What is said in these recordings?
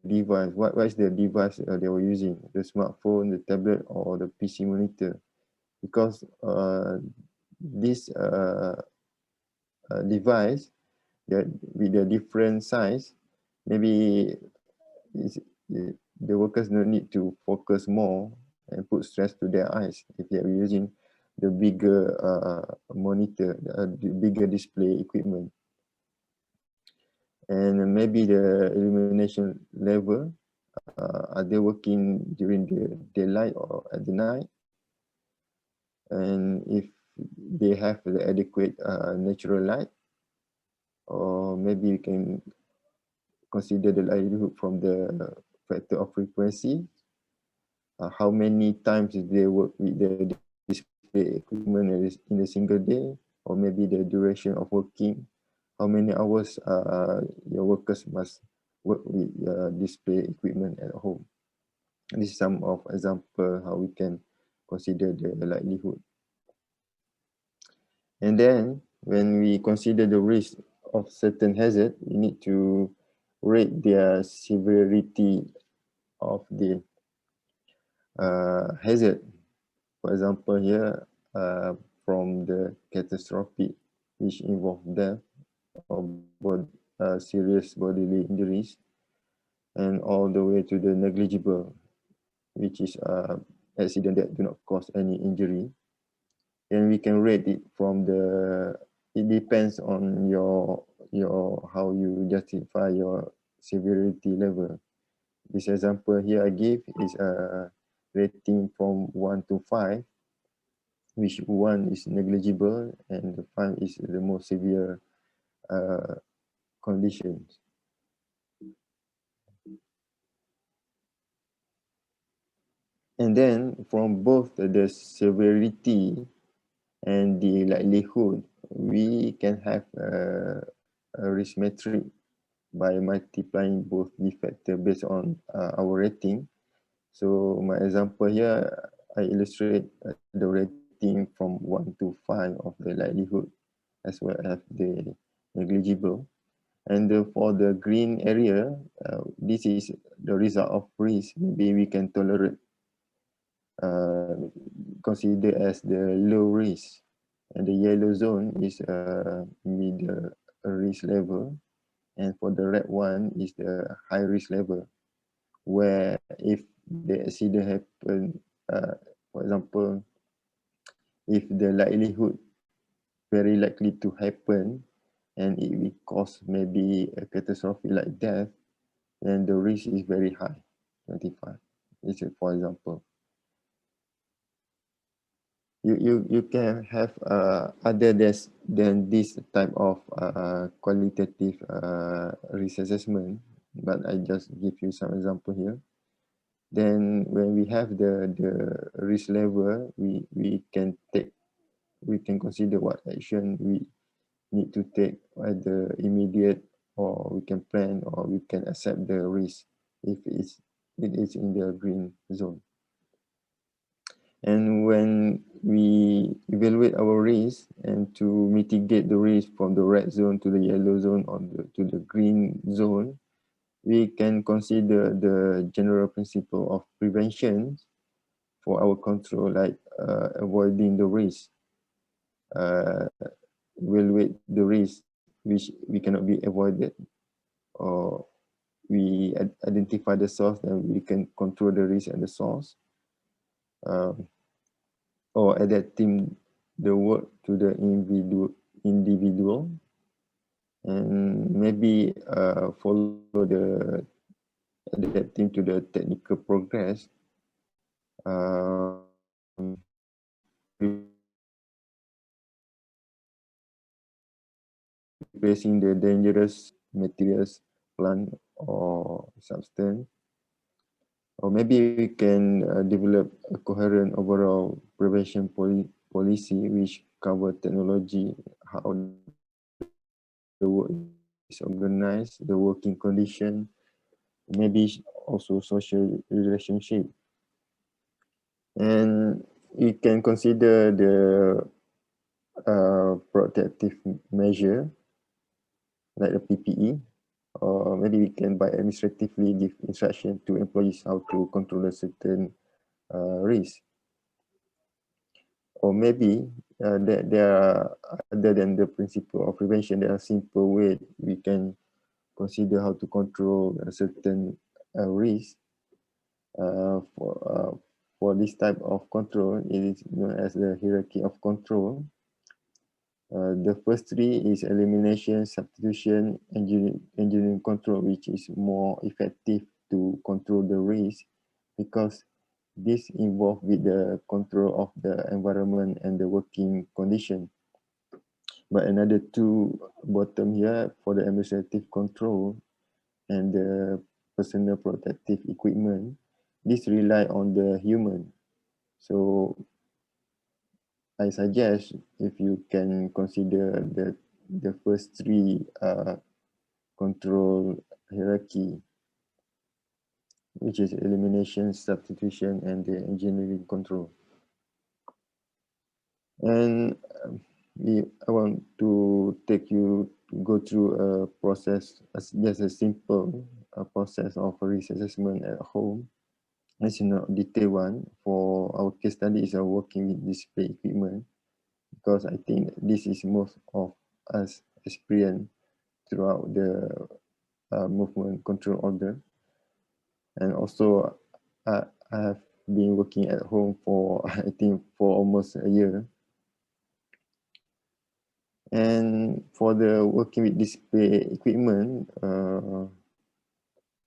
device. What is the device they were using? The smartphone, the tablet, or the PC monitor? Because this device that with the different size, maybe the workers don't need to focus more and put stress to their eyes if they are using the bigger monitor, the bigger display equipment. And maybe the illumination level, are they working during the daylight or at the night? And if they have the adequate natural light, or maybe you can consider the likelihood from the factor of frequency. How many times they work with the display equipment in a single day, or maybe the duration of working, how many hours your workers must work with display equipment at home. This is some of example how we can consider the likelihood. And then when we consider the risk of certain hazard, we need to rate their severity of the hazard. For example, here from the catastrophic, which involve death or serious bodily injuries, and all the way to the negligible, which is accident that do not cause any injury. And we can rate it from the, it depends on your how you justify your severity level. This example here I give is a rating from 1 to 5, which 1 is negligible and the 5 is the most severe conditions. And then from both the severity and the likelihood, we can have a risk metric by multiplying both the factor based on our rating. So my example here, I illustrate the rating from 1 to 5 of the likelihood as well as the negligible. And for the green area, this is the result of risk. Maybe we can tolerate, consider as the low risk. And the yellow zone is middle risk level. And for the red one is the high risk level, where if the accident happen, for example, if the likelihood very likely to happen and it will cause maybe a catastrophe like death, then the risk is very high, 25. This is for example. You can have other than this type of qualitative risk assessment, but I just give you some example here. Then when we have the risk level, we can consider what action we need to take, either immediate, or we can plan, or we can accept the risk if it is in the green zone. And when we evaluate our risk and to mitigate the risk from the red zone to the yellow zone or to the green zone, we can consider the general principle of prevention for our control, like avoiding the risk, evaluate the risk which we cannot be avoided, or we identify the source and we can control the risk at the source, or adapting the work to the individual, and maybe follow the adapting to the technical progress, replacing the dangerous materials, plant or substance. Or maybe we can develop a coherent overall prevention policy which cover technology, how the work is organized, the working condition, maybe also social relationship. And we can consider the protective measure like the PPE or maybe we can by administratively give instruction to employees how to control a certain risk. Or maybe there are, other than the principle of prevention, there are simple ways we can consider how to control a certain risk. For this type of control, it is known as the hierarchy of control. The first three is elimination, substitution, engineering control, which is more effective to control the risk because this involved with the control of the environment and the working condition. But another two bottom here for the administrative control and the personal protective equipment, this rely on the human. So I suggest if you can consider the first three control hierarchy, which is elimination, substitution, and the engineering control. And I want to take you to go through a process, just a simple process of risk assessment at home. As you know, detail one for our case study is working with display equipment, because I think this is most of us experience throughout the movement control order. And also I have been working at home for I think for almost a year. And for the working with display equipment,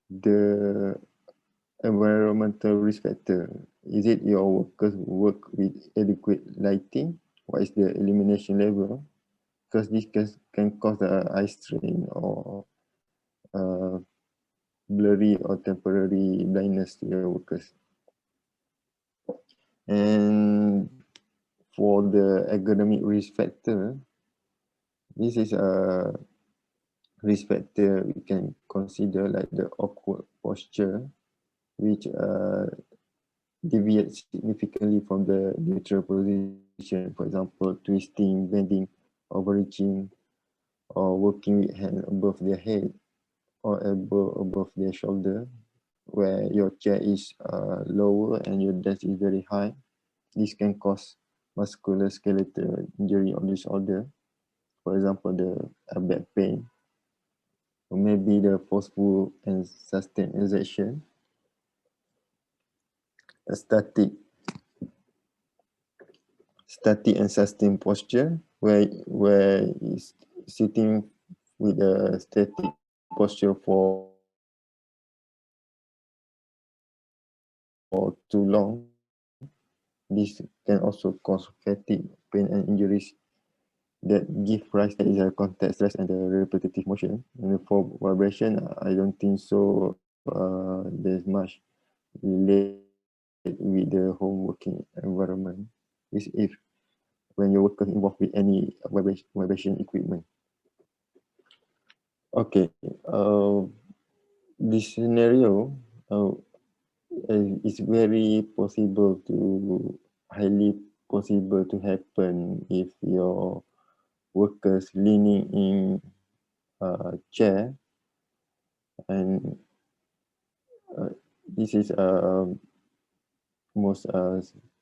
the environmental risk factor, is it your workers work with adequate lighting? What is the illumination level? Because this can cause eye strain or blurry or temporary blindness to your workers. And for the ergonomic risk factor, this is a risk factor we can consider like the awkward posture, which deviates significantly from the neutral position. For example, twisting, bending, overreaching, or working with hand above their head or elbow above their shoulder, where your chair is lower and your desk is very high. This can cause musculoskeletal injury or disorder. For example, the back pain, or maybe the forceful and sustained exertion, a static and sustained posture, where is sitting with a static posture for too long. This can also cause fatigue, pain, and injuries that give rise to the contact stress and the repetitive motion. And for vibration, I don't think so. There's much related with the home working environment. Is if when your workers involved with any vibration equipment. Okay, this scenario is very possible to highly possible to happen if your workers leaning in a chair, and this is most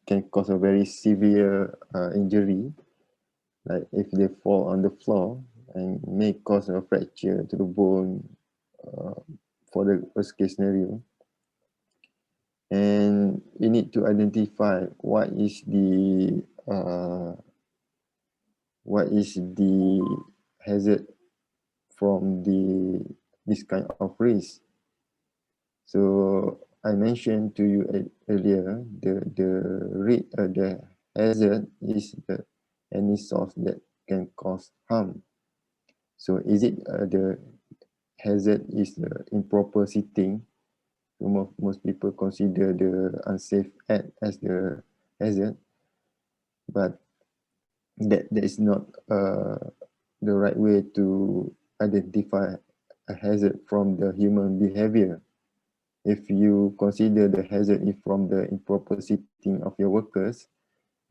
can cause a very severe injury, like if they fall on the floor, and may cause a fracture to the bone for the worst case scenario. And we need to identify what is the hazard from this kind of risk. So I mentioned to you earlier, the hazard is any source that can cause harm. So is it the hazard is the improper sitting? So most people consider the unsafe act as the hazard, but that is not the right way to identify a hazard from the human behavior. If you consider the hazard is from the improper sitting of your workers,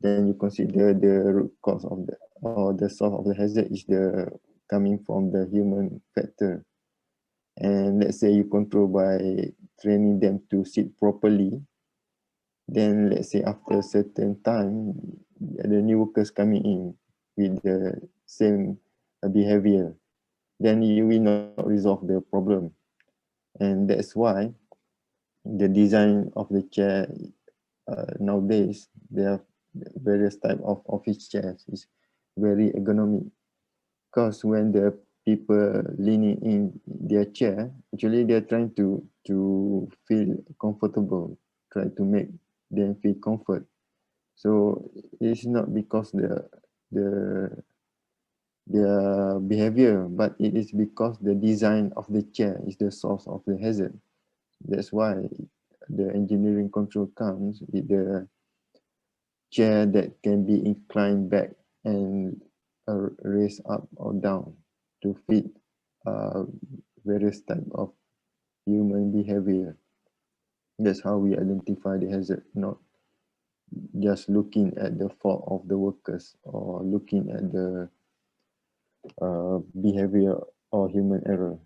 then you consider the root cause of the source of the hazard is the coming from the human factor. and let's say you control by training them to sit properly, then let's say after a certain time, the new workers coming in with the same behavior, then you will not resolve the problem. And that's why the design of the chair nowadays, there are various type of office chairs is very ergonomic, because when the people leaning in their chair, actually they're trying to feel comfortable, try to make them feel comfort. So it's not because the their behavior, but it is because the design of the chair is the source of the hazard. That's why the engineering control comes with the chair that can be inclined back and raised up or down to fit uh, various type of human behavior. That's how we identify the hazard, not just looking at the fault of the workers or looking at the behavior or human error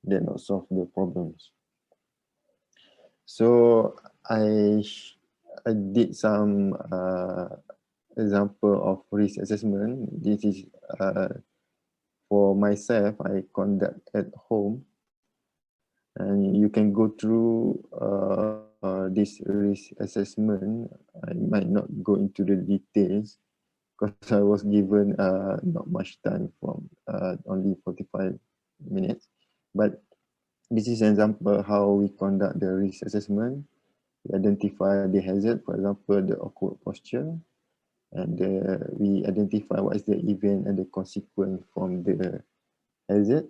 that not solve the problems. So I did some example of risk assessment. This is for myself, I conduct at home, and you can go through this risk assessment. I might not go into the details because I was given not much time, from only 45 minutes. But this is an example how we conduct the risk assessment. We identify the hazard, for example, the awkward posture, and we identify what is the event and the consequence from the hazard.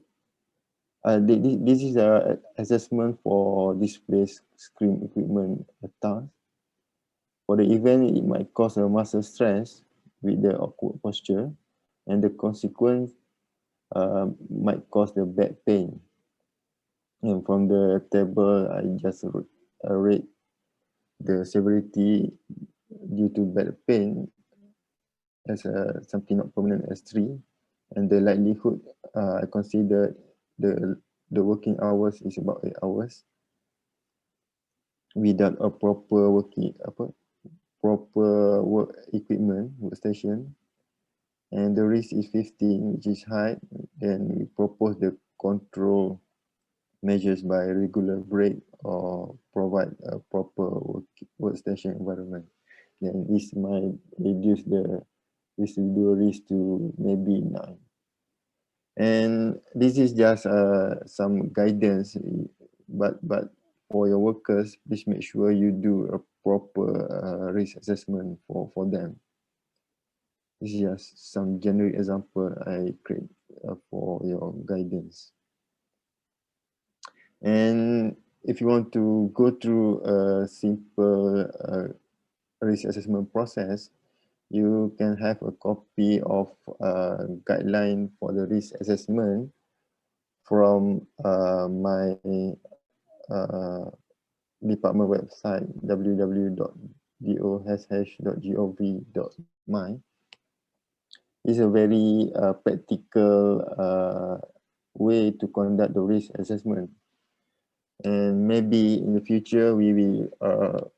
This is a assessment for display screen equipment task. For the event, it might cause a muscle stress with the awkward posture, and the consequence might cause the back pain. And from the table, I just rate the severity due to back pain as something not permanent as 3, and the likelihood I consider the working hours is about 8 hours without a proper work equipment, workstation, and the risk is 15, which is high. Then we propose the control measures by regular break or provide a proper workstation environment. Then this might reduce the residual risk to maybe 9. And this is just some guidance, but for your workers, please make sure you do a proper risk assessment for them. This is just some generic example I create for your guidance. And if you want to go through a simple risk assessment process, you can have a copy of a guideline for the risk assessment from my uh, department website, www.dosh.gov.my. It's a very practical way to conduct the risk assessment. And maybe in the future, we will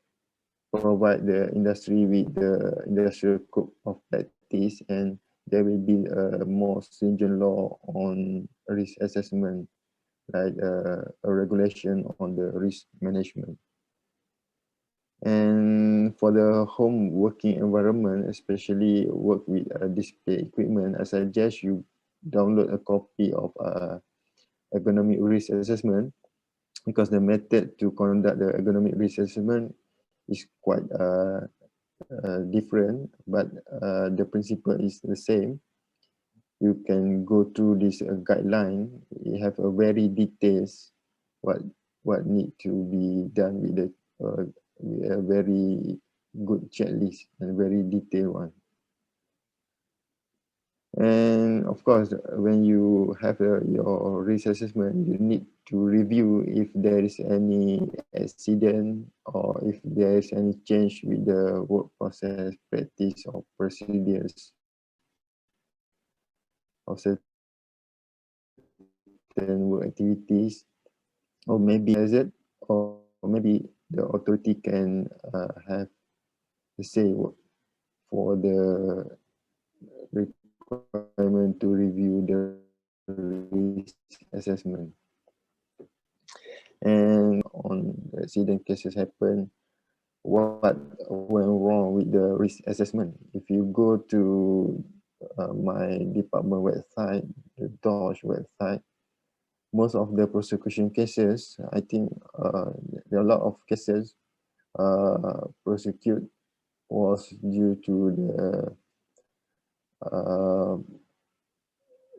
provide the industry with the industrial code of practice, and there will be a more stringent law on risk assessment, like a regulation on the risk management. And for the home working environment, especially work with display equipment, I suggest you download a copy of ergonomic risk assessment, because the method to conduct the ergonomic risk assessment is quite different, but the principle is the same. You can go through this guideline. You have a very details what need to be done with the with a very good checklist and very detailed one. And of course, when you have your risk assessment, you need to review if there is any accident or if there is any change with the work process, practice, or procedures of certain work activities. or maybe hazard, or maybe the authority can have the say for the requirement to review the risk assessment. And on the accident cases happen, what went wrong with the risk assessment? If you go to my department website, the Dosh website, most of the prosecution cases, I think there are a lot of cases prosecute was due to the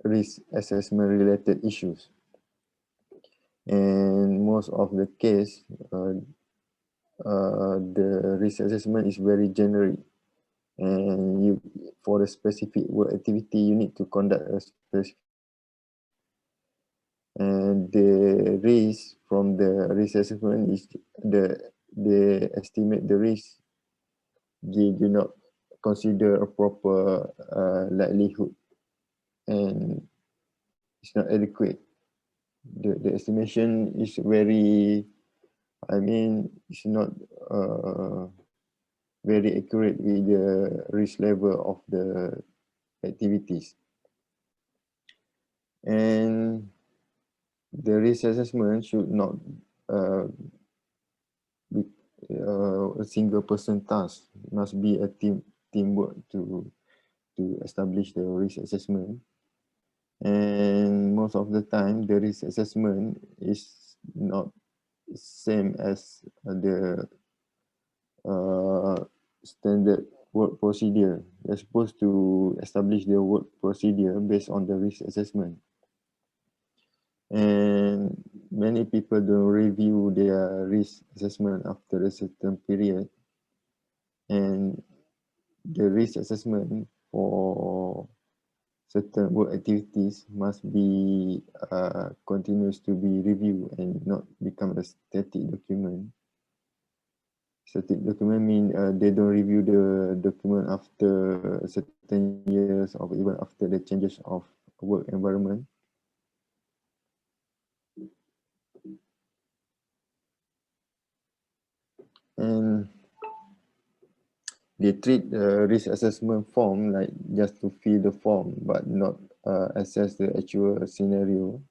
risk assessment related issues. And most of the case, the risk assessment is very generic, and you, for the specific work activity, you need to conduct a specific work, and the risk from the risk assessment is they estimate the risk. They do not consider a proper likelihood, and it's not adequate. The estimation is very, I mean, it's not very accurate with the risk level of the activities. And the risk assessment should not be a single person task. It must be a teamwork to establish the risk assessment. And most of the time, the risk assessment is not same as the standard work procedure. They're supposed to establish the work procedure based on the risk assessment. And many people don't review their risk assessment after a certain period. And the risk assessment for certain work activities must be continues to be reviewed and not become a static document. Static document mean they don't review the document after certain years or even after the changes of work environment. And they treat the risk assessment form like just to fill the form, but not assess the actual scenario.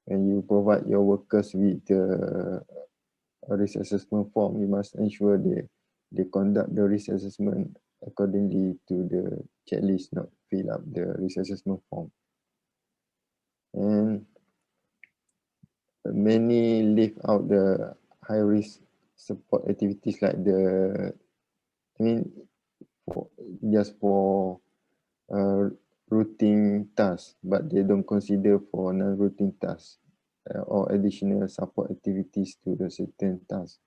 When you provide your workers with the risk assessment form, you must ensure they conduct the risk assessment accordingly to the checklist, not fill up the risk assessment form. And many leave out the high risk support activities like the, I mean, for, just for routine tasks, but they don't consider for non-routine tasks or additional support activities to the certain tasks.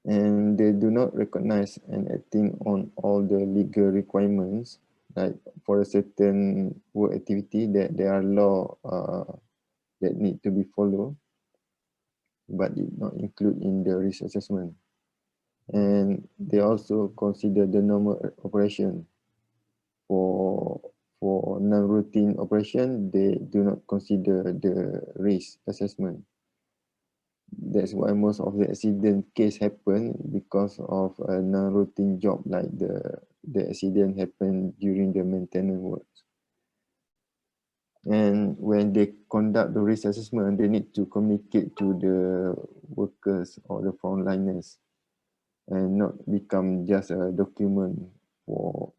And they do not recognize and acting on all the legal requirements, like for a certain work activity that there are law that need to be followed, but did not include in the risk assessment. And they also consider the normal operation. For non-routine operation, they do not consider the risk assessment. That's why most of the accident case happen because of a non-routine job, like the accident happened during the maintenance works. And when they conduct the risk assessment, they need to communicate to the workers or the frontliners and not become just a document for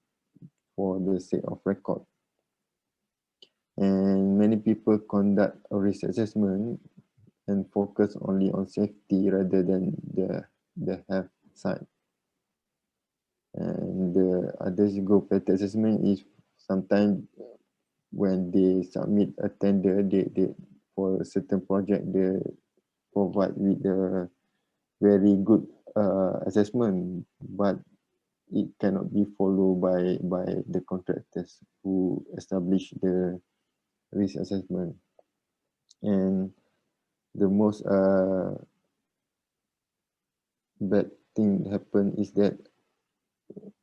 the sake of record. And many people conduct a risk assessment and focus only on safety rather than the health side. And the others go better assessment is sometimes when they submit a tender, they for a certain project, they provide with a very good assessment, but it cannot be followed by the contractors who establish the risk assessment. And the most bad thing happen is that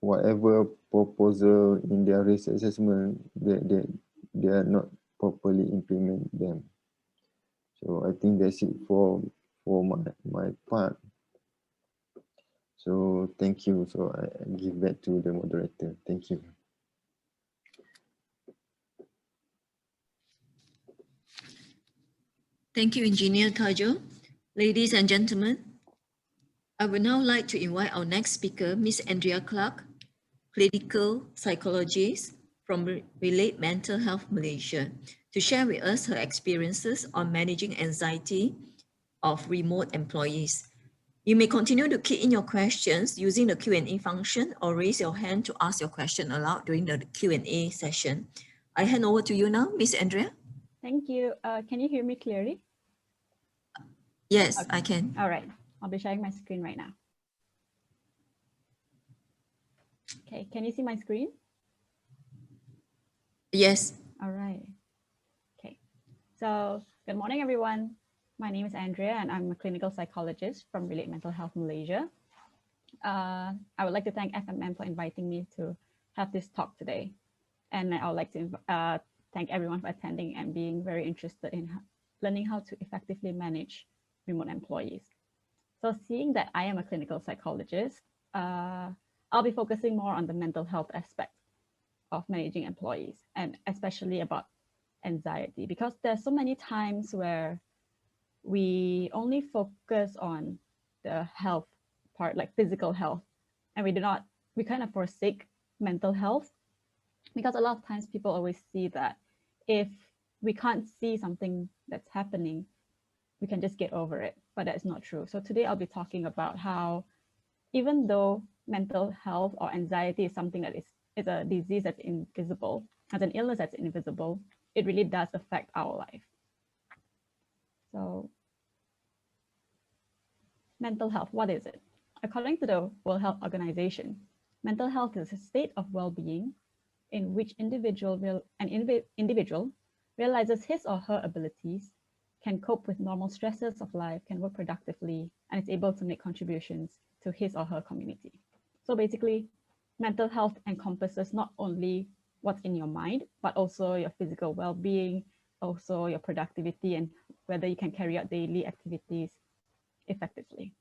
whatever proposal in their risk assessment, they are not properly implement them. So I think that's it for my part. So thank you. So I give back to the moderator. Thank you. Thank you, Engineer Tajul. Ladies and gentlemen, I would now like to invite our next speaker, Miss Andrea Clark, clinical psychologist from Relate Mental Health Malaysia, to share with us her experiences on managing anxiety of remote employees. You may continue to key in your questions using the Q&A function or raise your hand to ask your question aloud during the Q&A session. I hand over to you now, Miss Andrea. Thank you. Can you hear me clearly? Yes, Okay. I can. All right. I'll be sharing my screen right now. Okay, can you see my screen? Yes. All right. Okay. So good morning, everyone. My name is Andrea, and I'm a clinical psychologist from Relate Mental Health Malaysia. I would like to thank FMM for inviting me to have this talk today. And I would like to thank everyone for attending and being very interested in learning how to effectively manage remote employees. So seeing that I am a clinical psychologist, I'll be focusing more on the mental health aspect of managing employees, and especially about anxiety, because there's so many times where we only focus on the health part, like physical health, and we kind of forsake mental health, because a lot of times people always see that if we can't see something that's happening, we can just get over it, but that's not true. So today I'll be talking about how, even though mental health or anxiety is something that is a disease that's invisible, as an illness that's invisible, it really does affect our life. So mental health, what is it? According to the World Health Organization, mental health is a state of well-being in which an individual realizes his or her abilities, can cope with normal stresses of life, can work productively, and is able to make contributions to his or her community. So basically, mental health encompasses not only what's in your mind, but also your physical well-being, also your productivity, and whether you can carry out daily activities effectively.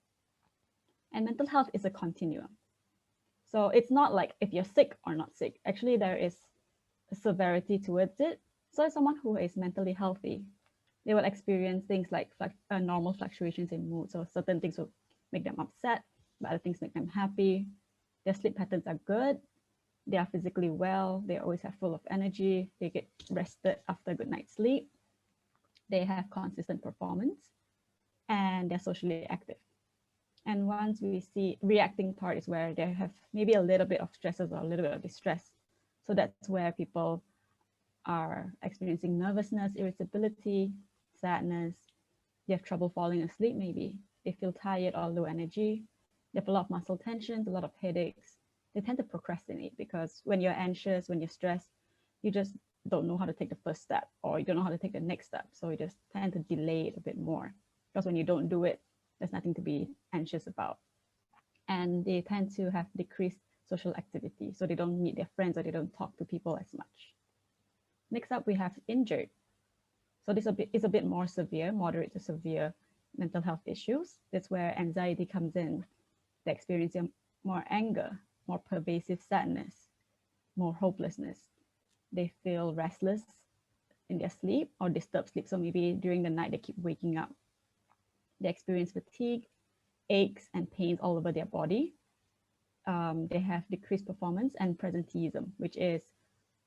And mental health is a continuum. So it's not like if you're sick or not sick. Actually, there is a severity towards it. So someone who is mentally healthy, they will experience things like normal fluctuations in mood. So certain things will make them upset, but other things make them happy. Their sleep patterns are good. They are physically well. They always have full of energy. They get rested after a good night's sleep. They have consistent performance, and they're socially active. And once we see reacting part is where they have maybe a little bit of stresses or a little bit of distress. So that's where people are experiencing nervousness, irritability, sadness. They have trouble falling asleep maybe. They feel tired or low energy. They have a lot of muscle tensions, a lot of headaches. They tend to procrastinate because when you're anxious, when you're stressed, you just don't know how to take the first step, or you don't know how to take the next step. So you just tend to delay it a bit more, because when you don't do it, there's nothing to be anxious about. And they tend to have decreased social activity. So they don't meet their friends, or they don't talk to people as much. Next up, we have injured. So this is a bit more severe, moderate to severe mental health issues. That's where anxiety comes in. They experience more anger, more pervasive sadness, more hopelessness. They feel restless in their sleep or disturbed sleep. So maybe during the night, they keep waking up. They experience fatigue, aches, and pains all over their body. They have decreased performance and presenteeism, which is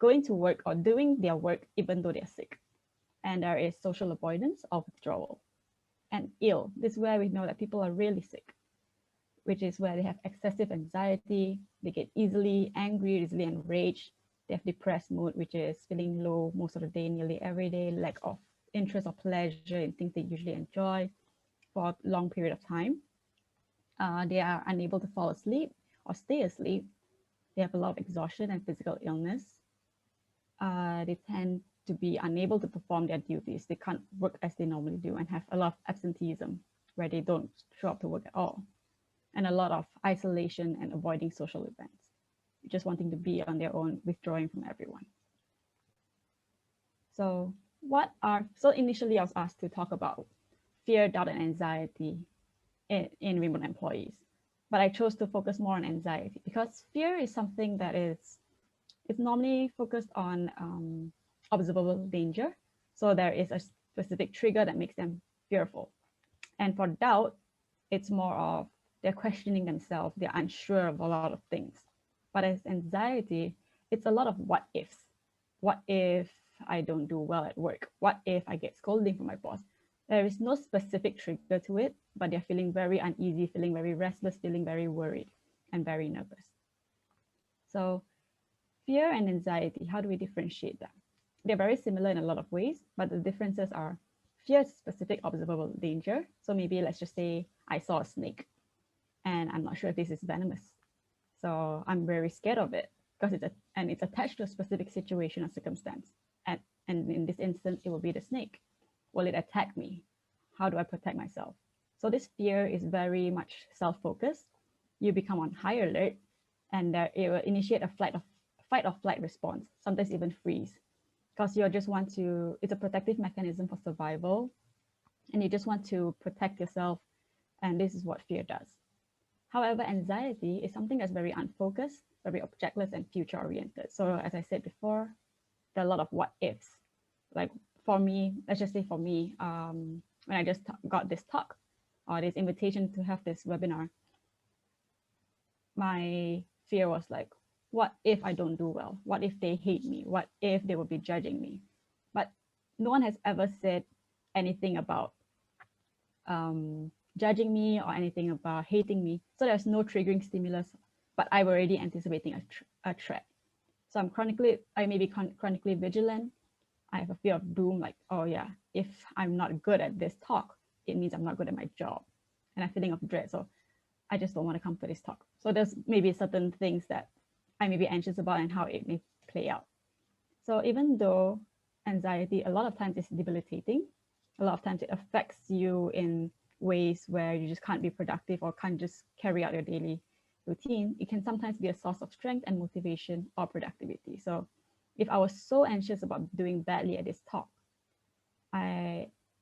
going to work or doing their work even though they're sick. And there is social avoidance or withdrawal. And ill, this is where we know that people are really sick, which is where they have excessive anxiety, they get easily angry, easily enraged, they have depressed mood, which is feeling low most of the day, nearly every day, lack of interest or pleasure in things they usually enjoy for a long period of time. They are unable to fall asleep or stay asleep. They have a lot of exhaustion and physical illness. They tend to be unable to perform their duties. They can't work as they normally do, and have a lot of absenteeism, where they don't show up to work at all. And a lot of isolation and avoiding social events, just wanting to be on their own, withdrawing from everyone. So So initially I was asked to talk about fear, doubt, and anxiety in remote employees, but I chose to focus more on anxiety because fear is something that it's normally focused on observable danger. So there is a specific trigger that makes them fearful. And for doubt, it's more of they're questioning themselves, they're unsure of a lot of things. But as anxiety, it's a lot of what ifs. What if I don't do well at work? What if I get scolding from my boss? There is no specific trigger to it, but they're feeling very uneasy, feeling very restless, feeling very worried and very nervous. So fear and anxiety, how do we differentiate them? They're very similar in a lot of ways, but the differences are fear is specific observable danger. So maybe let's just say I saw a snake and I'm not sure if this is venomous. So I'm very scared of it because it's attached to a specific situation or circumstance. And in this instance, it will be the snake. Will it attack me? How do I protect myself? So this fear is very much self-focused. You become on high alert and it will initiate a fight or flight response, sometimes even freeze, because you just want to, it's a protective mechanism for survival and you just want to protect yourself. And this is what fear does. However, anxiety is something that's very unfocused, very objectless and future oriented. So as I said before, there are a lot of what ifs. Like for me, let's just say for me, when I just got this talk or this invitation to have this webinar, my fear was like, what if I don't do well? What if they hate me? What if they will be judging me? But no one has ever said anything about judging me or anything about hating me. So there's no triggering stimulus, but I'm already anticipating a threat. So I may be chronically vigilant. I have a fear of doom, like, oh yeah, if I'm not good at this talk, it means I'm not good at my job. And I'm feeling of dread. So I just don't want to come to this talk. So there's maybe certain things that I may be anxious about and how it may play out. So even though anxiety a lot of times is debilitating, a lot of times it affects you in ways where you just can't be productive or can't just carry out your daily routine, it can sometimes be a source of strength and motivation or productivity. So if I was so anxious about doing badly at this talk,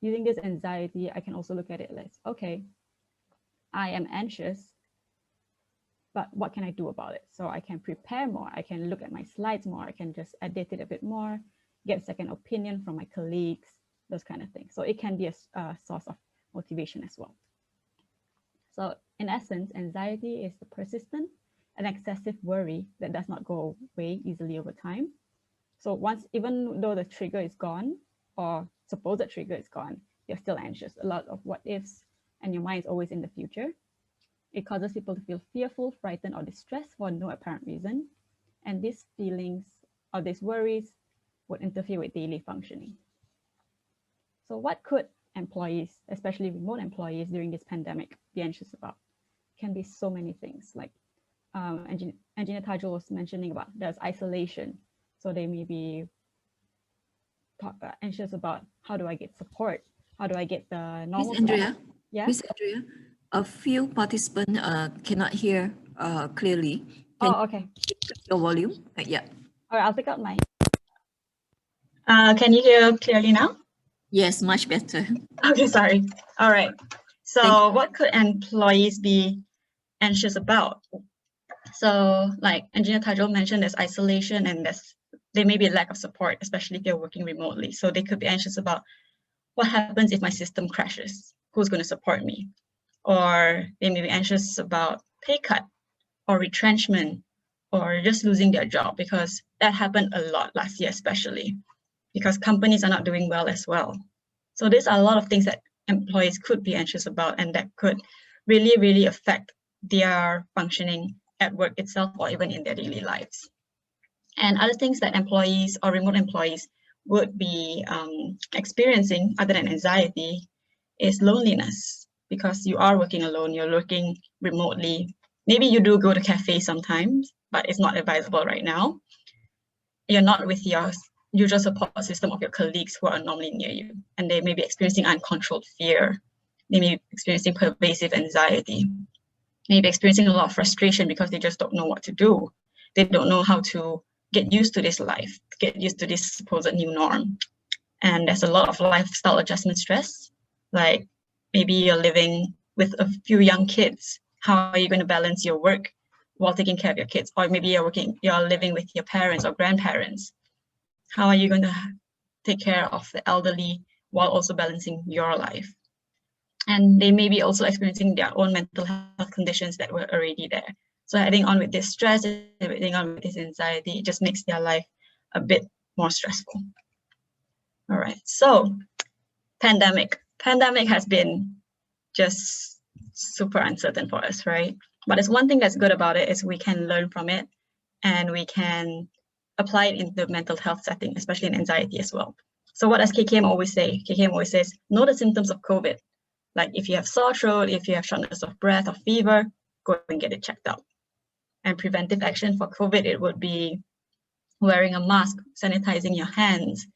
using this anxiety, I can also look at it as, okay, I am anxious, but what can I do about it? So I can prepare more, I can look at my slides more, I can just edit it a bit more, get a second opinion from my colleagues, those kind of things. So it can be a source of motivation as well. So in essence, anxiety is the persistent and excessive worry that does not go away easily over time. So even though the trigger is gone, or supposed trigger is gone, you're still anxious. A lot of what ifs, and your mind is always in the future. It causes people to feel fearful, frightened, or distressed for no apparent reason. And these feelings or these worries would interfere with daily functioning. So what could employees, especially remote employees during this pandemic, be anxious about? It can be so many things. Like Engineer Tajul was mentioning about, there's isolation. So they may be anxious about, how do I get support? How do I get the normal? Miss Andrea? Yeah? Miss Andrea, a few participants cannot hear clearly. Okay. Your volume? Yeah. All right, I'll pick up my. Can you hear clearly now? Yes, much better. Okay, sorry. All right. So what could employees be anxious about? So like Engineer Tajul mentioned, there's isolation and there may be a lack of support, especially if you're working remotely. So they could be anxious about what happens if my system crashes? Who's going to support me? Or they may be anxious about pay cut or retrenchment or just losing their job, because that happened a lot last year, especially because companies are not doing well as well. So these are a lot of things that employees could be anxious about and that could really, really affect their functioning at work itself or even in their daily lives. And other things that employees or remote employees would be experiencing other than anxiety is loneliness, because you are working alone, you're working remotely. Maybe you do go to cafes sometimes, but it's not advisable right now. You're not with your usual support system of your colleagues who are normally near you, and they may be experiencing uncontrolled fear. They may be experiencing pervasive anxiety. May be experiencing a lot of frustration because they just don't know what to do. They don't know how to get used to this life, get used to this supposed new norm. And there's a lot of lifestyle adjustment stress, like maybe you're living with a few young kids. How are you going to balance your work while taking care of your kids? Or maybe you're living with your parents or grandparents. How are you going to take care of the elderly while also balancing your life? And they may be also experiencing their own mental health conditions that were already there. So adding on with this stress, adding on with this anxiety, it just makes their life a bit more stressful. All right, so pandemic. Pandemic has been just super uncertain for us, right? But there's one thing that's good about it is we can learn from it and we can apply it in the mental health setting, especially in anxiety as well. So what does KKM always say? KKM always says, know the symptoms of COVID. Like if you have sore throat, if you have shortness of breath or fever, go and get it checked out. And preventive action for COVID, it would be wearing a mask, sanitizing your hands,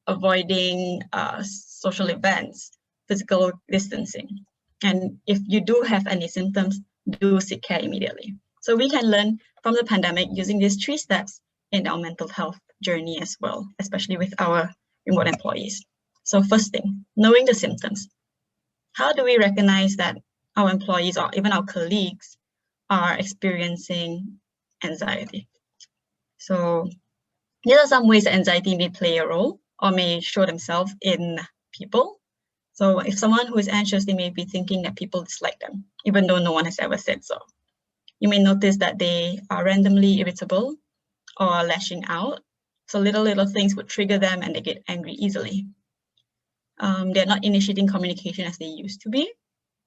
avoiding social events, physical distancing. And if you do have any symptoms, do seek care immediately. So we can learn from the pandemic using these 3 steps in our mental health journey as well, especially with our remote employees. So first thing, knowing the symptoms. How do we recognize that our employees or even our colleagues are experiencing anxiety? So these are some ways that anxiety may play a role or may show themselves in people. So if someone who is anxious, they may be thinking that people dislike them, even though no one has ever said so. You may notice that they are randomly irritable or lashing out. So little things would trigger them and they get angry easily. They're not initiating communication as they used to be.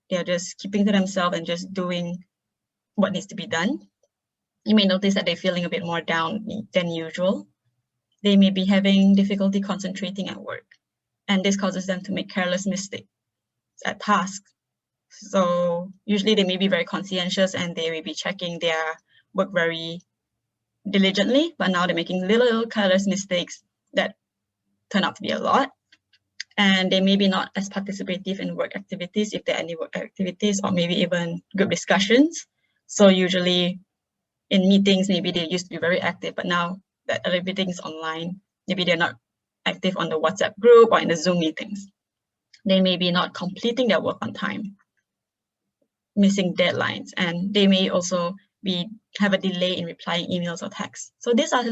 They're just keeping to themselves and just doing what needs to be done. You may notice that they're feeling a bit more down than usual. They may be having difficulty concentrating at work, and this causes them to make careless mistakes at tasks. So usually they may be very conscientious and they may be checking their work very diligently, but now they're making little careless mistakes that turn out to be a lot. And they may be not as participative in work activities, if there are any work activities, or maybe even group discussions. So usually in meetings, maybe they used to be very active, but now that everything's online, maybe they're not active on the WhatsApp group or in the Zoom meetings. They may be not completing their work on time, missing deadlines, and they may also have a delay in replying emails or texts. So these are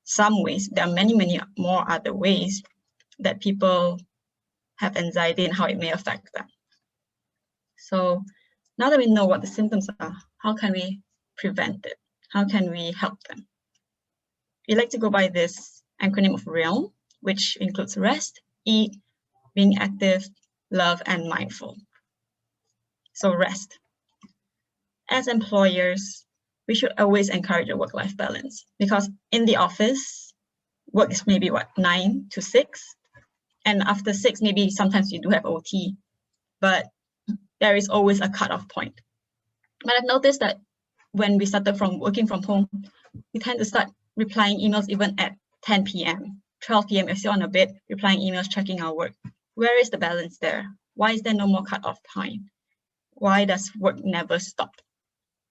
some ways. There are many more other ways that people have anxiety and how it may affect them. So now that we know what the symptoms are, how can we prevent it? How can we help them? We like to go by this acronym of REALM, which includes rest, eat, being active, love, and mindful. So rest. As employers, we should always encourage a work-life balance, because in the office, work is maybe 9 to 6, and after 6, maybe sometimes you do have OT, but there is always a cutoff point. But I've noticed that when we started from working from home, we tend to start replying emails even at 10 p.m., 12 p.m. if you're on a bed, replying emails, checking our work. Where is the balance there? Why is there no more cutoff time? Why does work never stop?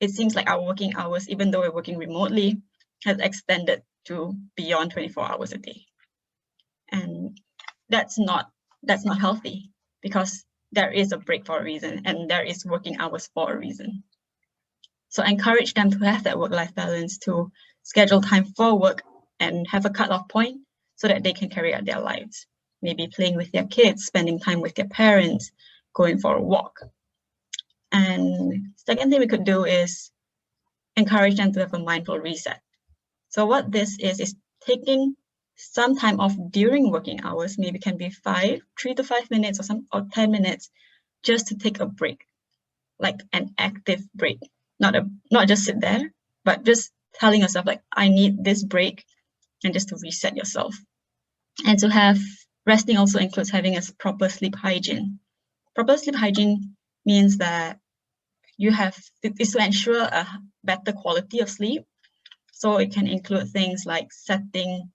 It seems like our working hours, even though we're working remotely, has extended to beyond 24 hours a day. And that's not healthy, because there is a break for a reason and there is working hours for a reason. So encourage them to have that work-life balance, to schedule time for work and have a cutoff point so that they can carry out their lives. Maybe playing with their kids, spending time with their parents, going for a walk. And second thing we could do is encourage them to have a mindful reset. So what this is taking some time off during working hours, maybe can be 3 to 5 minutes or 10 minutes, just to take a break, like an active break. Not just sit there, but just telling yourself like, I need this break, and just to reset yourself. And to have resting also includes having a proper sleep hygiene. Proper sleep hygiene means that is to ensure a better quality of sleep. So it can include things like setting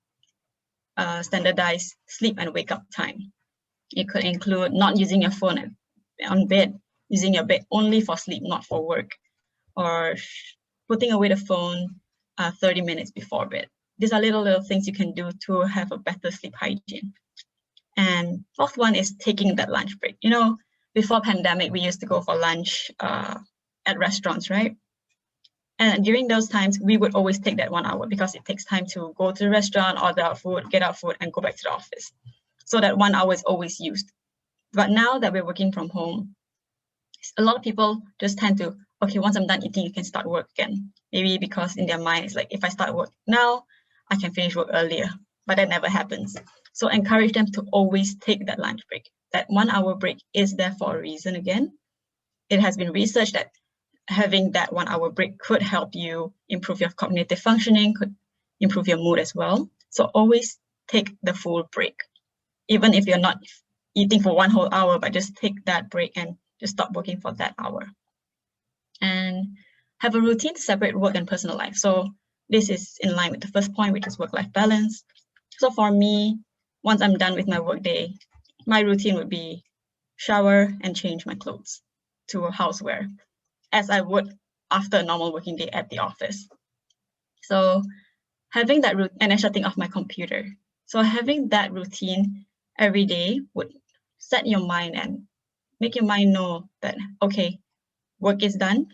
standardized sleep and wake up time. It could include not using your phone on bed, using your bed only for sleep, not for work, or putting away the phone 30 minutes before bed. These are little things you can do to have a better sleep hygiene. And fourth one is taking that lunch break. You know, before pandemic, we used to go for lunch at restaurants, right? And during those times, we would always take that 1 hour because it takes time to go to the restaurant, order our food, get our food, and go back to the office. So that 1 hour is always used. But now that we're working from home, a lot of people just tend to, okay, once I'm done eating, you can start work again. Maybe because in their mind, it's like, if I start work now, I can finish work earlier, but that never happens. So encourage them to always take that lunch break. That 1 hour break is there for a reason again. It has been researched that having that 1 hour break could help you improve your cognitive functioning, could improve your mood as well. So always take the full break. Even if you're not eating for 1 whole hour, but just take that break and just stop working for that hour. And have a routine to separate work and personal life. So this is in line with the first point, which is work-life balance. So for me, once I'm done with my workday, my routine would be shower and change my clothes to a housewear, as I would after a normal working day at the office. So having that routine, and then shutting off my computer. So having that routine every day would set your mind and make your mind know that, okay, work is done,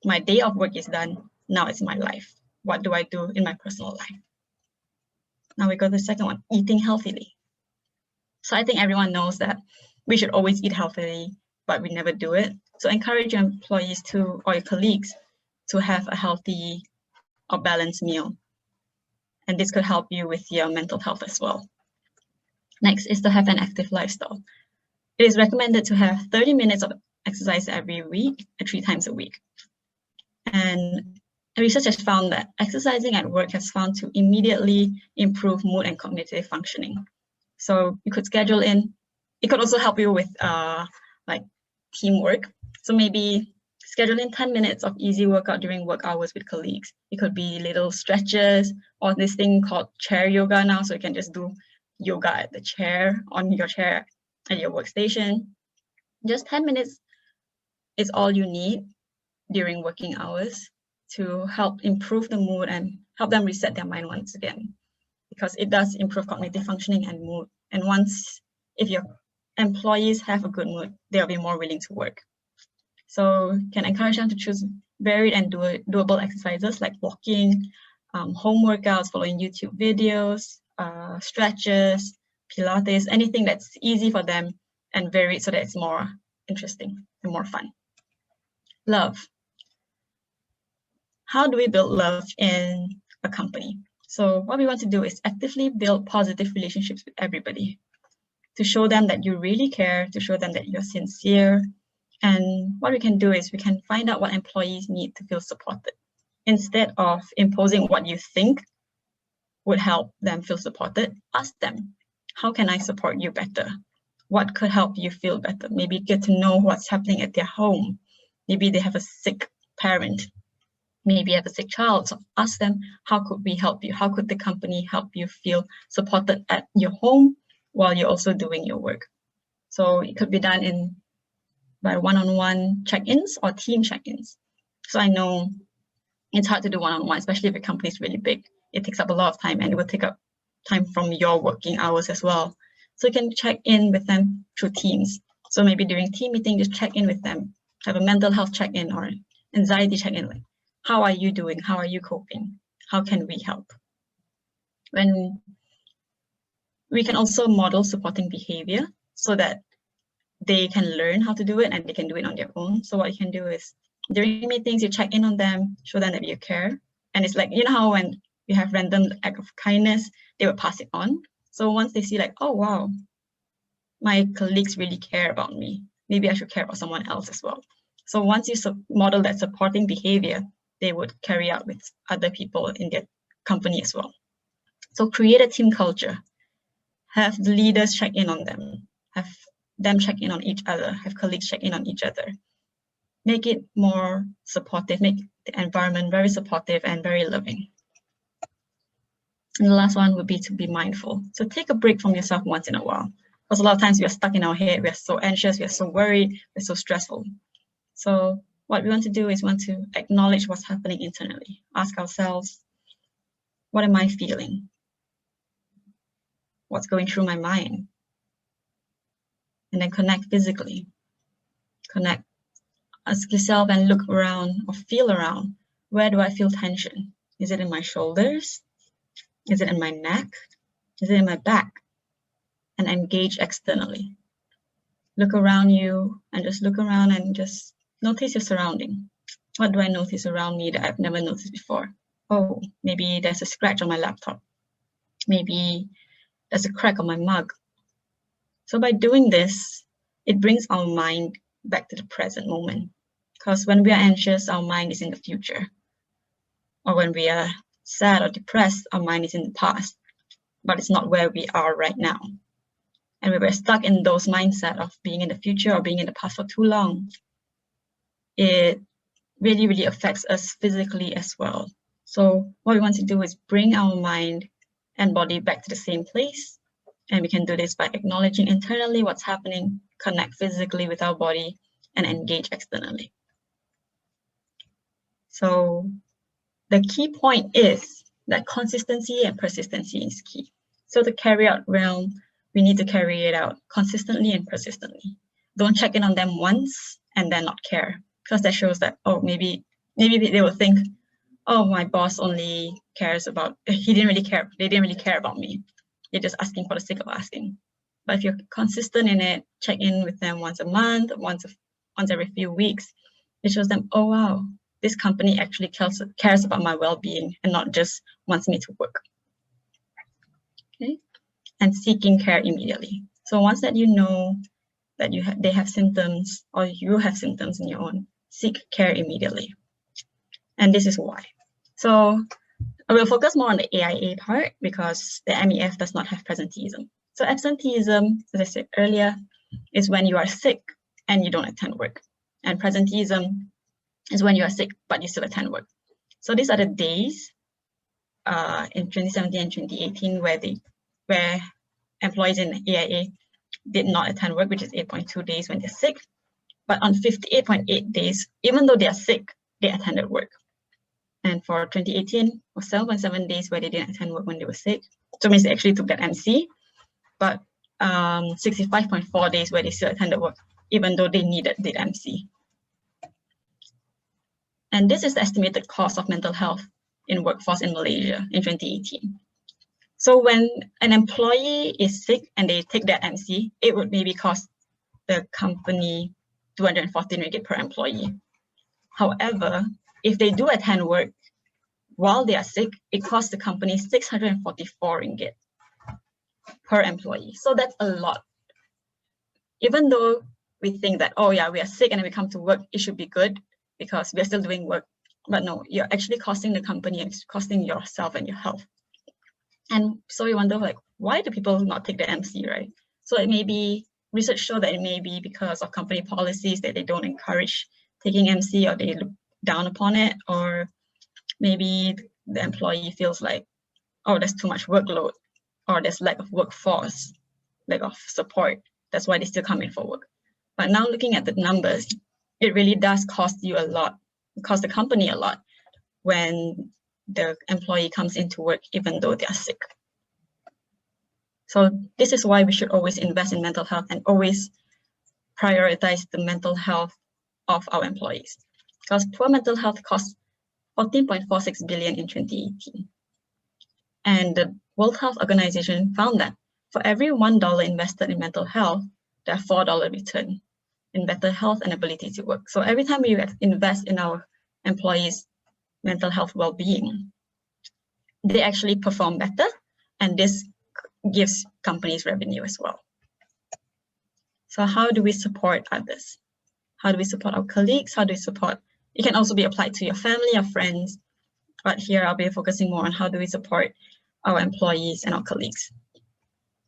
my day of work is done, now it's my life. What do I do in my personal life? Now we go to the second one, eating healthily. So I think everyone knows that we should always eat healthily, but we never do it. So encourage your employees to, or your colleagues, to have a healthy or balanced meal. And this could help you with your mental health as well. Next is to have an active lifestyle. It is recommended to have 30 minutes of exercise every week, 3 times a week. And research has found that exercising at work has found to immediately improve mood and cognitive functioning. So you could schedule in, it could also help you with like teamwork. So maybe schedule in 10 minutes of easy workout during work hours with colleagues. It could be little stretches or this thing called chair yoga now. So you can just do yoga at the chair, on your chair at your workstation. Just 10 minutes is all you need during working hours to help improve the mood and help them reset their mind once again, because it does improve cognitive functioning and mood. And once, if your employees have a good mood, they'll be more willing to work. So you can encourage them to choose varied and doable exercises like walking, home workouts, following YouTube videos, stretches, Pilates, anything that's easy for them and varied so that it's more interesting and more fun. Love. How do we build love in a company? So what we want to do is actively build positive relationships with everybody, to show them that you really care, to show them that you're sincere. And what we can do is we can find out what employees need to feel supported. Instead of imposing what you think would help them feel supported, ask them, how can I support you better? What could help you feel better? Maybe get to know what's happening at their home. Maybe they have a sick parent. Maybe you have a sick child. So ask them, how could we help you? How could the company help you feel supported at your home while you're also doing your work? So it could be done by one-on-one check-ins or team check-ins. So I know it's hard to do one-on-one, especially if the company is really big. It takes up a lot of time and it will take up time from your working hours as well. So you can check in with them through Teams. So maybe during team meeting, just check in with them, have a mental health check-in or anxiety check-in, like, how are you doing? How are you coping? How can we help? When we can also model supporting behavior so that they can learn how to do it and they can do it on their own. So what you can do is during meetings, you check in on them, show them that you care. And it's like, you know how when you have random act of kindness, they will pass it on. So once they see like, oh, wow, my colleagues really care about me, maybe I should care about someone else as well. So once you model that supporting behavior, they would carry out with other people in their company as well. So create a team culture, have the leaders check in on them, have them check in on each other, have colleagues check in on each other. Make it more supportive, make the environment very supportive and very loving. And the last one would be to be mindful. So take a break from yourself once in a while. Because a lot of times we are stuck in our head, we are so anxious, we are so worried, we're so stressful. So what we want to do is want to acknowledge what's happening internally. Ask ourselves, what am I feeling? What's going through my mind? And then connect physically. Connect. Ask yourself and look around or feel around. Where do I feel tension? Is it in my shoulders? Is it in my neck? Is it in my back? And engage externally. Look around you and just look around and just notice your surrounding. What do I notice around me that I've never noticed before? Oh, maybe there's a scratch on my laptop. Maybe there's a crack on my mug. So by doing this, it brings our mind back to the present moment. Because when we are anxious, our mind is in the future. Or when we are sad or depressed, our mind is in the past. But it's not where we are right now. And we were stuck in those mindset of being in the future or being in the past for too long. It really, really affects us physically as well. So what we want to do is bring our mind and body back to the same place. And we can do this by acknowledging internally what's happening, connect physically with our body, and engage externally. So the key point is that consistency and persistency is key. So to carry out realm, we need to carry it out consistently and persistently. Don't check in on them once and then not care, because that shows that, oh, maybe they will think, oh, my boss only cares about, he didn't really care, they didn't really care about me. They're just asking for the sake of asking. But if you're consistent in it, check in with them once a month, once every few weeks, it shows them, oh, wow, this company actually cares about my well-being and not just wants me to work. Okay, and seeking care immediately. So once that you know that they have symptoms or you have symptoms in your own, seek care immediately. And this is why. So I will focus more on the AIA part because the MEF does not have presenteeism. So absenteeism, as I said earlier, is when you are sick and you don't attend work. And presenteeism is when you are sick, but you still attend work. So these are the days in 2017 and 2018 where employees in AIA did not attend work, which is 8.2 days when they're sick. But on 58.8 days, even though they are sick, they attended work. And for 2018, was 7.7 days where they didn't attend work when they were sick. So it means they actually took that MC, but 65.4 days where they still attended work, even though they needed the MC. And this is the estimated cost of mental health in workforce in Malaysia in 2018. So when an employee is sick and they take that MC, it would maybe cost the company 214 ringgit per employee. However, if they do attend work while they are sick, it costs the company 644 ringgit per employee. So that's a lot. Even though we think that, oh yeah, we are sick and then we come to work, it should be good because we're still doing work. But no, you're actually costing the company and it's costing yourself and your health. And so you wonder, like, why do people not take the MC, right? So it may be, research show that it may be because of company policies that they don't encourage taking MC or they look down upon it, or maybe the employee feels like, oh, there's too much workload, or there's lack of workforce, lack of support. That's why they still come in for work. But now looking at the numbers, it really does cost you a lot, cost the company a lot when the employee comes into work even though they are sick. So this is why we should always invest in mental health and always prioritize the mental health of our employees. Because poor mental health costs 14.46 billion in 2018. And the World Health Organization found that for every $1 invested in mental health, there are $4 return in better health and ability to work. So every time we invest in our employees' mental health well-being, they actually perform better, and this gives companies revenue as well. So how do we support others? How do we support our colleagues? How do we support, it can also be applied to your family or friends, but here I'll be focusing more on how do we support our employees and our colleagues.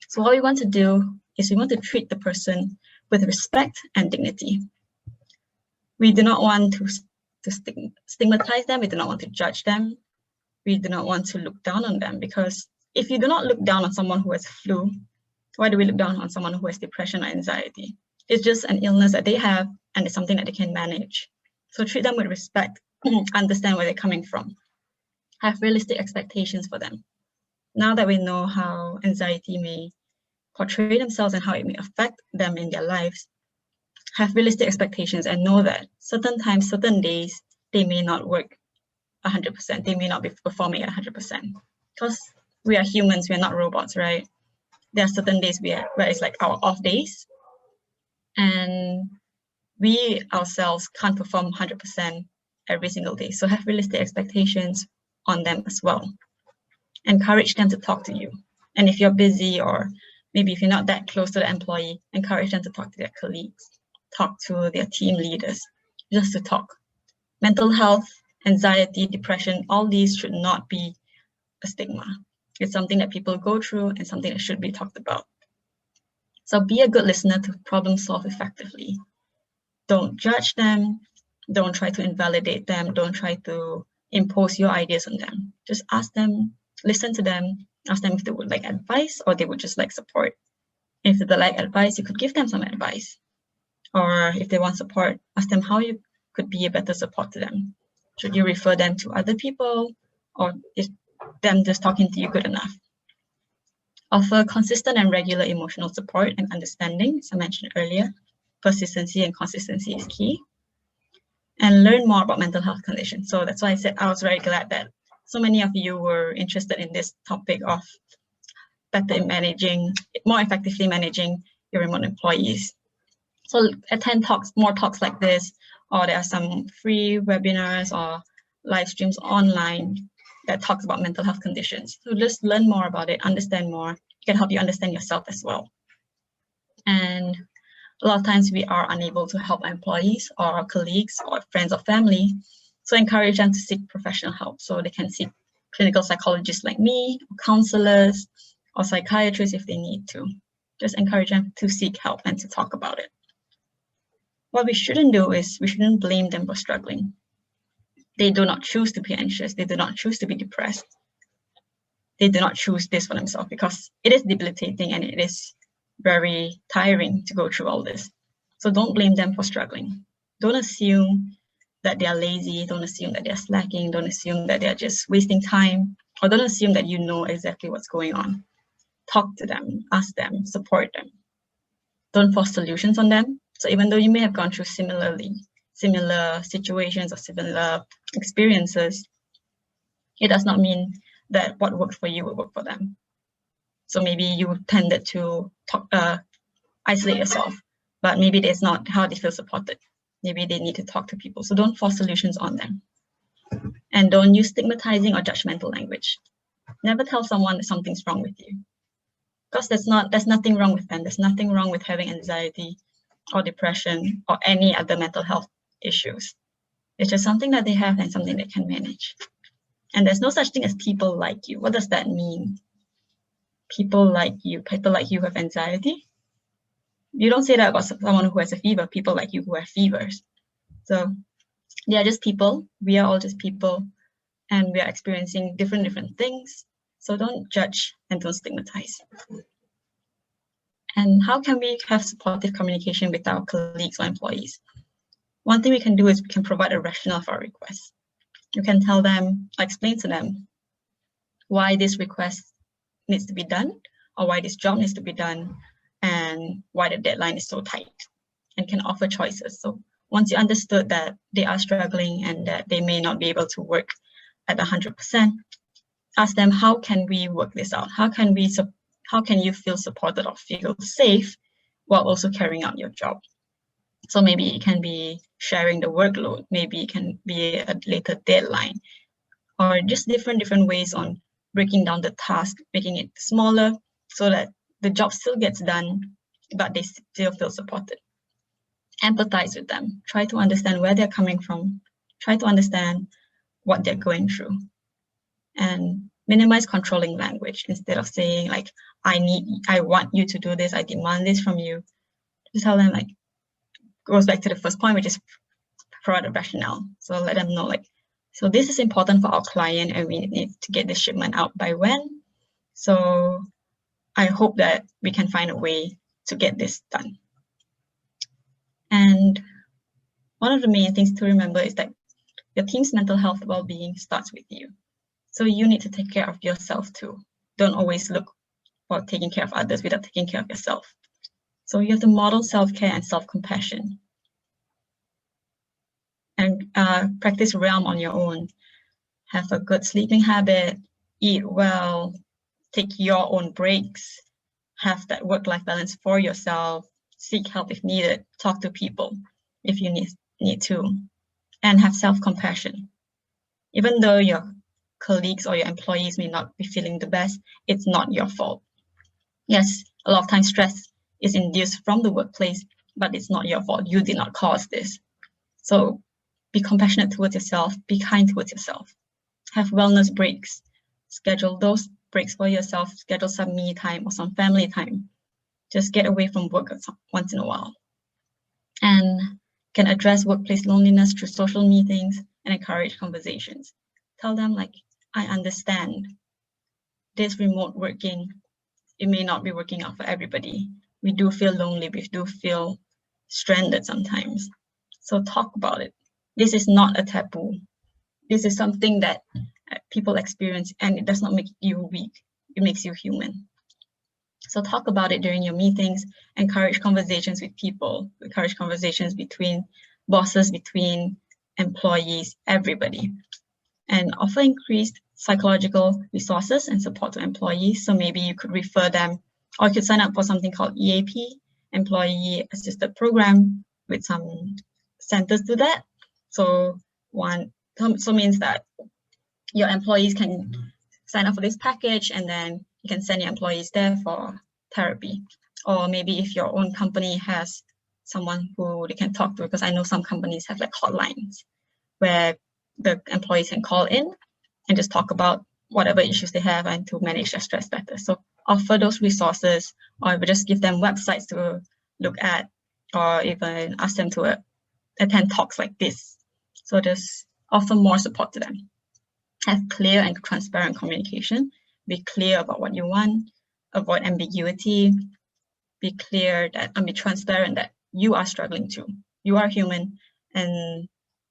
So what we want to do is we want to treat the person with respect and dignity. We do not want to stigmatize them. We do not want to judge them. We do not want to look down on them, because if you do not look down on someone who has flu, why do we look down on someone who has depression or anxiety? It's just an illness that they have, and it's something that they can manage. So treat them with respect, understand where they're coming from, have realistic expectations for them. Now that we know how anxiety may portray themselves and how it may affect them in their lives, have realistic expectations and know that certain times, certain days, they may not work 100%. They may not be performing at 100%. Because we are humans, we are not robots, right? There are certain days where it's like our off days. And we ourselves can't perform 100% every single day. So have realistic expectations on them as well. Encourage them to talk to you. And if you're busy, or maybe if you're not that close to the employee, encourage them to talk to their colleagues, talk to their team leaders, just to talk. Mental health, anxiety, depression, all these should not be a stigma. It's something that people go through and something that should be talked about. So be a good listener to problem solve effectively. Don't judge them. Don't try to invalidate them. Don't try to impose your ideas on them. Just ask them, listen to them, ask them if they would like advice or they would just like support. If they like advice, you could give them some advice. Or if they want support, ask them how you could be a better support to them. Should you refer them to other people, or is them just talking to you good enough? Offer consistent and regular emotional support and understanding, as I mentioned earlier. Persistency and consistency is key. And learn more about mental health conditions. So that's why I said I was very glad that so many of you were interested in this topic of better managing, more effectively managing your remote employees. So attend talks, more talks like this, or there are some free webinars or live streams online that talks about mental health conditions. So just learn more about it, understand more. It can help you understand yourself as well. And a lot of times we are unable to help employees or our colleagues or friends or family. So encourage them to seek professional help. So they can seek clinical psychologists like me, or counselors, or psychiatrists if they need to. Just encourage them to seek help and to talk about it. What we shouldn't do is we shouldn't blame them for struggling. They do not choose to be anxious. They do not choose to be depressed. They do not choose this for themselves, because it is debilitating and it is very tiring to go through all this. So don't blame them for struggling. Don't assume that they are lazy. Don't assume that they're slacking. Don't assume that they're just wasting time, or don't assume that you know exactly what's going on. Talk to them, ask them, support them. Don't force solutions on them. So even though you may have gone through similar situations or similar experiences, it does not mean that what worked for you will work for them. So maybe you tended to isolate yourself, but maybe that's not how they feel supported. Maybe they need to talk to people. So don't force solutions on them. And don't use stigmatizing or judgmental language. Never tell someone that something's wrong with you, because there's nothing wrong with them. There's nothing wrong with having anxiety or depression or any other mental health issues. It's just something that they have and something they can manage. And there's no such thing as people like you. What does that mean? People like you have anxiety? You don't say that about someone who has a fever, people like you who have fevers. So they are just people. We are all just people, and we are experiencing different things. So don't judge and don't stigmatize. And how can we have supportive communication with our colleagues or employees? One thing we can do is we can provide a rationale for our request. You can tell them, explain to them why this request needs to be done, or why this job needs to be done, and why the deadline is so tight, and can offer choices. So once you understood that they are struggling and that they may not be able to work at 100%, ask them, how can we work this out? How can you feel supported or feel safe while also carrying out your job? So maybe it can be sharing the workload, maybe it can be a later deadline, or just different ways on breaking down the task, making it smaller so that the job still gets done, but they still feel supported. Empathize with them. Try to understand where they're coming from. Try to understand what they're going through. And minimize controlling language. Instead of saying like, I want you to do this, I demand this from you. Just tell them, like, goes back to the first point, which is provide a rationale. So let them know, like, so this is important for our client and we need to get the shipment out by when. So I hope that we can find a way to get this done. And one of the main things to remember is that your team's mental health well-being starts with you. So you need to take care of yourself too. Don't always look or taking care of others without taking care of yourself. So you have to model self-care and self-compassion, and practice realm on your own. Have a good sleeping habit, eat well, take your own breaks, have that work-life balance for yourself, seek help if needed, talk to people if you need to, and have self-compassion. Even though your colleagues or your employees may not be feeling the best, it's not your fault. Yes, a lot of times stress is induced from the workplace, but it's not your fault. You did not cause this. So be compassionate towards yourself, be kind towards yourself. Have wellness breaks. Schedule those breaks for yourself, schedule some me time or some family time. Just get away from work once in a while. And can address workplace loneliness through social meetings and encourage conversations. Tell them, like, I understand this remote working, it may not be working out for everybody. We do feel lonely, we do feel stranded sometimes. So talk about it. This is not a taboo. This is something that people experience, and it does not make you weak. It makes you human. So talk about it during your meetings, encourage conversations with people, encourage conversations between bosses, between employees, everybody, and offer increased psychological resources and support to employees. So maybe you could refer them, or you could sign up for something called EAP, Employee Assisted Program, with some centers to that. So means that your employees can sign up for this package, and then you can send your employees there for therapy. Or maybe if your own company has someone who they can talk to, because I know some companies have like hotlines where the employees can call in and just talk about whatever issues they have and to manage their stress better. So offer those resources, or just give them websites to look at, or even ask them to attend talks like this. So just offer more support to them. Have clear and transparent communication. Be clear about what you want. Avoid ambiguity. Be clear that, and be transparent that you are struggling too. You are human, and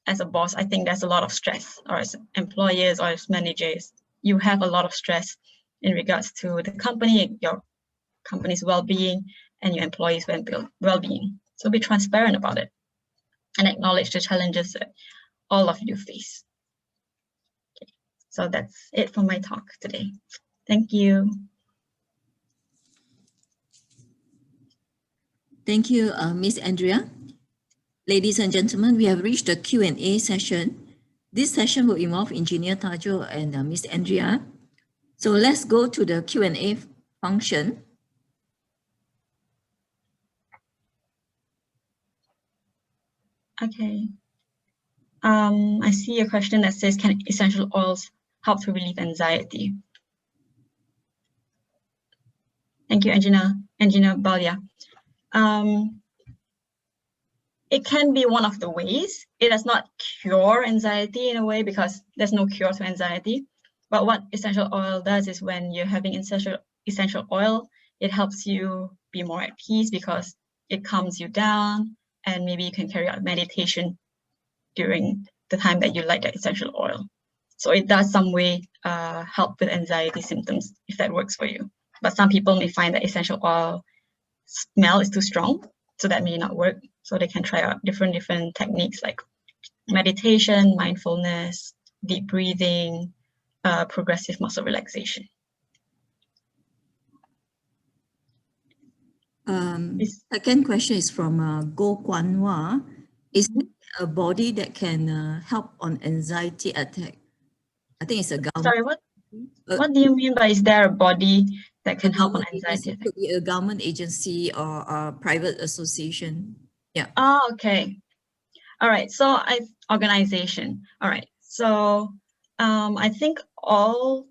as a boss, I think there's a lot of stress, or as employers or as managers, you have a lot of stress in regards to the company, your company's well-being, and your employees' well-being. So be transparent about it and acknowledge the challenges that all of you face. Okay. So that's it for my talk today. Thank you. Thank you, Ms. Andrea. Ladies and gentlemen, we have reached the Q&A session. This session will involve Engineer Tajul and Ms. Andrea. So let's go to the Q&A function. Okay. I see a question that says, can essential oils help to relieve anxiety? Thank you, Engineer Balia. It can be one of the ways. It does not cure anxiety in a way, because there's no cure to anxiety. But what essential oil does is, when you're having essential oil, it helps you be more at peace because it calms you down, and maybe you can carry out meditation during the time that you light that essential oil. So it does some way help with anxiety symptoms, if that works for you. But some people may find that essential oil smell is too strong, so that may not work. So they can try out different techniques like meditation, mindfulness, deep breathing, progressive muscle relaxation. Second question is from Go Kwanwa. Is there a body that can help on anxiety attack? I think it's a government. Sorry, what do you mean by, is there a body that can help on anxiety attack? Could be a government agency or a private association. Yeah. Oh, okay. All right. So organization. All right. So I think all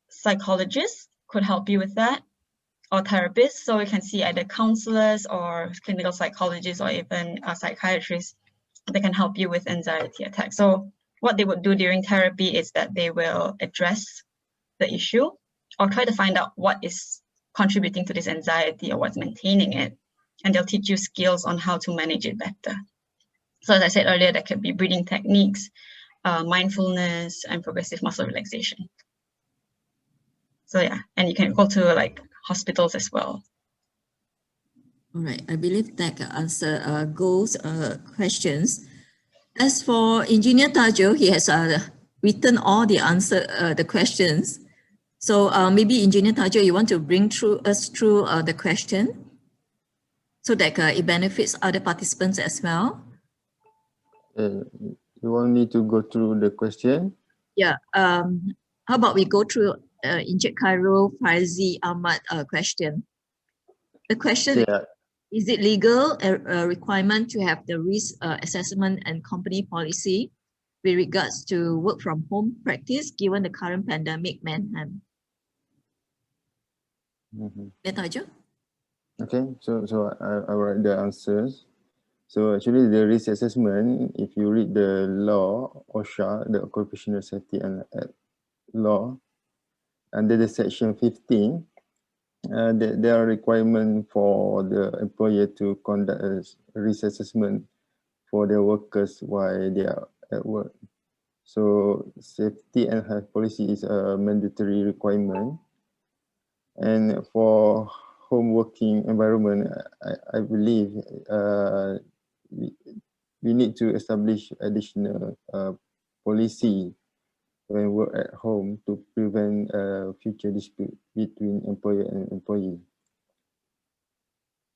psychologists could help you with that, or therapists. So we can see either counselors or clinical psychologists, or even psychiatrists that can help you with anxiety attacks. So what they would do during therapy is that they will address the issue, or try to find out what is contributing to this anxiety or what's maintaining it. And they'll teach you skills on how to manage it better. So as I said earlier, that could be breathing techniques, mindfulness, and progressive muscle relaxation. So yeah, and you can go to like hospitals as well. All right, I believe that answer goes questions. As for Engineer Tajul, he has written all the answer, the questions. So maybe Engineer Tajul, you want to bring us through the question so that it benefits other participants as well. You want me to go through the question? Yeah. How about we go through Encik Khairul, Faizi, Ahmad question. The question is it legal a requirement to have the risk assessment and company policy with regards to work from home practice given the current pandemic manhunt? Tajul? Okay, so I'll write the answers. So actually the risk assessment, if you read the law, OSHA, the Occupational Safety and Law, under the section 15, there are requirements for the employer to conduct a risk assessment for their workers while they are at work. So safety and health policy is a mandatory requirement. And for home working environment, I believe we need to establish additional policy when work at home to prevent future dispute between employer and employee.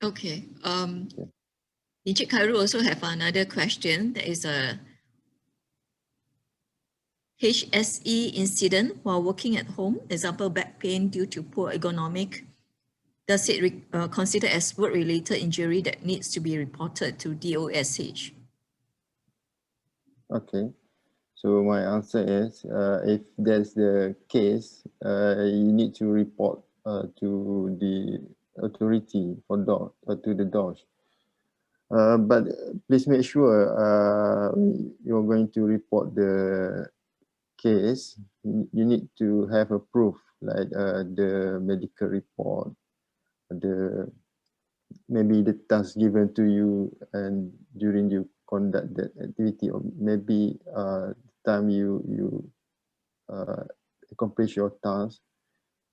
Okay. Encik Khairul also have another question. That is a HSE incident while working at home, example back pain due to poor ergonomic. Does it consider as work-related injury that needs to be reported to DOSH? Okay, so my answer is if that's the case, you need to report to the authority for Dosh, to the Dosh. But please make sure you're going to report the case. You need to have a proof like the medical report, maybe the task given to you and during you conduct that activity, or maybe time you accomplish your task,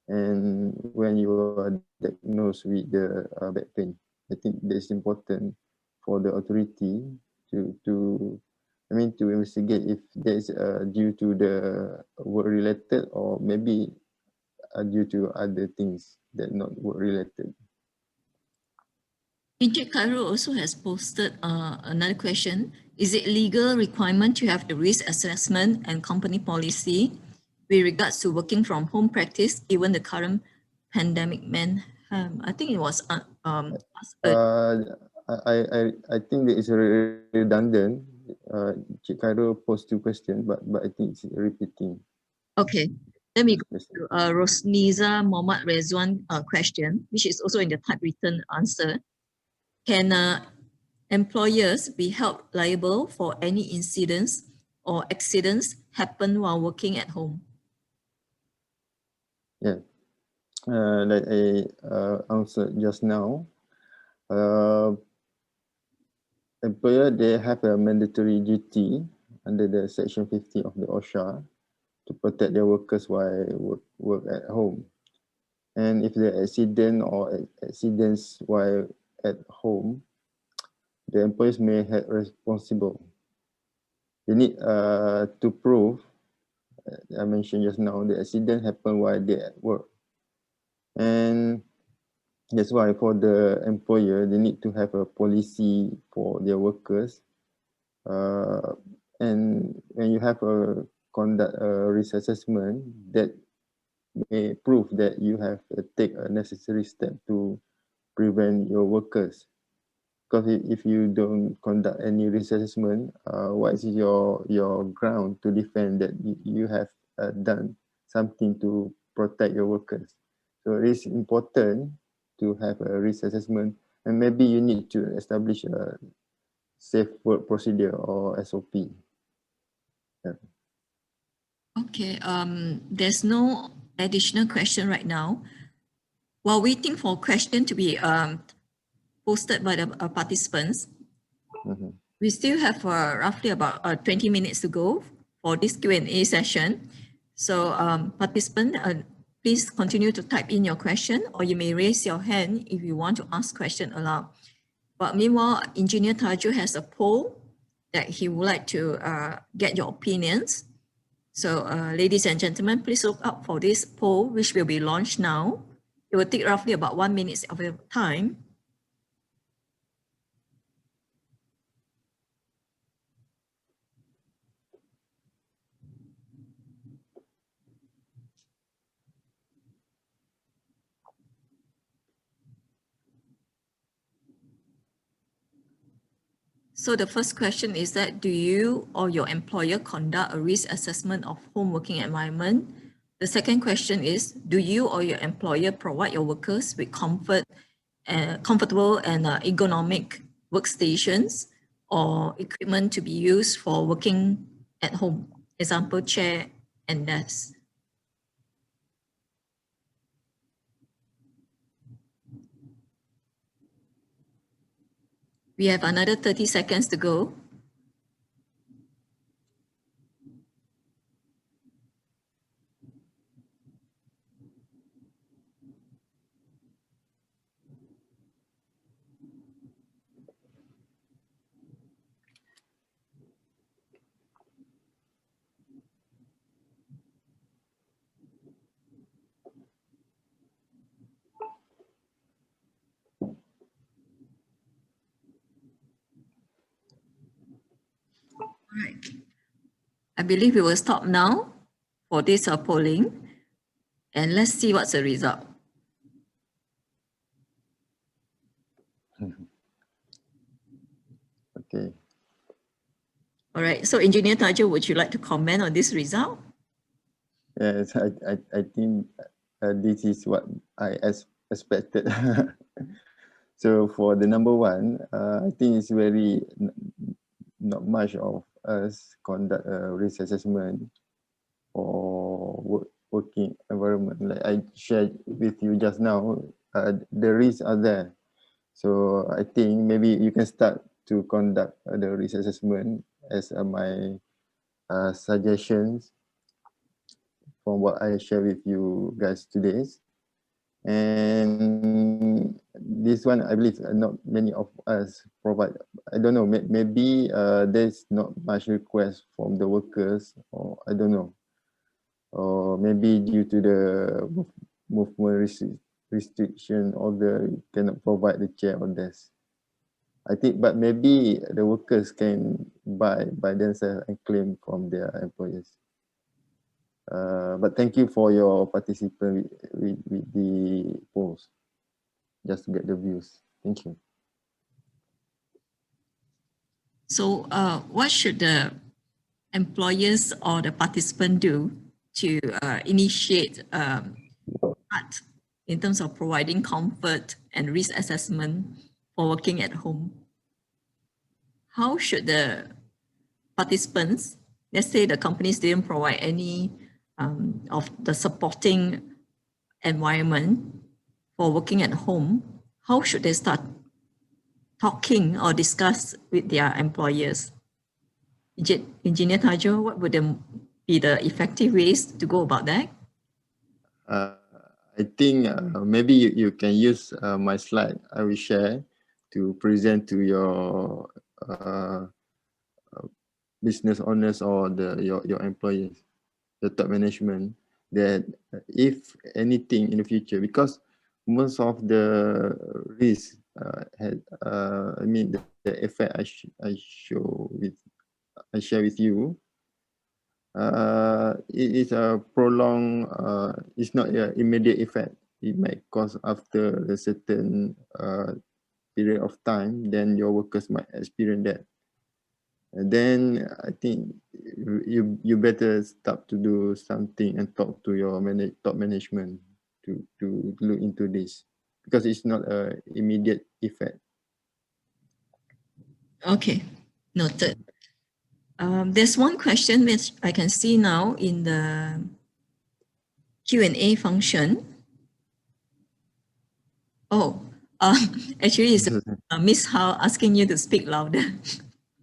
and when you are diagnosed with the back pain. I think that's important for the authority to investigate if that's due to the work related, or maybe due to other things that not work related. Encik Khairul also has posted another question. Is it legal requirement to have the risk assessment and company policy with regards to working from home practice given the current pandemic I think it was asked. I think that it's redundant. Encik Khairul posed two questions, but I think it's repeating. Okay, let me go to Rosniza Mohamed Rezwan question, which is also in the typewritten answer. Can employers be held liable for any incidents or accidents happen while working at home? Yeah, like I answered just now, employer, they have a mandatory duty under the section 50 of the OSHA to protect their workers while work at home. And if the accident or accidents while at home, the employees may have responsible. They need to prove, I mentioned just now, the accident happened while they at work. And that's why for the employer, they need to have a policy for their workers. And when you have a conduct a risk assessment, that may prove that you have take a necessary step to prevent your workers. Because if you don't conduct any risk assessment, what is your ground to defend that you have done something to protect your workers? So it is important to have a risk assessment, and maybe you need to establish a safe work procedure or SOP. Yeah. Okay, there's no additional question right now. While waiting for question to be posted by the participants, we still have roughly about 20 minutes to go for this Q&A session. So participants, please continue to type in your question, or you may raise your hand if you want to ask question aloud. But meanwhile, Engineer Tajul has a poll that he would like to get your opinions. So ladies and gentlemen, please look out for this poll, which will be launched now. It will take roughly about 1 minute of your time. So the first question is that, do you or your employer conduct a risk assessment of home working environment? The second question is, do you or your employer provide your workers with comfortable and ergonomic workstations or equipment to be used for working at home? Example, chair and desk. We have another 30 seconds to go. Right. I believe we will stop now for this polling, and let's see what's the result. Okay. All right, so Engineer Tajul, would you like to comment on this result? Yes, I think this is what I expected. So for the number one, I think it's very not much of us conduct a risk assessment for working environment. Like I shared with you just now, the risks are there. So I think maybe you can start to conduct the risk assessment as my suggestions from what I share with you guys today. And this one, I believe not many of us provide. I don't know, maybe there's not much request from the workers, or I don't know. Or maybe due to the movement restriction, or the cannot provide the chair or desk. I think, but maybe the workers can buy by themselves and claim from their employers. But thank you for your participation with the polls, just to get the views. Thank you. So what should the employers or the participant do to initiate part in terms of providing comfort and risk assessment for working at home? How should the participants, let's say the companies didn't provide any of the supporting environment for working at home, how should they start talking or discuss with their employers? Engineer Tajul, what would be the effective ways to go about that? I think maybe you can use my slide I will share to present to your business owners or your employees, the top management, that if anything in the future, because most of the risk I mean the effect I share with you, it is a prolonged, it's not an immediate effect. It might cause after a certain period of time, then your workers might experience that. And then I think you better start to do something and talk to your top management to look into this, because it's not an immediate effect. Okay, noted. There's one question which I can see now in the Q&A function. Oh, actually it's Miss Hao asking you to speak louder.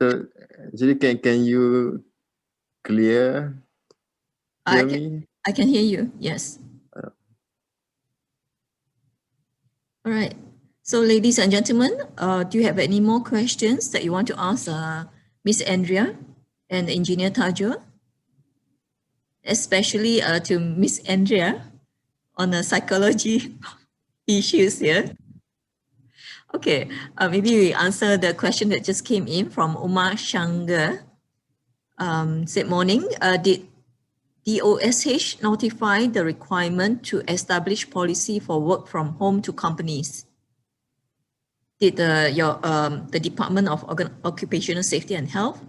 So actually, can you hear me? I can hear you, yes. All right. So ladies and gentlemen, do you have any more questions that you want to ask Miss Andrea and Engineer Tajul? Especially to Miss Andrea on the psychology issues here. Okay, maybe we answer the question that just came in from Umar Shanga. Said morning, did DOSH notify the requirement to establish policy for work from home to companies? Did the Department of Occupational Safety and Health,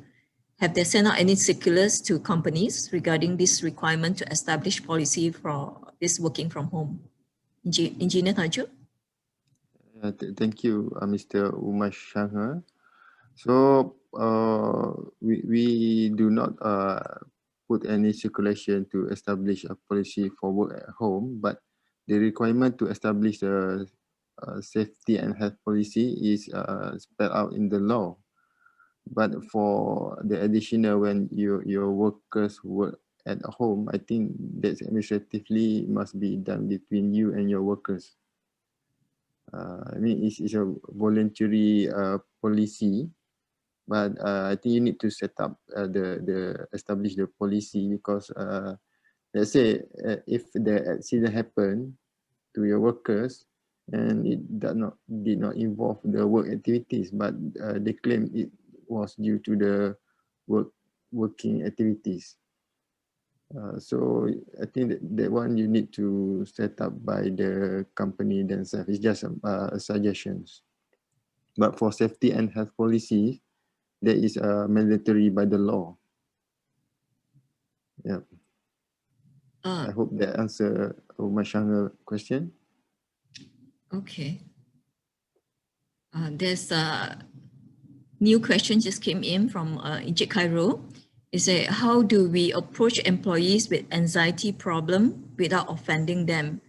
have they sent out any circulars to companies regarding this requirement to establish policy for this working from home? Engineer Tajul? Thank you, Mr. Umar Shanga. So we do not put any circulation to establish a policy for work at home, but the requirement to establish a safety and health policy is spelled out in the law. But for the additional, when your workers work at home, I think that administratively must be done between you and your workers. I mean, it's a voluntary policy, but I think you need to set up establish the policy, because let's say if the accident happened to your workers and it did not involve the work activities, but they claim it was due to the working activities. So I think that one you need to set up by the company themselves. It's just suggestions. But for safety and health policy, that is mandatory by the law. Yeah. I hope that answer Umar Shanga question. Okay. There's a new question just came in from Ijit Cairo. It says, how do we approach employees with anxiety problem without offending them?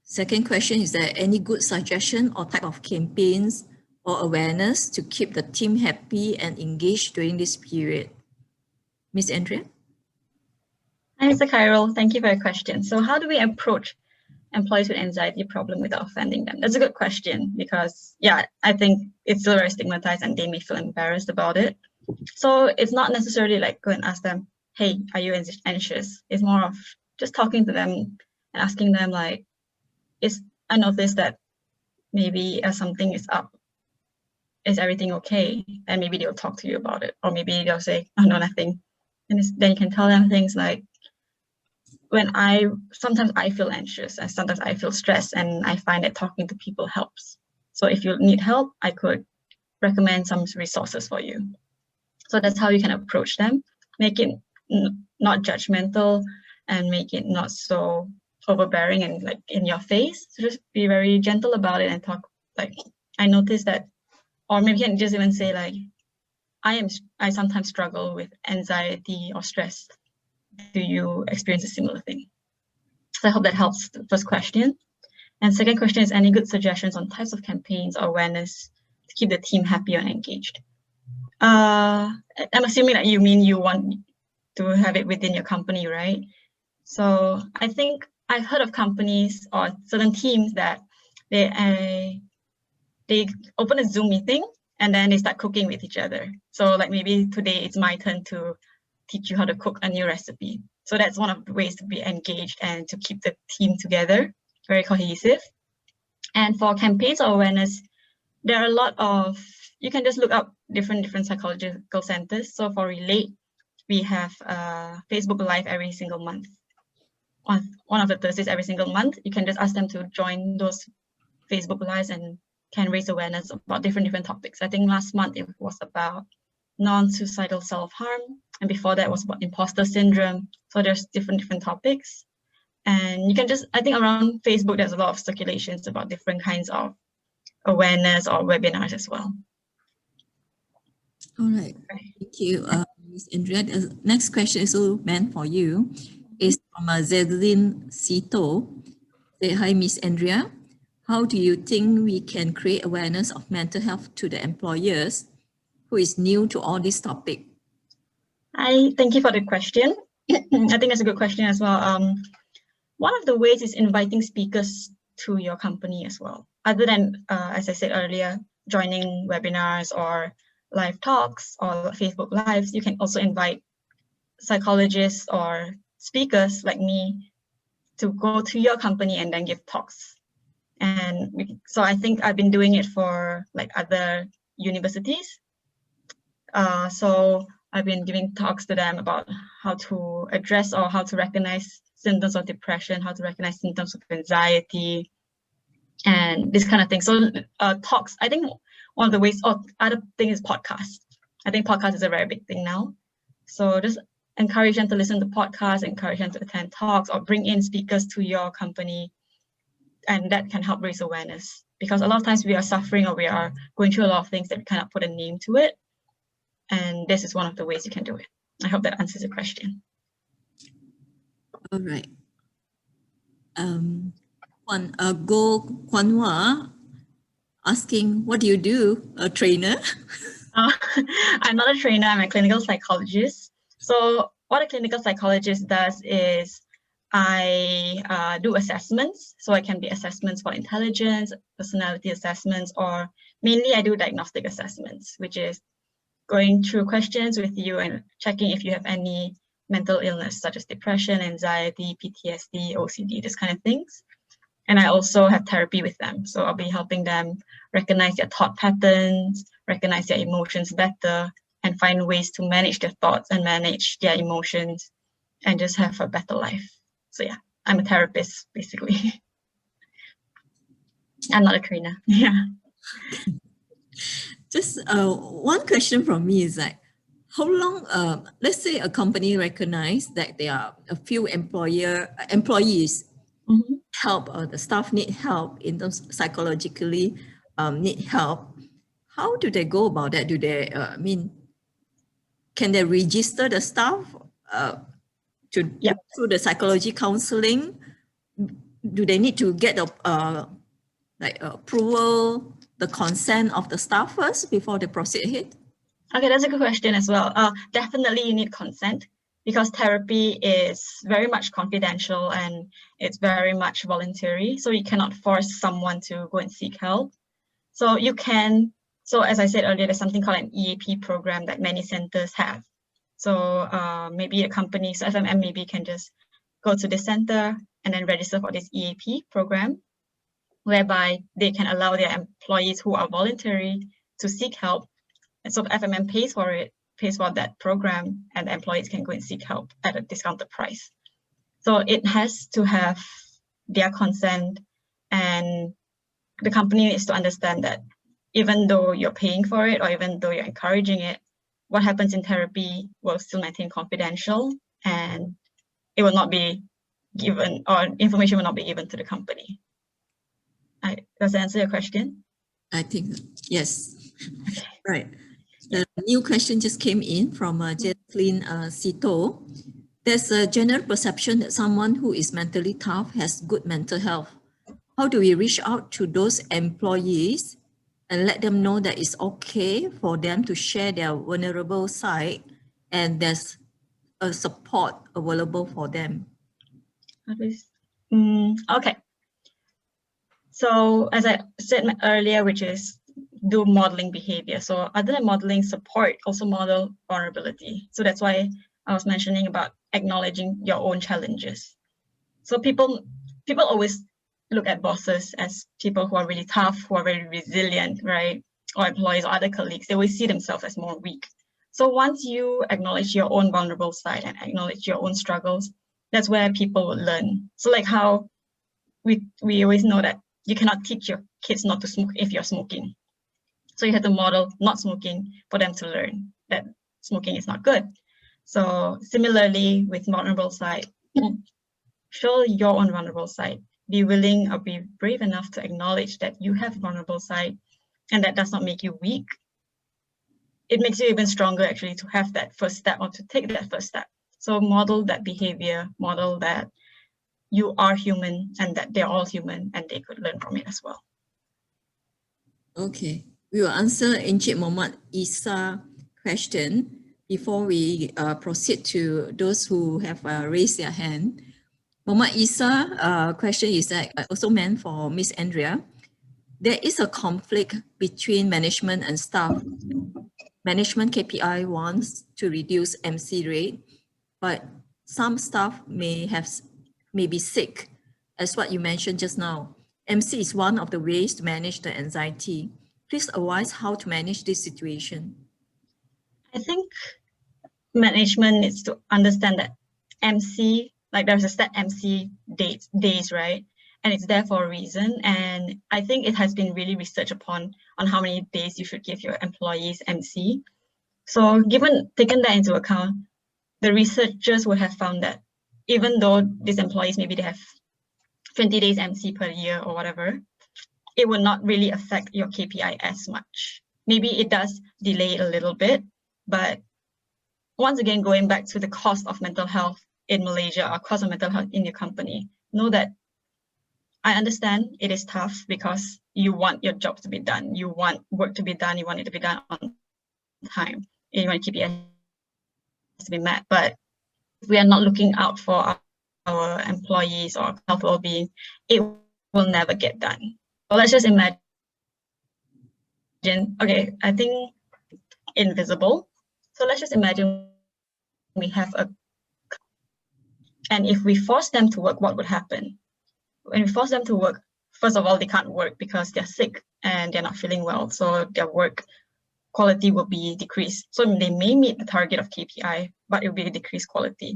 Second question, is there any good suggestion or type of campaigns or awareness to keep the team happy and engaged during this period? Miss Andrea? Hi, Mr. Cairo. Thank you for your question. So how do we approach employees with anxiety problem without offending them? That's a good question, because yeah, I think it's still very stigmatized and they may feel embarrassed about it. So it's not necessarily like go and ask them, hey, are you anxious? It's more of just talking to them and asking them like, I noticed that maybe something is up. Is everything okay? And maybe they'll talk to you about it. Or maybe they'll say, oh, no, nothing. And then you can tell them things like, sometimes I feel anxious and sometimes I feel stressed, and I find that talking to people helps. So if you need help, I could recommend some resources for you. So that's how you can approach them. Make it not judgmental and make it not so overbearing and like in your face. So just be very gentle about it and talk like, I noticed that, or maybe you can just even say like, I sometimes struggle with anxiety or stress. Do you experience a similar thing? So I hope that helps the first question. And second question is, any good suggestions on types of campaigns or awareness to keep the team happy and engaged? I'm assuming that you mean you want to have it within your company, right? So I think I've heard of companies or certain teams that they open a Zoom meeting and then they start cooking with each other. So like maybe today it's my turn to teach you how to cook a new recipe. So that's one of the ways to be engaged and to keep the team together, very cohesive. And for campaigns or awareness, there are a lot of, you can just look up different psychological centers. So for Relate, we have Facebook Live every single month. On one of the Thursdays every single month, you can just ask them to join those Facebook Lives and can raise awareness about different topics. I think last month it was about non-suicidal self-harm, and before that was about imposter syndrome. So there's different topics, and you can just, I think around Facebook there's a lot of circulations about different kinds of awareness or webinars as well. All right, thank you, Ms. Andrea. The next question is also meant for you. Is from Zedeline Sito. Say, hi, Ms. Andrea. How do you think we can create awareness of mental health to the employers who is new to all this topic? Thank you for the question. I think that's a good question as well. One of the ways is inviting speakers to your company as well. other than, as I said earlier, joining webinars or live talks or Facebook Lives, you can also invite psychologists or speakers like me to go to your company and then give talks. And so I think I've been doing it for like other universities. So I've been giving talks to them about how to address or how to recognize symptoms of depression, how to recognize symptoms of anxiety, and this kind of thing. So talks, I think one of the ways, other thing is podcasts. I think podcast is a very big thing now. So just encourage them to listen to podcasts, encourage them to attend talks, or bring in speakers to your company. And that can help raise awareness, because a lot of times we are suffering or we are going through a lot of things that we cannot put a name to it. And this is one of the ways you can do it. I hope that answers the question. All right. Go Kwanwa asking, what do you do? A trainer? I'm not a trainer, I'm a clinical psychologist. So what a clinical psychologist does is I do assessments. So it can be assessments for intelligence, personality assessments, or mainly I do diagnostic assessments, which is going through questions with you and checking if you have any mental illness, such as depression, anxiety, PTSD, OCD, this kind of things. And I also have therapy with them. So I'll be helping them recognize their thought patterns, recognize their emotions better, and find ways to manage their thoughts and manage their emotions and just have a better life. So yeah, I'm a therapist, basically. I'm not a trainer. Yeah. Just one question from me is like, how long, let's say a company recognize that there are a few employees help, the staff need help in terms psychologically need help. How do they go about that? Do they, can they register the staff to go through the psychology counseling? Do they need to get approval, the consent of the staff first before they proceed ahead? Okay, that's a good question as well. Definitely you need consent, because therapy is very much confidential and it's very much voluntary. So you cannot force someone to go and seek help. So you can, so as I said earlier, there's something called an EAP program that many centers have. So maybe a company, so FMM maybe can just go to the center and then register for this EAP program, whereby they can allow their employees who are voluntary to seek help. And so FMM pays for it, pays for that program, and the employees can go and seek help at a discounted price. So it has to have their consent, and the company needs to understand that even though you're paying for it or even though you're encouraging it, what happens in therapy will still maintain confidential, and it will not be given, or information will not be given to the company. Does that answer your question? I think, yes. Okay. Right. The new question just came in from Jesslyn Sito. There's a general perception that someone who is mentally tough has good mental health. How do we reach out to those employees and let them know that it's okay for them to share their vulnerable side and there's a support available for them? Okay. So as I said earlier, which is do modeling behavior. So other than modeling support, also model vulnerability. So that's why I was mentioning about acknowledging your own challenges. So people always look at bosses as people who are really tough, who are very resilient, right? Or employees or other colleagues, they always see themselves as more weak. So once you acknowledge your own vulnerable side and acknowledge your own struggles, that's where people will learn. So like how we always know that you cannot teach your kids not to smoke if you're smoking. So you have to model not smoking for them to learn that smoking is not good. So similarly with vulnerable side, show your own vulnerable side. Be willing or be brave enough to acknowledge that you have a vulnerable side, and that does not make you weak. It makes you even stronger actually to have that first step or to take that first step. So model that behavior, model that you are human and that they're all human and they could learn from it as well. Okay, we will answer Encik Mohamed Isa question before we proceed to those who have raised their hand. Mohamed Isa question is also meant for Miss Andrea. there is a conflict between management and staff. Management KPI wants to reduce MC rate, but some staff may be sick, as what you mentioned just now. MC is one of the ways to manage the anxiety. Please advise how to manage this situation. I think management needs to understand that MC, like there's a set MC days, right? And it's there for a reason. And I think it has been really researched upon on how many days you should give your employees MC. So taking that into account, the researchers would have found that even though these employees, maybe they have 20 days MC per year or whatever, it will not really affect your KPI as much. Maybe it does delay a little bit, but once again, going back to the cost of mental health in Malaysia or cost of mental health in your company, know that I understand it is tough because you want your job to be done. You want work to be done. You want it to be done on time. You want KPIs to be met. But if we are not looking out for our employees or health well-being, it will never get done. So let's just imagine, okay, I think invisible. So let's just imagine we have and if we force them to work, what would happen? When we force them to work, first of all, they can't work because they're sick and they're not feeling well. So their work quality will be decreased. So they may meet the target of KPI, but it will be a decreased quality.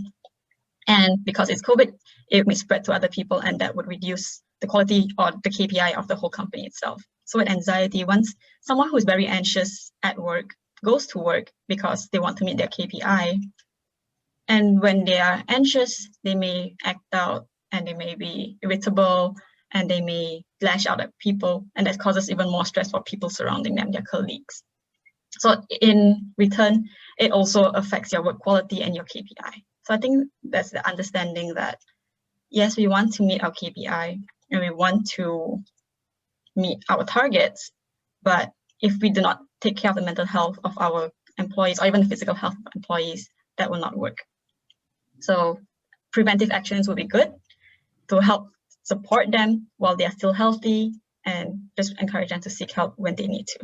And because it's COVID, it may spread to other people and that would reduce the quality or the KPI of the whole company itself. So with anxiety, once someone who's very anxious at work goes to work because they want to meet their KPI, and when they are anxious, they may act out and they may be irritable and they may lash out at people, and that causes even more stress for people surrounding them, their colleagues. So in return, it also affects your work quality and your KPI. So I think that's the understanding that, yes, we want to meet our KPI and we want to meet our targets, but if we do not take care of the mental health of our employees or even the physical health of employees, that will not work. So preventive actions will be good to help support them while they are still healthy and just encourage them to seek help when they need to.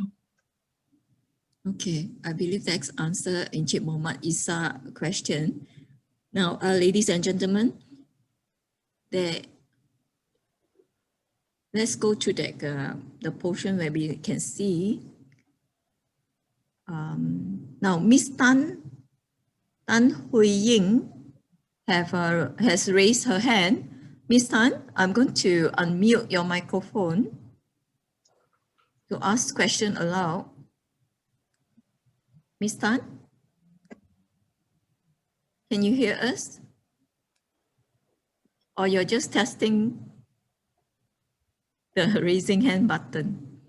Okay, I believe that's answer Encik Mohamed Isa question. Now, ladies and gentlemen, let's go to the portion where we can see. Now, Miss Tan Hui Ying has raised her hand. Miss Tan, I'm going to unmute your microphone to ask question aloud. Miss Tan, can you hear us? Or you're just testing the raising hand button?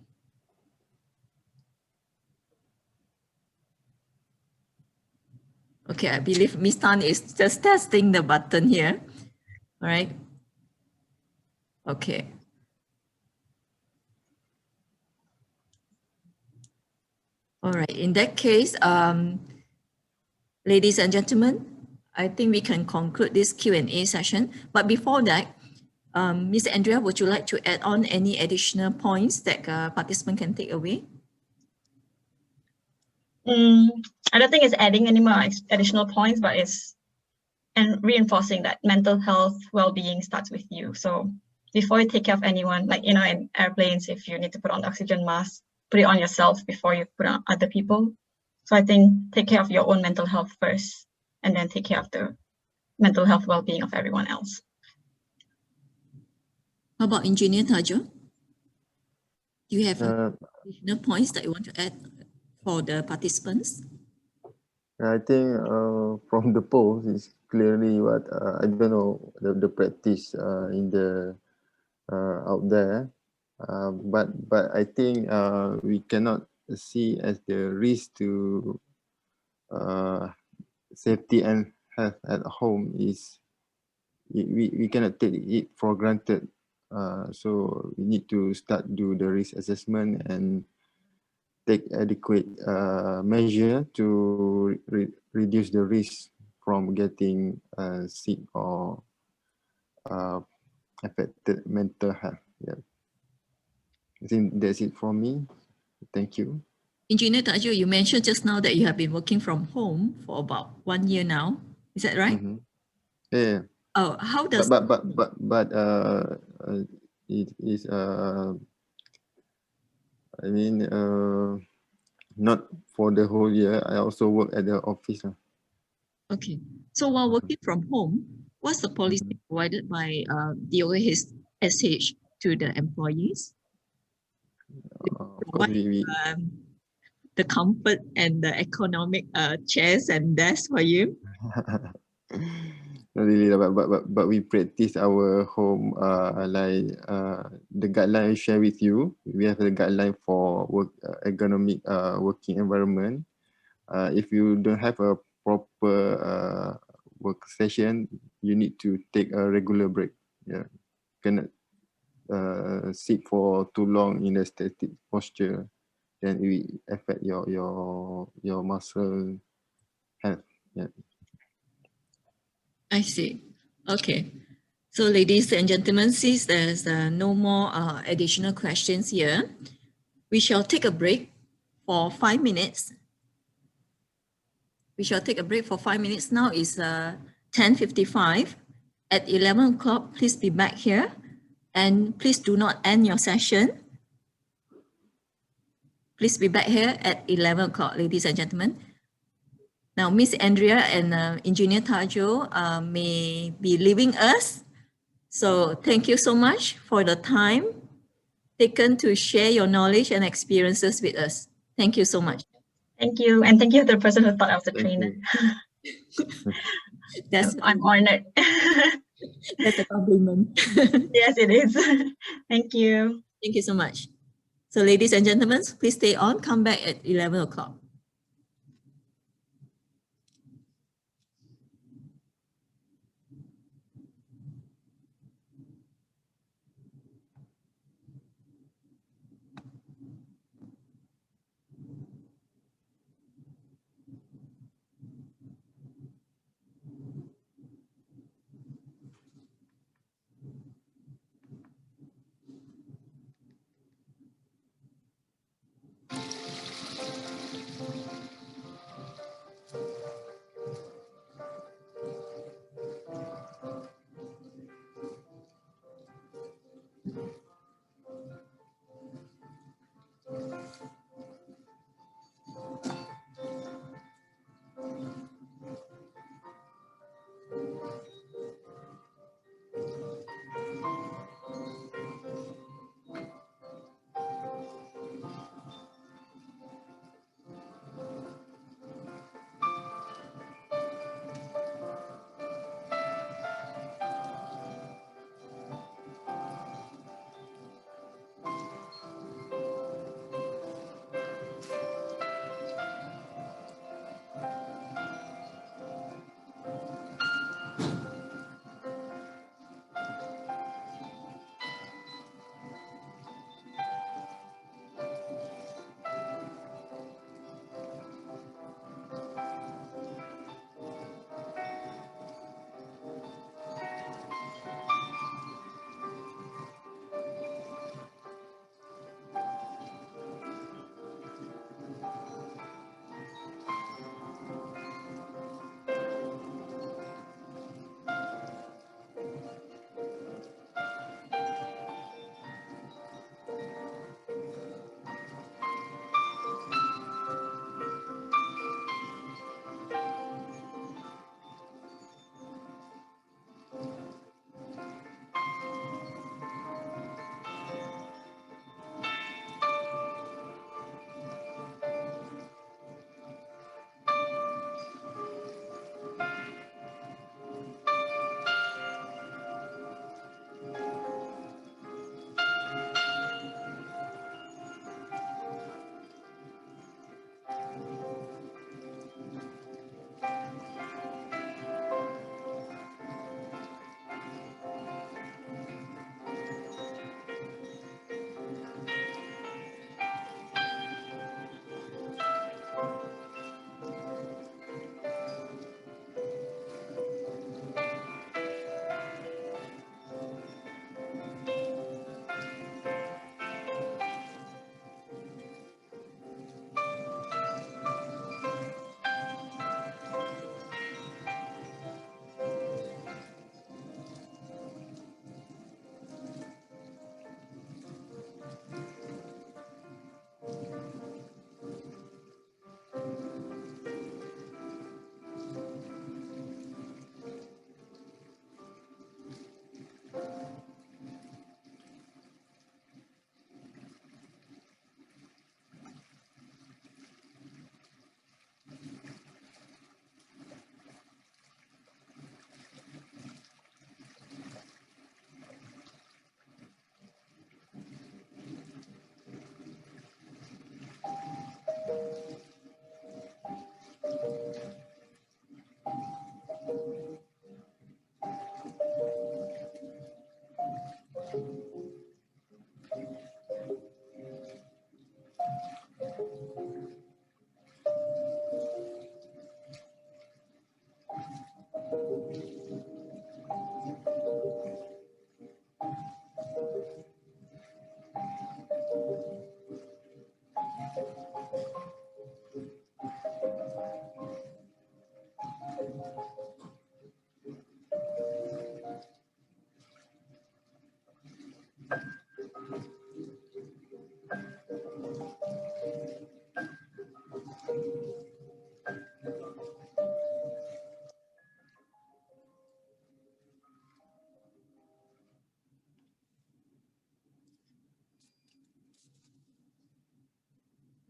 Okay, I believe Miss Tan is just testing the button here. All right. Okay. All right. In that case, ladies and gentlemen, I think we can conclude this Q&A session. But before that, Ms. Andrea, would you like to add on any additional points that participant can take away? I don't think it's adding any more additional points, but it's reinforcing that mental health well-being starts with you. So before you take care of anyone, like, in airplanes, if you need to put on the oxygen mask, put it on yourself before you put on other people. So I think take care of your own mental health first, and then take care of the mental health well-being of everyone else. How about Engineer Tajul? Do you have additional points that you want to add for the participants? I think from the polls is clearly what I don't know the practice in the out there, but I think we cannot see as the risk to safety and health at home is we cannot take it for granted. So we need to start do the risk assessment and take adequate measure to reduce the risk from getting sick or affected mental health. Yeah. I think that's it from me. Thank you. Engineer Tajul, you mentioned just now that you have been working from home for about 1 year now. Is that right? Mm-hmm. Yeah. Oh, how does But it is I mean not for the whole year. I also work at the office. okay. So while working from home, what's the policy provided by DOH to the employees? Of course, we The comfort and the economic chairs and desks for you? not really, but we practice our home like the guideline I share with you. We have a guideline for work ergonomic working environment. If you don't have a proper work session, you need to take a regular break. Yeah, cannot sit for too long in a static posture. Then it will affect your muscle health. Yeah. I see. Okay. So ladies and gentlemen, since there's no more additional questions here, we shall take a break for 5 minutes. We shall take a break for 5 minutes. Now is 10:55. At 11 o'clock, please be back here. And please do not end your session. Please be back here at 11 o'clock, ladies and gentlemen. Now, Miss Andrea and Engineer Tajul may be leaving us. So thank you so much for the time taken to share your knowledge and experiences with us. Thank you so much. Thank you. And thank you to the person who thought I was a Thank trainer. I'm honored. That's a compliment. Yes, it is. Thank you. Thank you so much. So ladies and gentlemen, please stay on. Come back at 11 o'clock.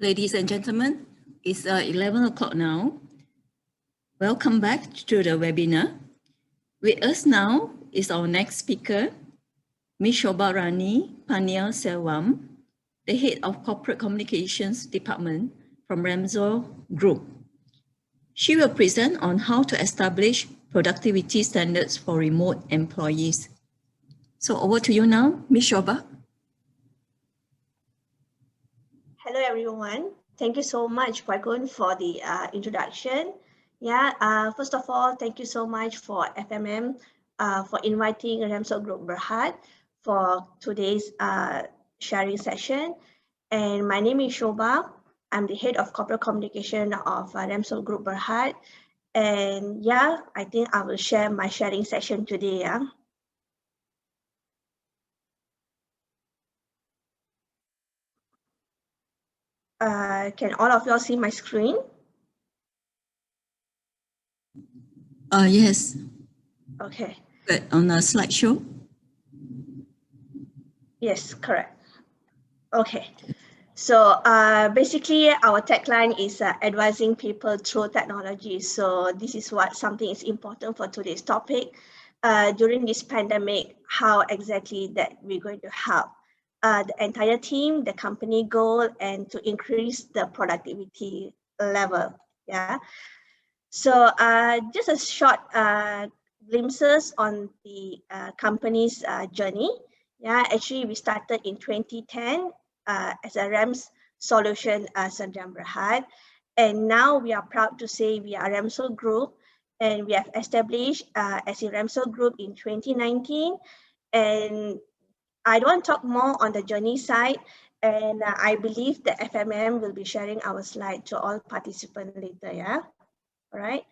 Ladies and gentlemen, it's 11 o'clock now. Welcome back to the webinar. With us now is our next speaker, Ms. Shobha Rani Paniel Selvam, the Head of Corporate Communications Department from Ramsor Group. She will present on how to establish productivity standards for remote employees. So over to you now, Ms. Shobha. Hello, everyone. Thank you so much, Paikun, for the introduction. First of all, thank you so much for FMM for inviting Ramsor Group Berhad for today's sharing session. And my name is Shobha. I'm the Head of Corporate Communication of Ramsor Group Berhad. And yeah, I think I will share my sharing session today. Can all of y'all see my screen? Yes. Okay. But on the slideshow? Yes, correct. Okay. So basically our tagline is advising people through technology. So this is what something is important for today's topic. During this pandemic, how exactly that we're going to help the entire team, the company goal, and to increase the productivity level. Yeah. So just a short glimpses on the company's journey. Yeah, actually we started in 2010 as a RAMS solution Sdn Berhad. And now we are proud to say we are Ramsor Group, and we have established as a Ramsor Group in 2019. And I don't want to talk more on the journey side, and I believe the FMM will be sharing our slide to all participants later, yeah? All right.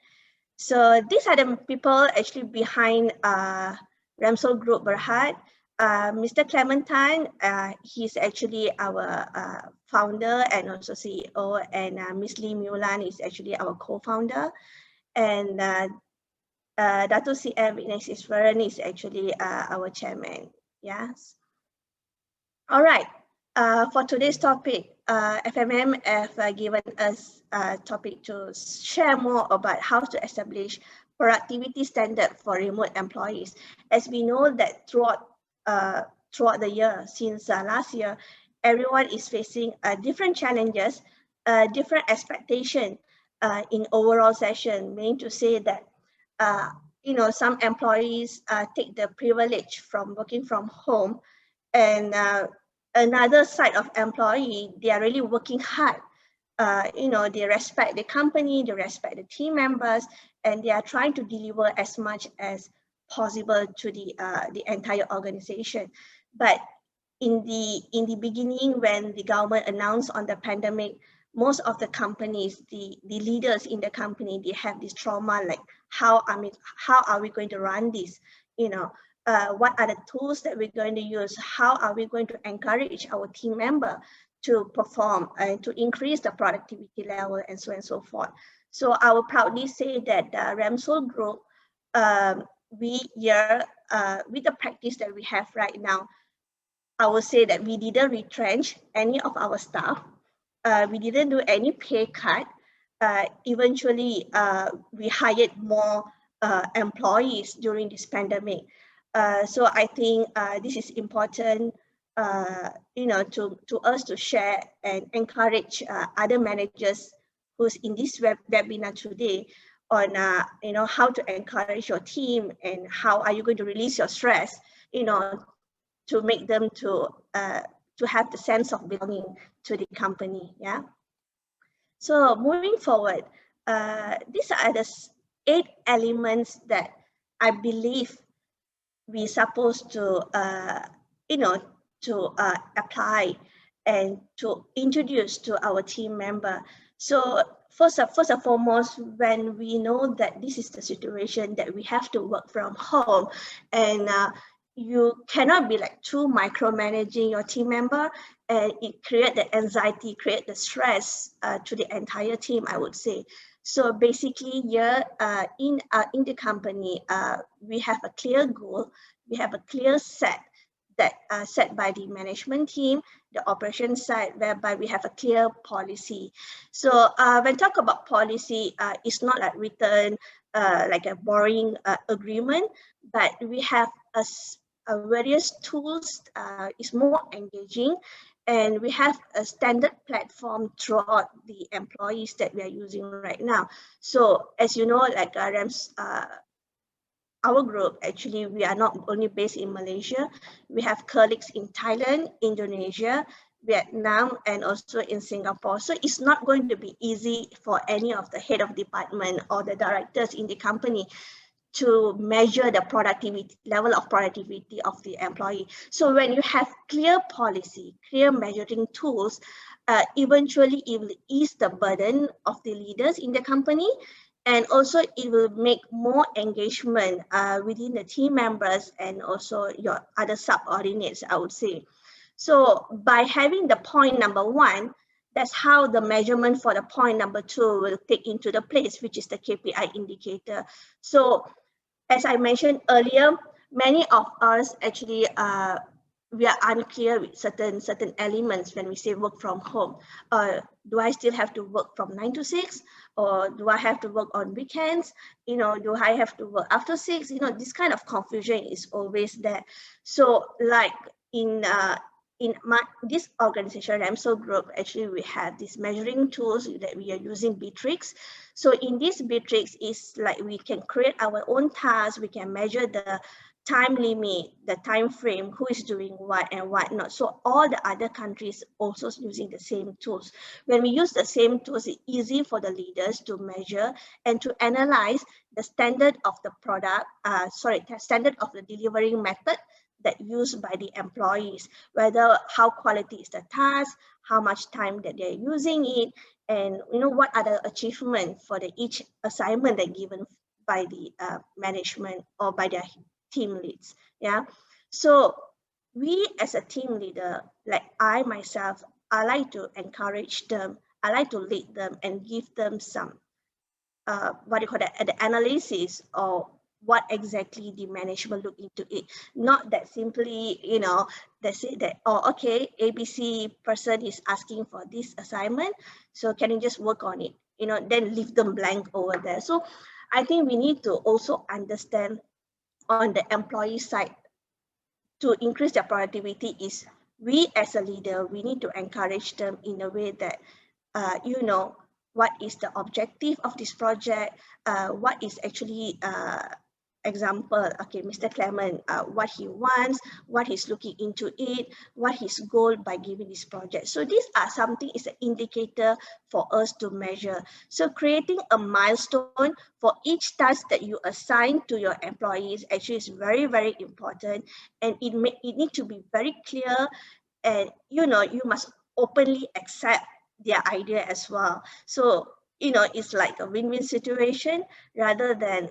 So these are the people actually behind Ramsor Group Berhad. Mr. Clementine, he's actually our founder and also CEO, and Ms. Lee Mulan is actually our co-founder, and Dato CM Iswaran is actually our chairman. Yes. All right. For today's topic, FMM have given us a topic to share more about how to establish productivity standard for remote employees. As we know that throughout the year, since last year, everyone is facing different challenges, different expectation in overall session, meaning to say that some employees take the privilege from working from home, and another side of employee, they are really working hard. They respect the company, they respect the team members, and they are trying to deliver as much as possible to the entire organization. But in the beginning, when the government announced on the pandemic, most of the companies, the leaders in the company, they have this trauma, like how are we going to run this? What are the tools that we're going to use? How are we going to encourage our team member to perform and to increase the productivity level, and so on and so forth. So I will proudly say that the Ramsor Group, with the practice that we have right now, I will say that we didn't retrench any of our staff. We didn't do any pay cut. Eventually, we hired more employees during this pandemic. So I think this is important, to us to share and encourage other managers who's in this webinar today on, how to encourage your team and how are you going to release your stress, to make them to have the sense of belonging to the company. Yeah. So moving forward, these are the 8 elements that I believe we're supposed to, apply and to introduce to our team member. So first and foremost, when we know that this is the situation that we have to work from home, and you cannot be like too micromanaging your team member, and it create the anxiety, create the stress to the entire team, I would say. So basically here in the company, we have a clear goal, we have a clear set that are set by the management team, the operation side, whereby we have a clear policy. So when talk about policy, it's not like written like a boring agreement, but we have various tools. It's more engaging, and we have a standard platform throughout the employees that we are using right now. So as you know, like our group, actually, we are not only based in Malaysia, we have colleagues in Thailand, Indonesia, Vietnam, and also in Singapore. So it's not going to be easy for any of the head of department or the directors in the company to measure the productivity, level of productivity of the employee. So when you have clear policy, clear measuring tools, eventually it will ease the burden of the leaders in the company, and also it will make more engagement within the team members and also your other subordinates, I would say. So by having the point number one, that's how the measurement for the point number two will take into the place, which is the KPI indicator. So as I mentioned earlier, many of us actually we are unclear with certain elements when we say work from home. Do I still have to work from 9 to 6, or do I have to work on weekends? You know, do I have to work after 6? You know, this kind of confusion is always there. So, like in this organization, RAMSO Group, actually we have these measuring tools that we are using Bitrix. So in this Bitrix is like we can create our own tasks, we can measure the time limit, the time frame, who is doing what and what not. So all the other countries also using the same tools. When we use the same tools, it's easy for the leaders to measure and to analyze the standard of the product, the standard of the delivery method that used by the employees, whether how quality is the task, how much time that they're using it, and you know what are the achievements for each assignment that given by the management or by their team leads. Yeah, so we as a team leader, like I myself, I like to encourage them, I like to lead them and give them some what do you call that, the analysis or what exactly the management look into it. Not that simply, you know, they say that, oh, okay, ABC person is asking for this assignment, so can you just work on it? You know, then leave them blank over there. So I think we need to also understand on the employee side to increase their productivity is we as a leader, we need to encourage them in a way that, you know, what is the objective of this project, what is actually, example, okay, Mr. Clement, what he wants, what he's looking into it, what his goal by giving this project. So these are something is an indicator for us to measure. So creating a milestone for each task that you assign to your employees actually is very, very important. And it needs to be very clear, and you know, you must openly accept their idea as well. So, you know, it's like a win-win situation rather than,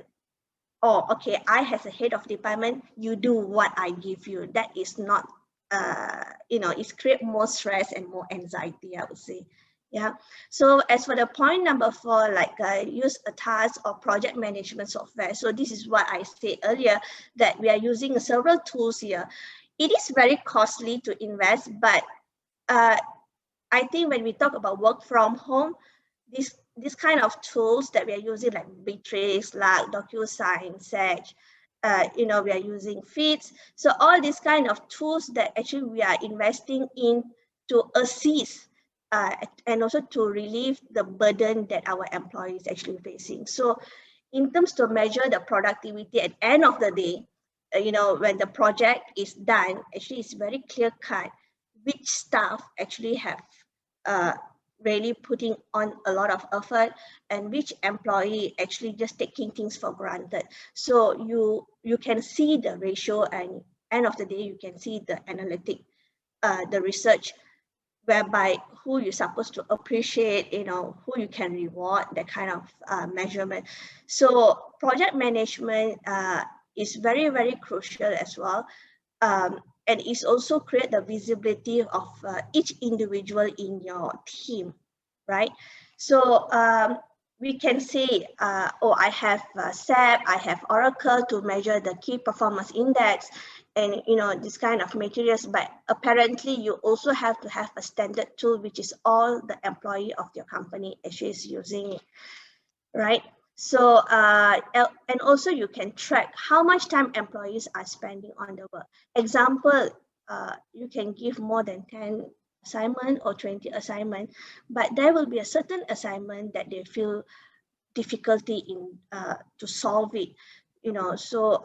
oh, okay, I as a head of department, you do what I give you. That is not, you know, it's create more stress and more anxiety, I would say. Yeah. So as for the point number 4, like use a task or project management software. So this is what I said earlier, that we are using several tools here. It is very costly to invest, but I think when we talk about work from home, this kind of tools that we are using, like Bitrix, like DocuSign, Sage, you know, we are using Feeds. So all these kind of tools that actually we are investing in to assist and also to relieve the burden that our employees actually facing. So in terms to measure the productivity at the end of the day, you know, when the project is done, actually it's very clear cut which staff actually have really putting on a lot of effort and which employee actually just taking things for granted. So you can see the ratio, and end of the day you can see the analytic, the research, whereby who you're supposed to appreciate, you know, who you can reward, that kind of measurement. So project management is very, very crucial as well. And it's also create the visibility of each individual in your team, right? So we can say, oh, I have SAP, I have Oracle to measure the key performance index. and this kind of materials, but apparently you also have to have a standard tool, which is all the employee of your company actually is using it, right? So and also you can track how much time employees are spending on the work. Example, you can give more than 10 assignment or 20 assignment, but there will be a certain assignment that they feel difficulty in to solve it, so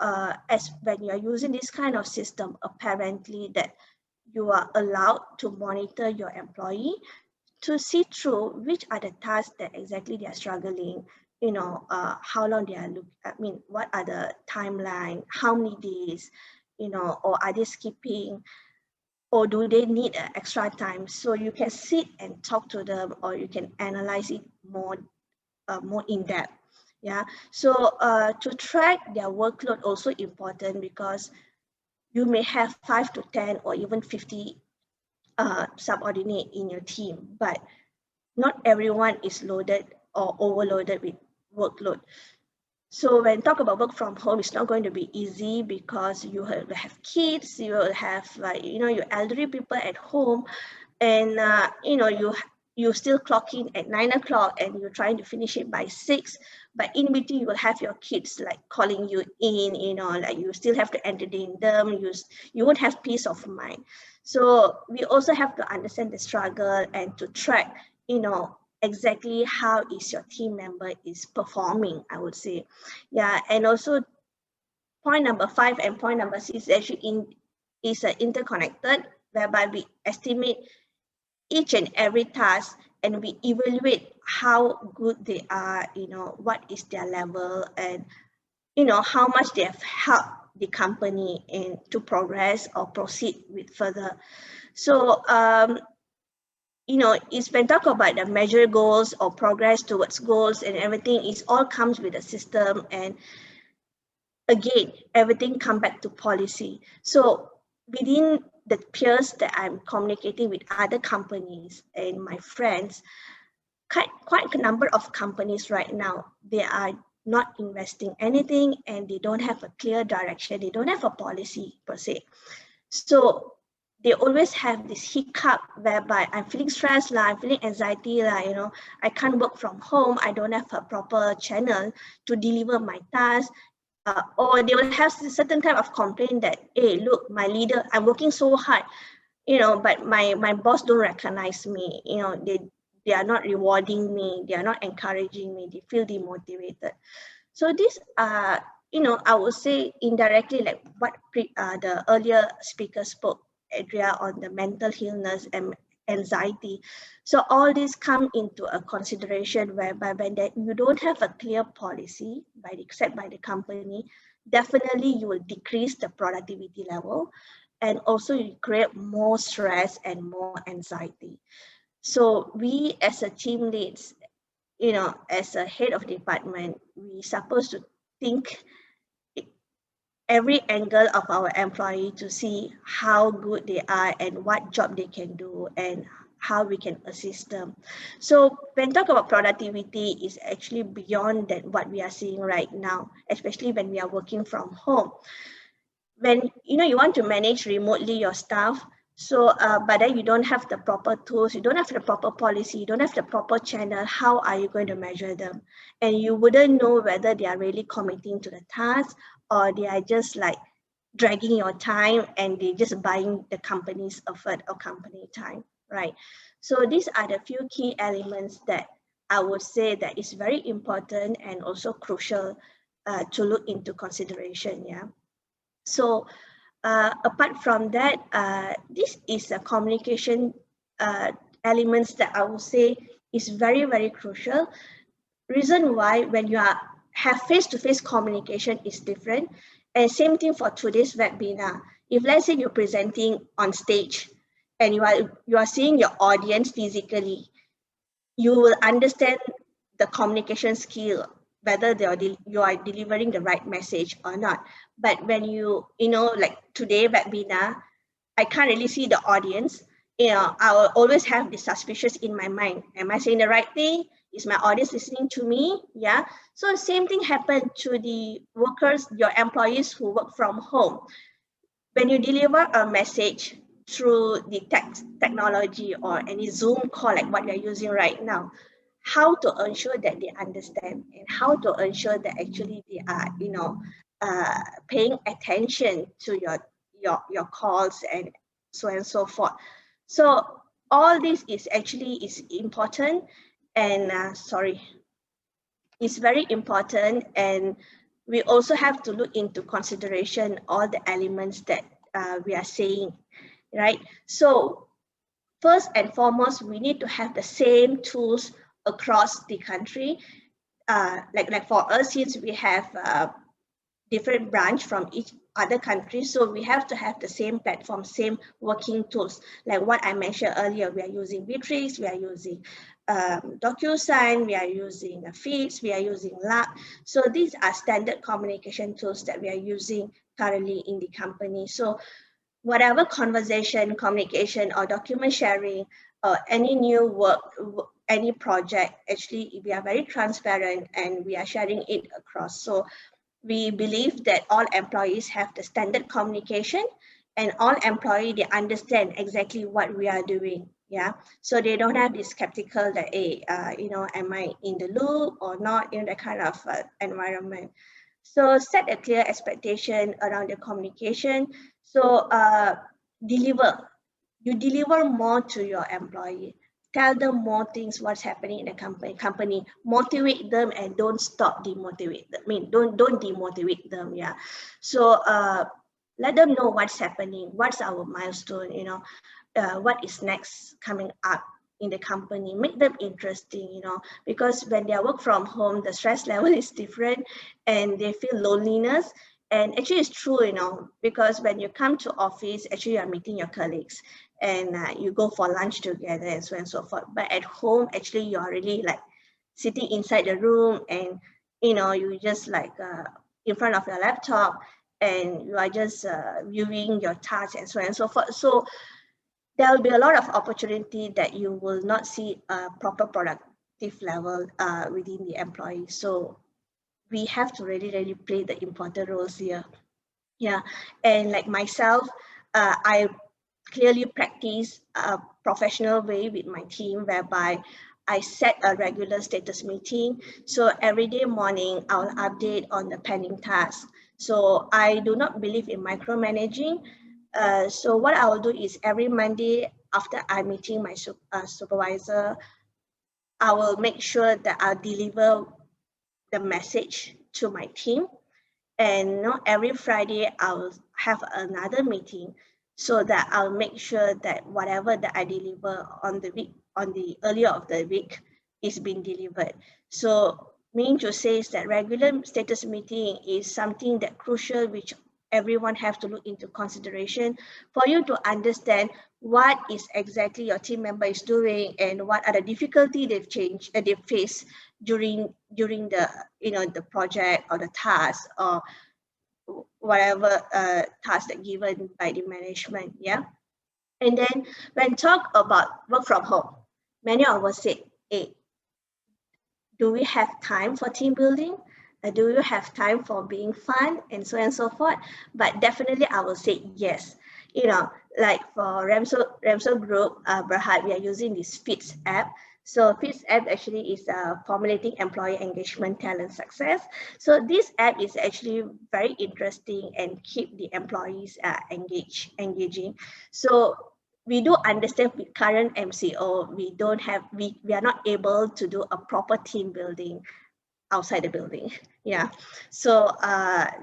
as when you're using this kind of system, apparently that you are allowed to monitor your employee to see through which are the tasks that exactly they are struggling, how long they are what are the timeline, how many days, or are they skipping, or do they need extra time? So you can sit and talk to them, or you can analyze it more in depth. Yeah, so to track their workload also important, because you may have 5 to 10 or even 50 subordinate in your team, but not everyone is loaded or overloaded with workload. So when talk about work from home, it's not going to be easy, because you will have kids, you will have your elderly people at home, and you still clock in at 9 o'clock and you're trying to finish it by 6, but in between you will have your kids like calling you in, like you still have to entertain them, you won't have peace of mind. So we also have to understand the struggle and to track, exactly how is your team member is performing, I would say. Yeah, and also point number 5 and point number 6 actually is interconnected, whereby we estimate each and every task and we evaluate how good they are, what is their level, and how much they have helped the company in to progress or proceed with further. So it's when talk about the measure goals or progress towards goals and everything, it all comes with a system, and again everything come back to policy. So within the peers that I'm communicating with, other companies and my friends, quite a number of companies right now, they are not investing anything, and they don't have a clear direction, they don't have a policy per se. So they always have this hiccup whereby I'm feeling stressed, I'm feeling anxiety, I can't work from home, I don't have a proper channel to deliver my task. Or they will have a certain kind of complaint that, hey, look, my leader, I'm working so hard, but my boss don't recognize me, they are not rewarding me, they are not encouraging me, they feel demotivated. So these are, I would say indirectly, like what the earlier speaker spoke, Adria, on the mental illness and anxiety. So all this come into a consideration, whereby when you don't have a clear policy set by the company, definitely you will decrease the productivity level, and also you create more stress and more anxiety. So we as a team leads, as a head of department, we supposed to think every angle of our employee to see how good they are and what job they can do and how we can assist them. So when talk about productivity, is actually beyond that what we are seeing right now, especially when we are working from home. When you want to manage remotely your staff, so but then you don't have the proper tools, you don't have the proper policy, you don't have the proper channel, how are you going to measure them? And you wouldn't know whether they are really committing to the task, or they are just like dragging your time and they just buying the company's effort or company time, right? So these are the few key elements that I would say that is very important and also crucial to look into consideration. Yeah. So apart from that, this is a communication elements that I would say is very, very crucial. Reason why, when you have face-to-face communication is different. And same thing for today's webinar. If let's say you're presenting on stage and you are seeing your audience physically, you will understand the communication skill, whether you are delivering the right message or not. But when like today webinar, I can't really see the audience. I will always have the suspicious in my mind. Am I saying the right thing? Is my audience listening to me? Yeah. So same thing happened to the workers, your employees who work from home. when you deliver a message through the technology or any Zoom call like what you're using right now, how to ensure that they understand and how to ensure that actually they are, paying attention to your calls and so forth. So all this is important, and it's very important, and we also have to look into consideration all the elements that we are saying, right? So first and foremost, we need to have the same tools across the country. Like for us, since we have different branch from each other country, so we have to have the same platform, same working tools. Like what I mentioned earlier, we are using Bitrix, we are using DocuSign, we are using Feeds, we are using Lab. So these are standard communication tools that we are using currently in the company. So whatever conversation, communication, or document sharing, or any new work, any project, actually we are very transparent and we are sharing it across. So we believe that all employees have the standard communication, and all employees, they understand exactly what we are doing. Yeah, so they don't have this skeptical that, hey, am I in the loop or not, in that kind of environment. So set a clear expectation around the communication. So you deliver more to your employee. Tell them more things, what's happening in the company. Motivate them and don't stop demotivate them. I mean, don't demotivate them. Yeah. So let them know what's happening, what's our milestone, what is next coming up in the company. Make them interesting, because when they work from home, the stress level is different and they feel loneliness. And actually it's true, because when you come to office, actually you are meeting your colleagues and you go for lunch together and so on and so forth. But at home, actually you are really like sitting inside the room and, you just like in front of your laptop and you are just viewing your tasks and so on and so forth. So there will be a lot of opportunity that you will not see a proper productive level within the employee. So we have to really play the important roles here. Yeah, and like myself, I clearly practice a professional way with my team, whereby I set a regular status meeting. So every day morning, I'll update on the pending tasks. So I do not believe in micromanaging. So what I will do is every Monday after I'm meeting my supervisor, I will make sure that I deliver the message to my team. And every Friday I'll have another meeting so that I'll make sure that whatever that I deliver on the earlier of the week is being delivered. So meaning to say is that regular status meeting is something that crucial, which everyone have to look into consideration for you to understand what is exactly your team member is doing and what are the difficulty they've faced during the the project or the task or whatever task that given by the management. Yeah. And then when talk about work from home, many of us say, hey, do we have time for team building? Do you have time for being fun and so on and so forth? But definitely I will say yes. Like for Ramsel Group, Berhad, we are using this Fits app. So Fits app actually is formulating employee engagement, talent success. So this app is actually very interesting and keep the employees engaging. So we do understand with current MCO, we are not able to do a proper team building outside the building. Yeah. So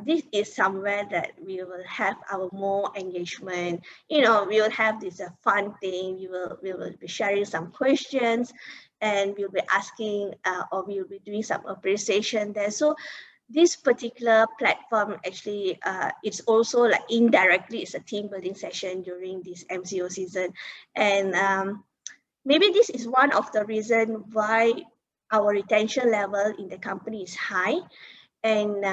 this is somewhere that we will have our more engagement. We will have this fun thing. We will be sharing some questions and we'll be asking or we will be doing some appreciation there. So this particular platform actually it's also like indirectly it's a team building session during this MCO season. And maybe this is one of the reasons why our retention level in the company is high, and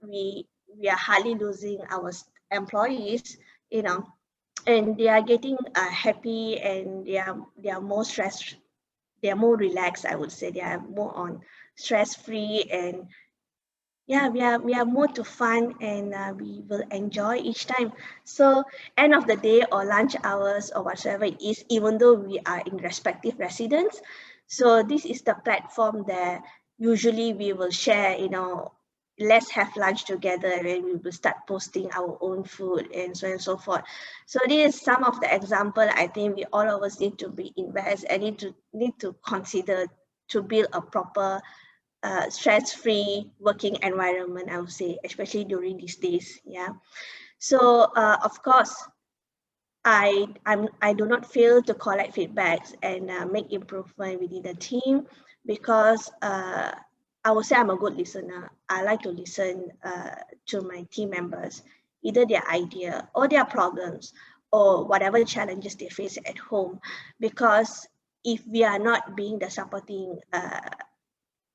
we are hardly losing our employees, and they are getting happy and they are more stressed, they are more relaxed, I would say. They are more on stress-free and yeah, we are more to fun, and we will enjoy each time. So end of the day or lunch hours or whatsoever it is, even though we are in respective residence, so this is the platform that usually we will share, you know, let's have lunch together, and then we will start posting our own food and so on and so forth. So this is some of the example I think we all of us need to be invest and need to consider to build a proper stress-free working environment, I would say, especially during these days. Yeah. So of course, I do not fail to collect feedbacks and make improvement within the team, because I would say I'm a good listener. I like to listen to my team members, either their idea or their problems or whatever challenges they face at home, because if we are not being the supporting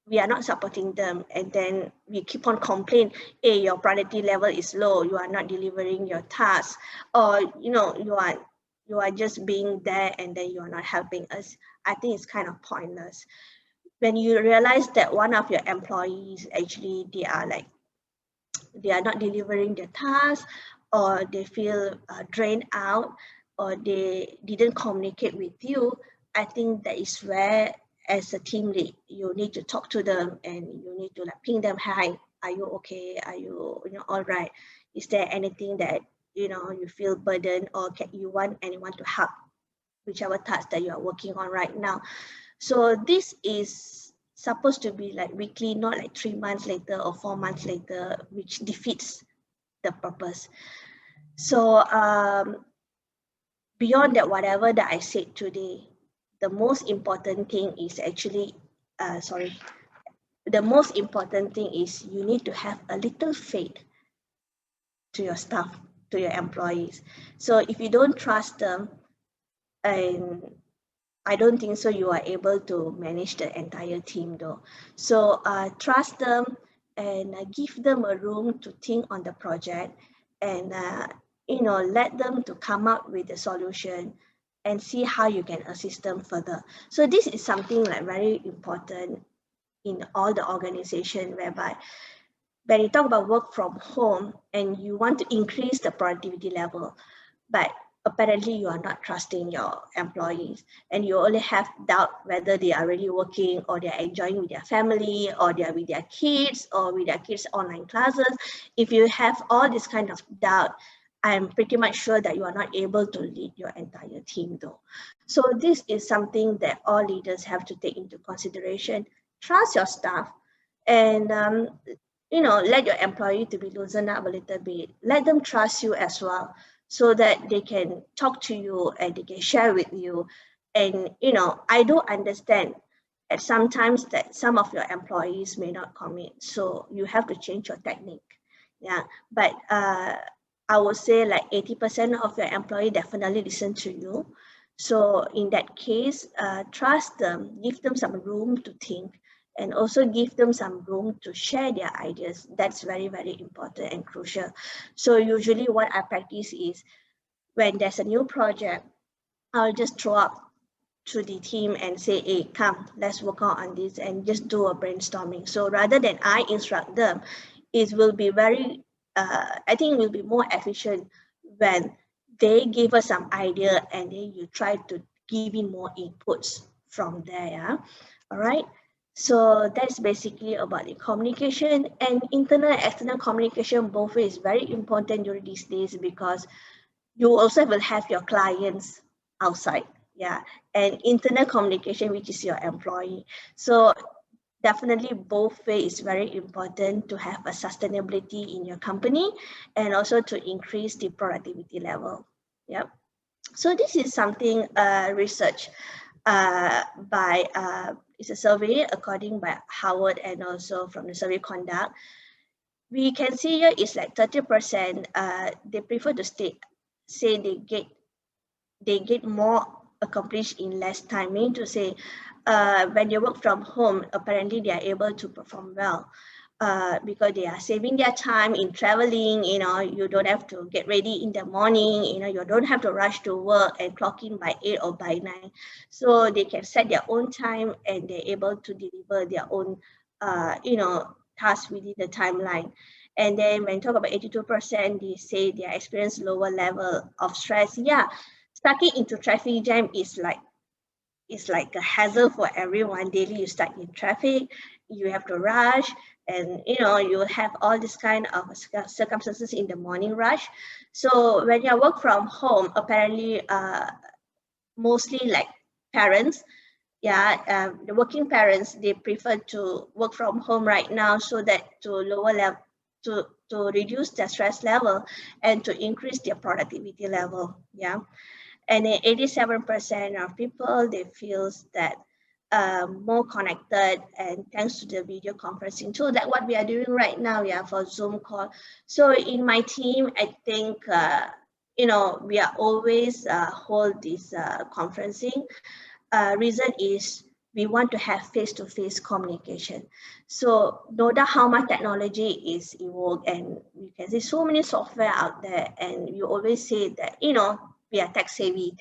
we are not supporting them, and then we keep on complaining, hey, your priority level is low, you are not delivering your task, or you know, you are just being there and then you are not helping us. I think it's kind of pointless. When you realize that one of your employees actually they are not delivering the task, or they feel drained out, or they didn't communicate with you, I think that is where, as a team lead, you need to talk to them and you need to like ping them, hi, are you okay? Are you, you know, all right? Is there anything that, you know, you feel burdened, or can you want anyone to help whichever task that you are working on right now? So this is supposed to be like weekly, not like 3 months later or 4 months later, which defeats the purpose. So beyond that, whatever that I said today, the most important thing is actually, the most important thing is you need to have a little faith to your staff, to your employees. So if you don't trust them, and I don't think so you are able to manage the entire team though. So trust them, and give them a room to think on the project, and you know, let them to come up with a solution and see how you can assist them further. So this is something like very important in all the organization, whereby when you talk about work from home and you want to increase the productivity level, but apparently you are not trusting your employees, and you only have doubt whether they are really working, or they are enjoying with their family, or they are with their kids, or with their kids online classes. If you have all this kind of doubt, I'm pretty much sure that you are not able to lead your entire team though. So this is something that all leaders have to take into consideration. Trust your staff, and you know, let your employee to be loosened up a little bit. Let them trust you as well, so that they can talk to you and they can share with you. And you know, I do understand that sometimes that some of your employees may not commit, so you have to change your technique. Yeah, but I would say like 80% of your employee definitely listen to you. So in that case, trust them, give them some room to think, and also give them some room to share their ideas. That's very, very important and crucial. So usually what I practice is, when there's a new project, I'll just throw up to the team and say, hey, come, let's work on this, and just do a brainstorming. So rather than I instruct them, it will be very, I think it will be more efficient when they give us some idea, and then you try to give in more inputs from there. Yeah? All right. So that's basically about the communication, and internal and external communication both ways is very important during these days, because you also will have your clients outside. Yeah. And internal communication, which is your employee. So definitely both ways is very important to have a sustainability in your company, and also to increase the productivity level. Yep. So this is something research by it's a survey according by Howard, and also from the survey conduct. We can see here is like 30% they prefer to say they get more accomplished in less time. Meaning to say, when they work from home, apparently they are able to perform well. Because they are saving their time in traveling, you know, you don't have to get ready in the morning, you know, you don't have to rush to work and clock in by 8 or by 9. So they can set their own time, and they're able to deliver their own, you know, tasks within the timeline. And then when you talk about 82%, they say they experience lower level of stress. Yeah, stuck into traffic jam is like a hassle for everyone. Daily you stuck in traffic, you have to rush, and you have all this kind of circumstances in the morning rush. So when you work from home, apparently mostly like parents, the working parents, they prefer to work from home right now so that to lower level, to reduce their stress level and to increase their productivity level. Yeah. And then 87% of people, they feel that more connected, and thanks to the video conferencing tool, that what we are doing right now, for Zoom call. So in my team, I think we are always hold this conferencing. Reason is we want to have face-to-face communication. So no matter how much technology is evolved, and you can see so many software out there, and you always say that we are tech savvy.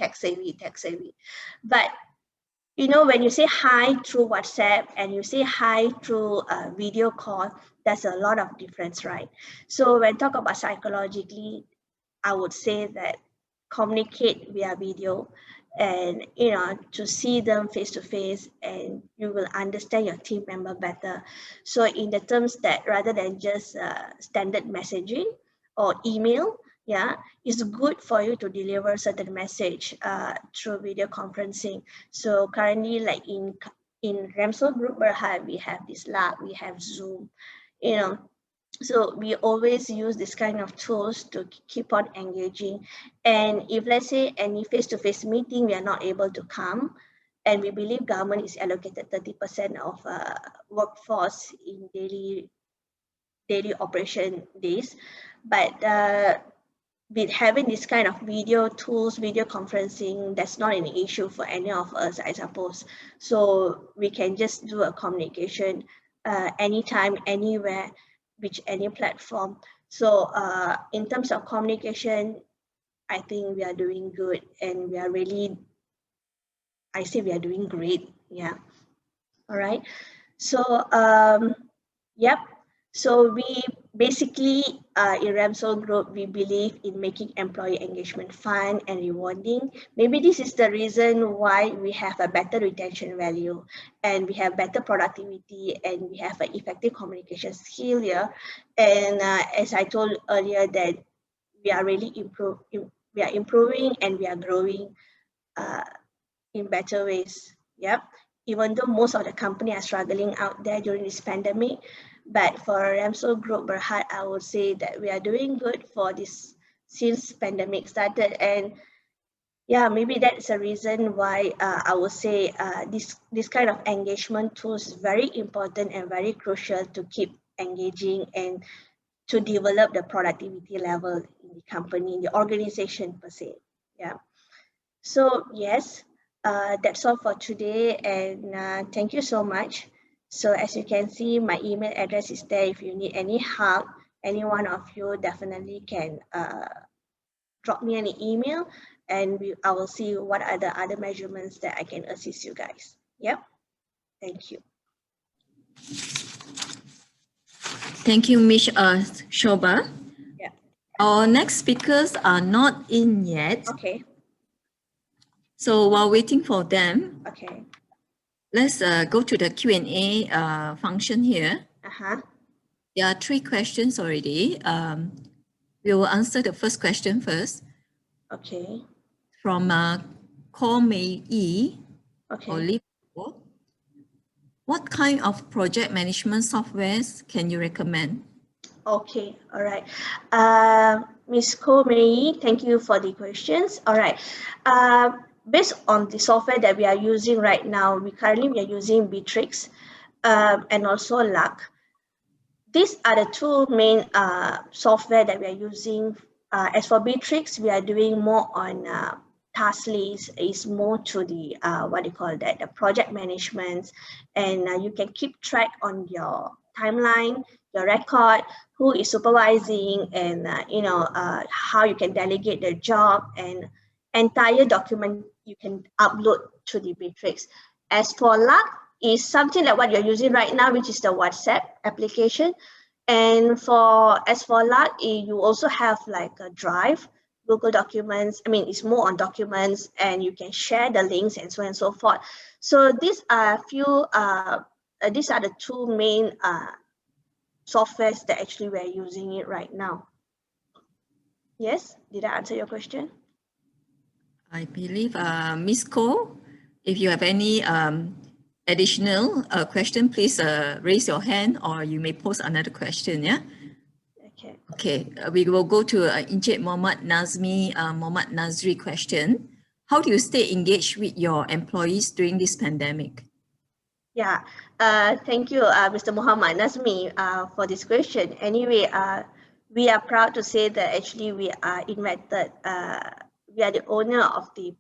But when you say hi through WhatsApp and you say hi through video call, there's a lot of difference, right? So when talk about psychologically, I would say that communicate via video, and to see them face to face, and you will understand your team member better. So in the terms that rather than just standard messaging or email, it's good for you to deliver certain message through video conferencing. So currently, like in Ramsel Group Berhad, we have this lab, we have Zoom, so we always use this kind of tools to keep on engaging. And if let's say any face-to-face meeting we are not able to come, and we believe government is allocated 30% of workforce in daily operation days, but with having this kind of video tools, video conferencing, that's not an issue for any of us, I suppose. So we can just do a communication anytime, anywhere, which any platform. So in terms of communication, I think we are doing good, and we are really, I say we are doing great. Yeah. All right. So yep. So we basically in Ramsel Group, we believe in making employee engagement fun and rewarding. Maybe this is the reason why we have a better retention value, and we have better productivity, and we have an effective communication skill here. And as I told earlier, that we are really improving, and we are growing in better ways. Yep. Even though most of the company are struggling out there during this pandemic, but for Ramsel Group Berhad, I would say that we are doing good for this since pandemic started. And yeah, maybe that's a reason why I would say this kind of engagement tools is very important and very crucial to keep engaging and to develop the productivity level in the company, in the organization per se. Yeah. So yes, that's all for today, and thank you so much. So as you can see, my email address is there. If you need any help, any one of you definitely can drop me an email, and I will see what are the other measurements that I can assist you guys. Yep. Thank you. Thank you, Ms. Shoba. Yeah. Our next speakers are not in yet. Okay. So while waiting for them, Okay. let's go to the Q&A function here. There are 3 questions already. We will answer the first question first. Okay. From Call May E. Okay. Or Liable. What kind of project management softwares can you recommend? Okay, all right. Ms. Komei, thank you for the questions. All right. Based on the software that we are using right now, we are using Bitrix and also Luck. These are the 2 main software that we are using. As for Bitrix, we are doing more on task list, is more to the the project management, and you can keep track on your timeline, your record, who is supervising, and how you can delegate the job, and entire document you can upload to the Bitrix. As for Luck, is something like what you're using right now, which is the WhatsApp application. And as for LARC, you also have like a Drive, Google Documents. I mean, it's more on documents, and you can share the links and so on and so forth. So these are these are the two main softwares that actually we're using it right now. Yes, did I answer your question? I believe Ms. Ko, if you have any additional question, please raise your hand, or you may post another question. Yeah. Okay. Okay. We will go to Encik Mohamed Nazri question. How do you stay engaged with your employees during this pandemic? Yeah. Thank you, Mr. Mohamed Nazmi, for this question. Anyway, we are proud to say that actually we are invited. We are the owner of the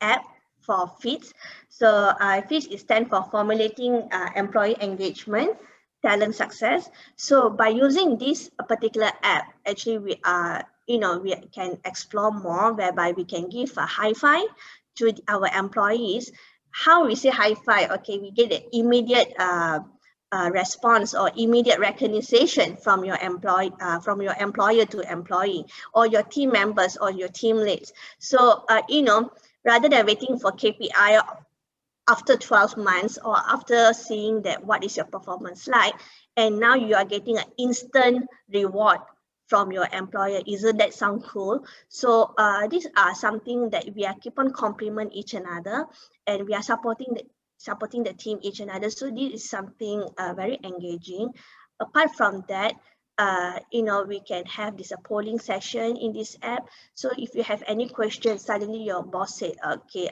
app for FITS. So FITS stands for Formulating Employee Engagement, Talent Success. So by using this particular app, actually we are, we can explore more, whereby we can give a high five to our employees. How we say high five? Okay, we get an immediate response or immediate recognition from your employer to employee, or your team members or your team leads. So rather than waiting for KPI after 12 months or after seeing that what is your performance like, and now you are getting an instant reward from your employer. Isn't that sound cool? So these are something that we are keep on compliment each another, and we are supporting the team each another. So this is something very engaging. Apart from that, we can have this polling session in this app. So if you have any questions, suddenly your boss said, okay,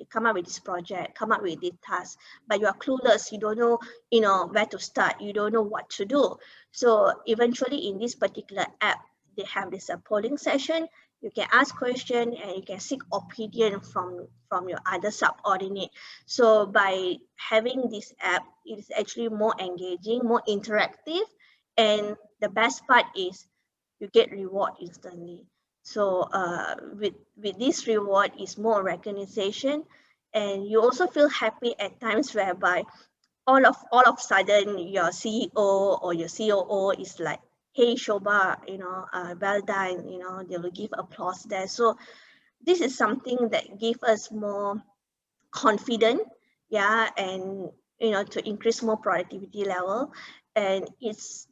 come up with this project, come up with this task, but you are clueless, you don't know, where to start, you don't know what to do. So eventually in this particular app, they have this polling session. You can ask questions and you can seek opinion from your other subordinate. So by having this app, it is actually more engaging, more interactive, and the best part is you get reward instantly. So with this reward is more recognition, and you also feel happy at times whereby all of a sudden your CEO or your COO is like, hey Shobha, well done, they will give applause there. So this is something that gives us more confidence, yeah, and to increase more productivity level, and it's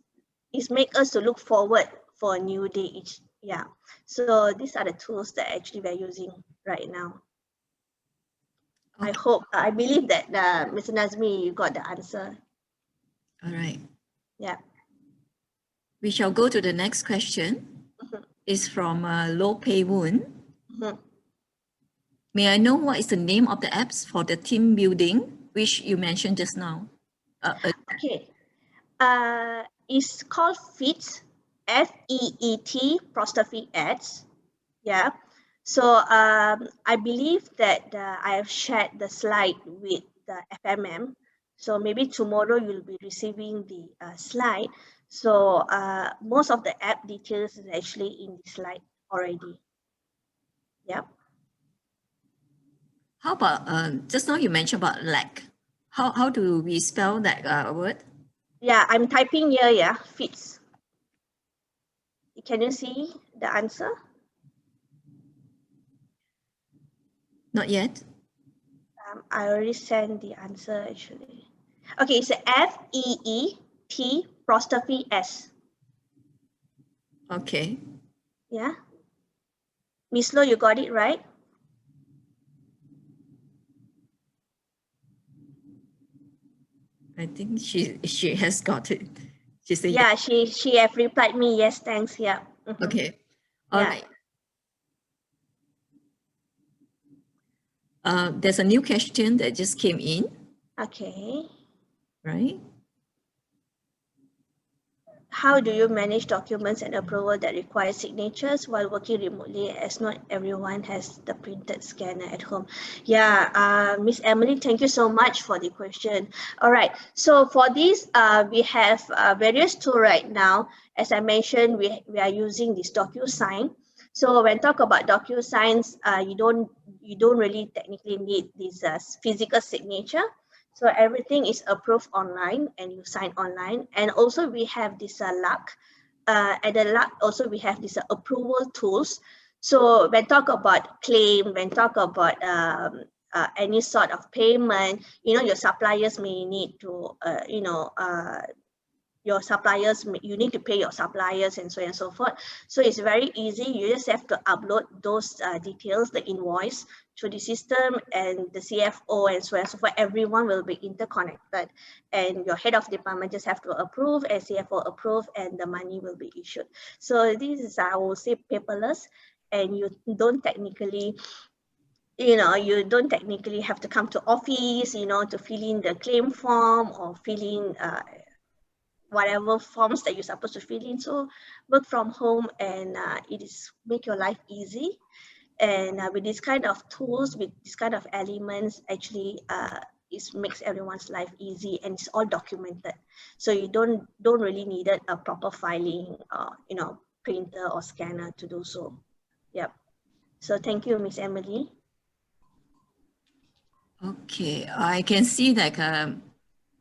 make us to look forward for a new day each. Yeah, so these are the tools that actually we're using right now. Okay. I believe that Mr. Nazmi, you got the answer. All right. Yeah. We shall go to the next question. It's from Lo Pei Woon. May I know what is the name of the apps for the team building, which you mentioned just now? Okay. It's called FEET, FEET, apostrophe S. Yeah. So I believe that I have shared the slide with the FMM. So maybe tomorrow you'll be receiving the slide. So most of the app details is actually in the slide already. Yeah. How about, just now you mentioned about lack. How do we spell that word? Yeah, I'm typing here, yeah, FEET. Can you see the answer? Not yet. I already sent the answer actually. Okay, it's FEET apostrophe S. Okay. Yeah. Miss Lo, you got it right? I think she has got it. She said yeah. She have replied me, yes, thanks. Yeah. Okay. All right. There's a new question that just came in. Okay. Right. How do you manage documents and approval that require signatures while working remotely, as not everyone has the printed scanner at home? Yeah, Miss Emily, thank you so much for the question. All right, so for this, we have various tools right now. As I mentioned, we are using this DocuSign. So when talk about DocuSigns, you don't really technically need this physical signature. So everything is approved online and you sign online. And also we have this luck. At the luck also we have this approval tools. So when talk about claim, when talk about any sort of payment, your suppliers may need to, your suppliers, you need to pay your suppliers and so on and so forth. So it's very easy. You just have to upload those details, the invoice to the system, and the CFO and so on and so forth. Everyone will be interconnected, and your head of department just have to approve, and CFO approve, and the money will be issued. So this is, I will say, paperless, and you don't technically have to come to office, to fill in the claim form or fill in whatever forms that you're supposed to fill in. So work from home, and it is make your life easy. And with this kind of tools, with this kind of elements, actually it makes everyone's life easy, and it's all documented. So you don't really need a proper filing, printer or scanner to do so. Yep. So thank you, Miss Emily. Okay, I can see that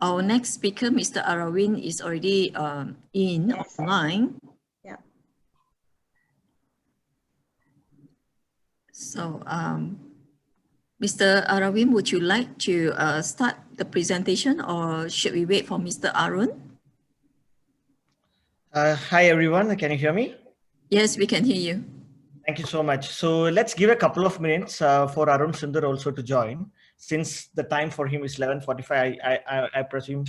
our next speaker, Mr. Ariffin, is already Yes. online. Yeah. So, Mr. Ariffin, would you like to start the presentation, or should we wait for Mr. Arun? Hi, everyone. Can you hear me? Yes, we can hear you. Thank you so much. So let's give a couple of minutes for Arun Sundar also to join. Since the time for him is 11:45, I presume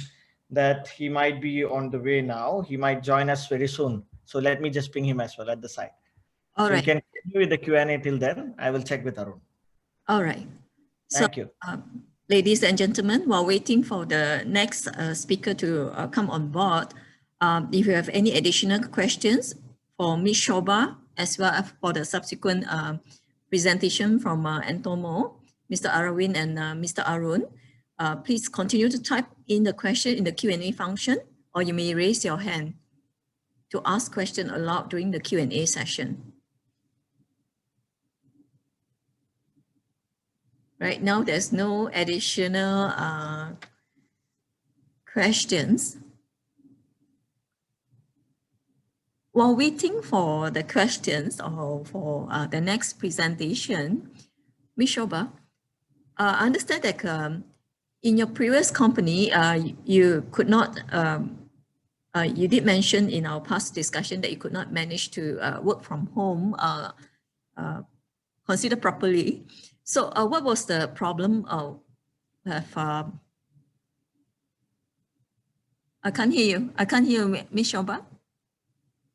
that he might be on the way now. He might join us very soon. So let me just ping him as well at the side. All right. You can continue with the Q&A till then. I will check with Arun. All right. Thank you. Ladies and gentlemen, while waiting for the next speaker to come on board, if you have any additional questions for Ms. Shoba, as well as for the subsequent presentation from Antomo, Mr. Ariffin and Mr. Arun, please continue to type in the question in the Q&A function, or you may raise your hand to ask question aloud during the Q&A session. Right now, there's no additional questions. While waiting for the questions or for the next presentation, Ms. Shoba, I understand that in your previous company, you could not, you did mention in our past discussion that you could not manage to work from home, consider properly. So what was the problem with, I can't hear you. I can't hear you, Ms. Shoba.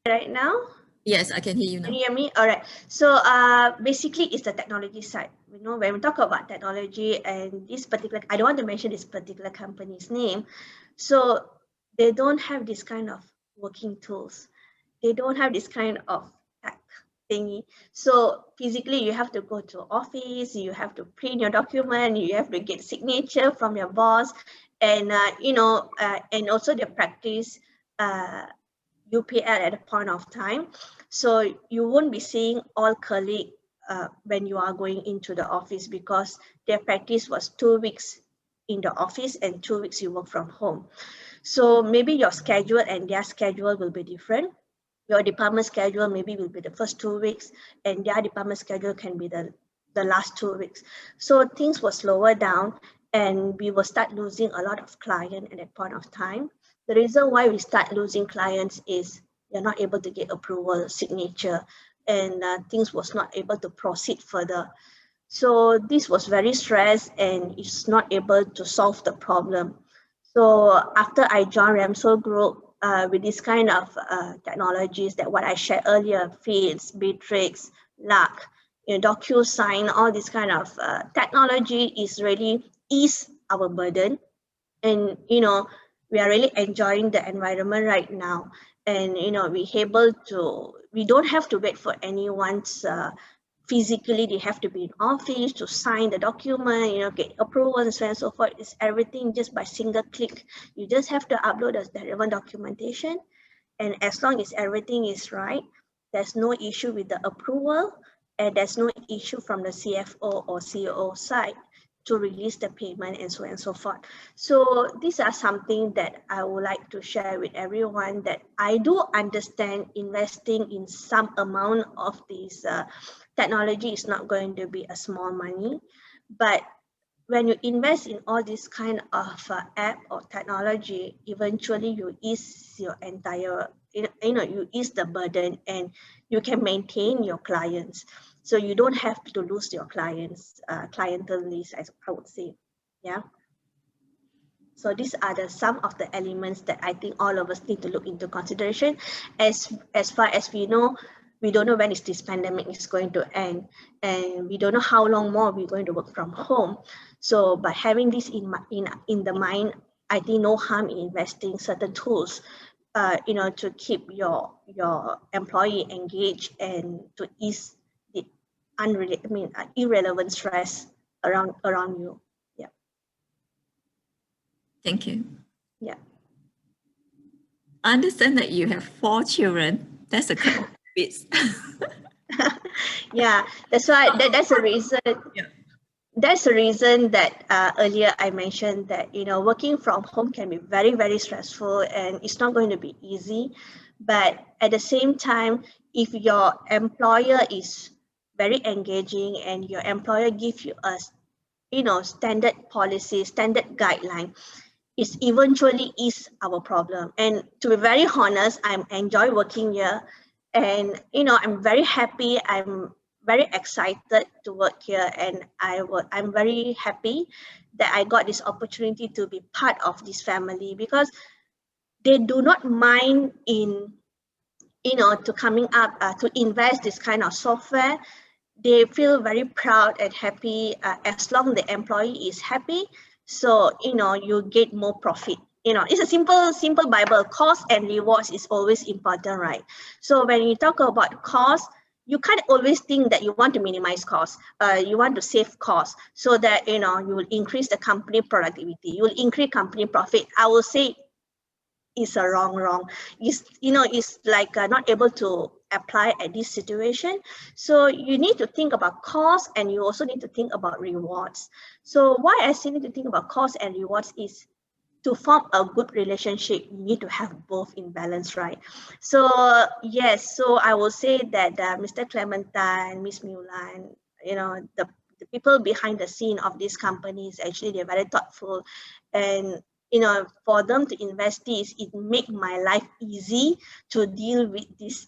Right now? Yes, I can hear you now. Can you hear me? All right. So basically, it's the technology side. When we talk about technology and this particular, I don't want to mention this particular company's name. So they don't have this kind of working tools. They don't have this kind of tech thingy. So physically, you have to go to office. You have to print your document. You have to get signature from your boss, and and also the practice UPL at a point of time. So you won't be seeing all colleagues when you are going into the office, because their practice was 2 weeks in the office and 2 weeks you work from home. So maybe your schedule and their schedule will be different. Your department schedule maybe will be the first 2 weeks, and their department schedule can be the last 2 weeks. So things will slower down, and we will start losing a lot of clients at that point of time. The reason why we start losing clients is they're not able to get approval, signature, and things was not able to proceed further. So this was very stressed, and it's not able to solve the problem. So after I joined Ramsol Group, with this kind of technologies that what I shared earlier, Fields, Bitrix, Luck, DocuSign, all this kind of technology is really ease our burden. And we are really enjoying the environment right now, and we don't have to wait for anyone's physically. They have to be in office to sign the document, get approval and so on and so forth. It's everything just by single click. You just have to upload the relevant documentation, and as long as everything is right, there's no issue with the approval, and there's no issue from the CFO or CEO side to release the payment and so on and so forth. So these are something that I would like to share with everyone, that I do understand investing in some amount of this technology is not going to be a small money, but when you invest in all this kind of app or technology, eventually you ease your entire, you ease the burden, and you can maintain your clients. So you don't have to lose your clients, clientele list, as I would say. Yeah. So these are some of the elements that I think all of us need to look into consideration. As far as we know, we don't know when this pandemic is going to end, and we don't know how long more we're going to work from home. So by having this in the mind, I think no harm in investing certain tools, to keep your employee engaged and to ease the irrelevant stress around you. Yeah. Thank you. Yeah. I understand that you have 4 children. That's a couple of bits. Yeah, that's why that's the reason. Yeah. That's the reason that earlier I mentioned that working from home can be very, very stressful, and it's not going to be easy. But at the same time, if your employer is very engaging and your employer gives you a standard policy, standard guideline, it's eventually is our problem. And to be very honest, I enjoy working here, and I'm very happy. I'm very excited to work here, and I'm very happy that I got this opportunity to be part of this family, because they do not mind in to coming up to invest this kind of software. They feel very proud and happy as long the employee is happy. So you get more profit. It's a simple Bible. Cost and rewards is always important, right? So when you talk about cost, you can't always think that you want to minimize costs. You want to save costs so that you will increase the company productivity. You will increase company profit. I will say it's a wrong. It's like not able to apply at this situation. So you need to think about cost, and you also need to think about rewards. So why I say need to think about cost and rewards is to form a good relationship, you need to have both in balance, right? So yes, so I will say that Mr. Clementine, Miss Mulan, the people behind the scene of these companies, actually they're very thoughtful, and for them to invest this, it make my life easy to deal with this,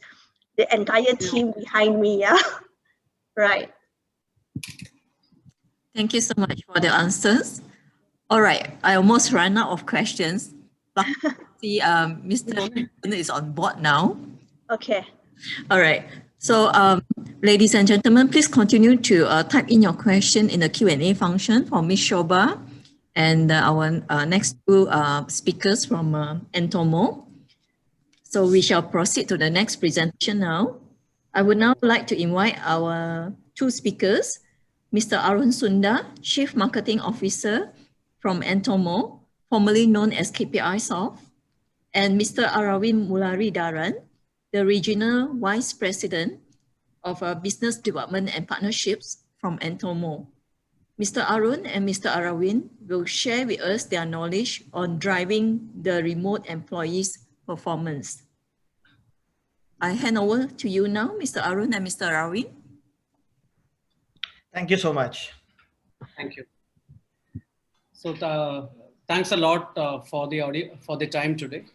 the entire team behind me. Yeah. Right. Thank you so much for the answers. All right, I almost ran out of questions. See, Mr. is on board now. Okay. All right. So, ladies and gentlemen, please continue to type in your question in the Q&A function for Ms. Shoba and our next 2 speakers from Entomo. So we shall proceed to the next presentation now. I would now like to invite our 2 speakers, Mr. Arun Sundar, Chief Marketing Officer from Entomo, formerly known as KPI Soft, and Mr. Arawin Mularidaran, the Regional Vice President of Business Development and Partnerships from Entomo. Mr. Arun and Mr. Arawin will share with us their knowledge on driving the remote employees' performance. I hand over to you now, Mr. Arun and Mr. Arawin. Thank you so much. Thank you. So thanks a lot for the time today.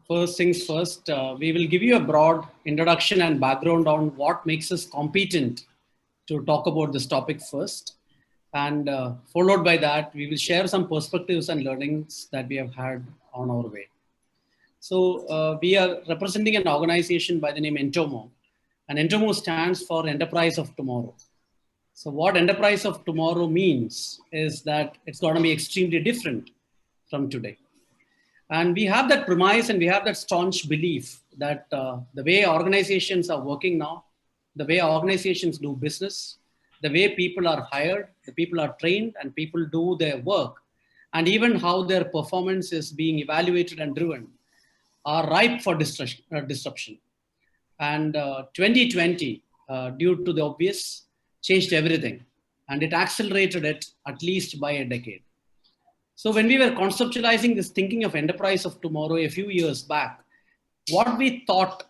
First things first, we will give you a broad introduction and background on what makes us competent to talk about this topic first. And followed by that, we will share some perspectives and learnings that we have had on our way. So we are representing an organization by the name Entomo, and Entomo stands for Enterprise of Tomorrow. So what Enterprise of Tomorrow means is that it's going to be extremely different from today. And we have that premise, and we have that staunch belief that the way organizations are working now, the way organizations do business, the way people are hired, the people are trained, and people do their work, and even how their performance is being evaluated and driven, are ripe for disruption. And 2020, due to the obvious, changed everything. And it accelerated it at least by a decade. So when we were conceptualizing this thinking of enterprise of tomorrow a few years back, what we thought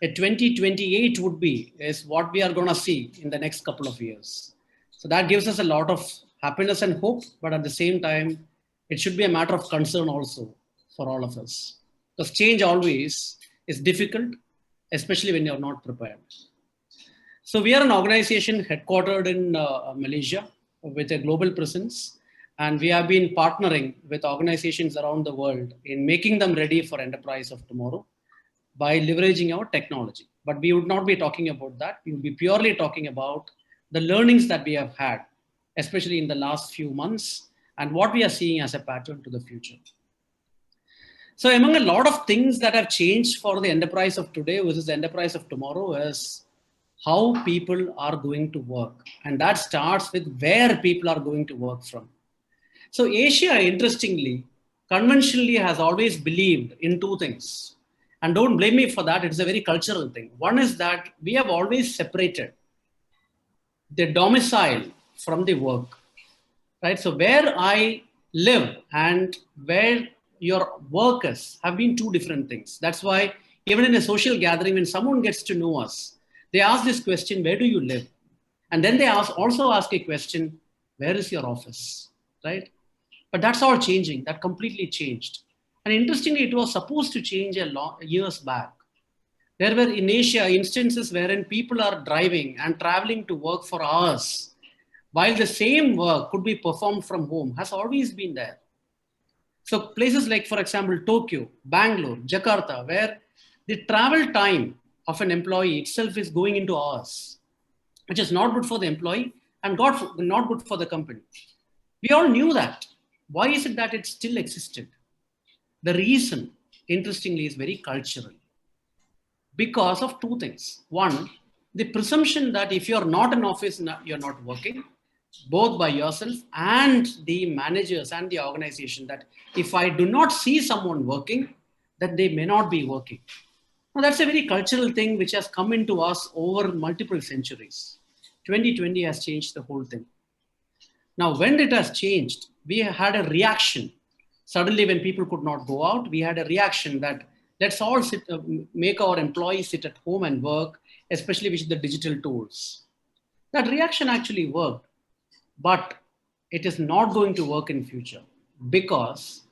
a 2028 would be is what we are going to see in the next couple of years. So that gives us a lot of happiness and hope, but at the same time, it should be a matter of concern also for all of us. Because change always is difficult, especially when you're not prepared. So we are an organization headquartered in Malaysia with a global presence. And we have been partnering with organizations around the world in making them ready for enterprise of tomorrow by leveraging our technology. But we would not be talking about that. We would be purely talking about the learnings that we have had, especially in the last few months, and what we are seeing as a pattern to the future. So among a lot of things that have changed for the enterprise of today versus the enterprise of tomorrow is how people are going to work. And that starts with where people are going to work from. So Asia, interestingly, conventionally has always believed in two things. And don't blame me for that, it's a very cultural thing. One is that we have always separated the domicile from the work, right? So where I live and where your work is have been two different things. That's why even in a social gathering, when someone gets to know us, they ask this question, where do you live? And then they also ask a question, where is your office, right? But that's all changing, that completely changed. And interestingly, it was supposed to change years back. There were in Asia instances wherein people are driving and traveling to work for hours, while the same work could be performed from home, has always been there. So places like, for example, Tokyo, Bangalore, Jakarta, where the travel time of an employee itself is going into hours, which is not good for the employee and not good for the company. We all knew that. Why is it that it still existed? The reason, interestingly, is very cultural. Because of two things. One, the presumption that if you're not in office, you're not working, both by yourself and the managers and the organization, that if I do not see someone working, that they may not be working. Now, that's a very cultural thing which has come into us over multiple centuries. 2020 has changed the whole thing. Now, when it has changed, we had a reaction. Suddenly, when people could not go out, we had a reaction that let's all make our employees sit at home and work, especially with the digital tools. That reaction actually worked, but it is not going to work in future because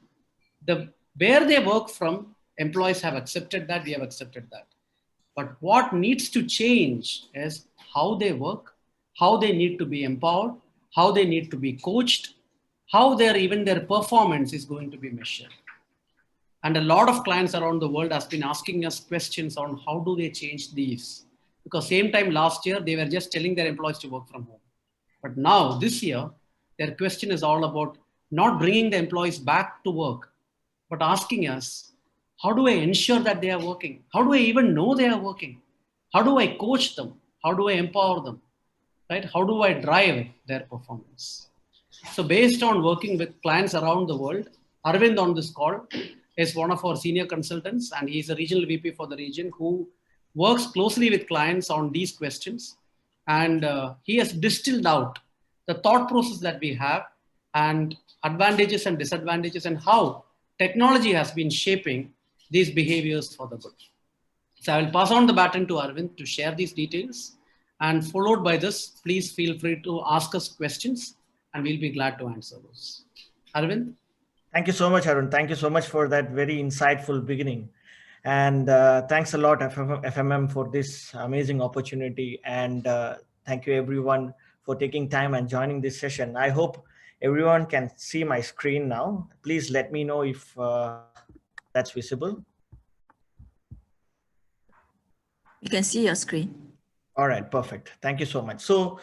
where they work from, employees have accepted that, we have accepted that. But what needs to change is how they work, how they need to be empowered, how they need to be coached, how even their performance is going to be measured. And a lot of clients around the world has been asking us questions on how do they change these? Because same time last year, they were just telling their employees to work from home. But now this year, their question is all about not bringing the employees back to work, but asking us, how do I ensure that they are working? How do I even know they are working? How do I coach them? How do I empower them? Right? How do I drive their performance? So based on working with clients around the world, Arvind on this call is one of our senior consultants, and he's a regional VP for the region who works closely with clients on these questions. And he has distilled out the thought process that we have and advantages and disadvantages and how technology has been shaping these behaviors for the good. So I will pass on the baton to Arvind to share these details, and followed by this, please feel free to ask us questions and we'll be glad to answer those. Arvind? Thank you so much, Arun. Thank you so much for that very insightful beginning. And thanks a lot, FMM, for this amazing opportunity. And thank you, everyone, for taking time and joining this session. I hope everyone can see my screen now. Please let me know if that's visible. You can see your screen. All right, perfect. Thank you so much. So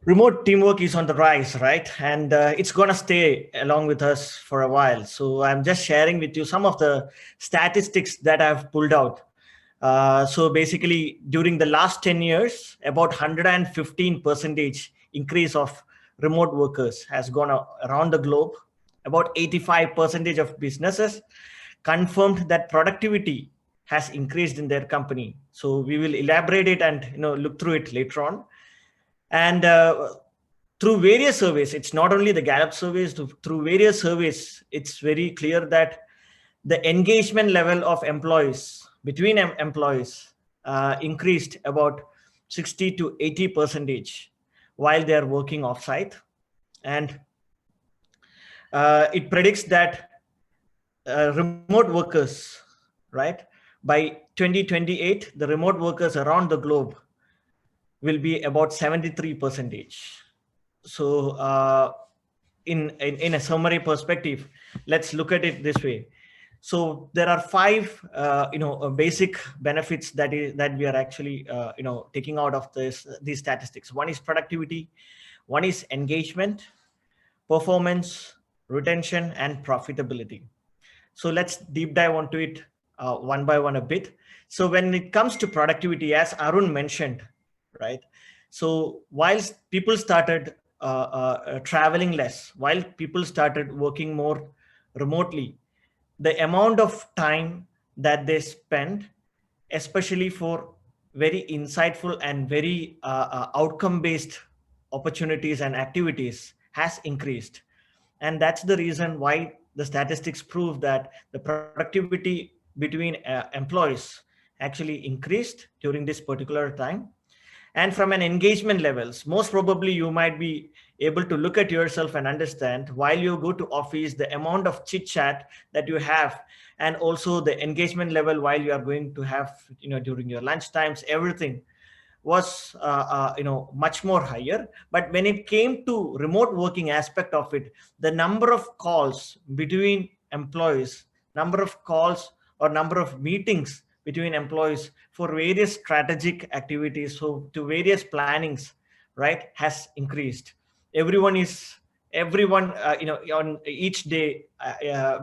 remote teamwork is on the rise, right? And it's going to stay along with us for a while. So I'm just sharing with you some of the statistics that I've pulled out. So basically, during the last 10 years, about 115% increase of remote workers has gone around the globe. About 85% of businesses confirmed that productivity has increased in their company. So we will elaborate it and look through it later on. And through various surveys, it's not only the Gallup surveys, through various surveys, it's very clear that the engagement level of employees between employees increased about 60 to 80% while they are working offsite. And it predicts that remote workers, right, by 2028, the remote workers around the globe will be about 73%. So in a summary perspective, let's look at it this way. So there are 5 basic benefits that we are actually taking out of these statistics. One is productivity, one is engagement, performance, retention, and profitability. So let's deep dive onto it one by one a bit. So when it comes to productivity, as Arun mentioned, right? So whilst people started traveling less, while people started working more remotely, the amount of time that they spend, especially for very insightful and very outcome-based opportunities and activities, has increased. And that's the reason why the statistics prove that the productivity between employees actually increased during this particular time. And from an engagement levels, most probably you might be able to look at yourself and understand while you go to office, the amount of chit chat that you have, and also the engagement level while you are going to have, during your lunch times, everything was much more higher. But when it came to remote working aspect of it, the number of calls between employees, number of calls or number of meetings between employees for various strategic activities, so to various plannings, right, has increased. Everyone on each day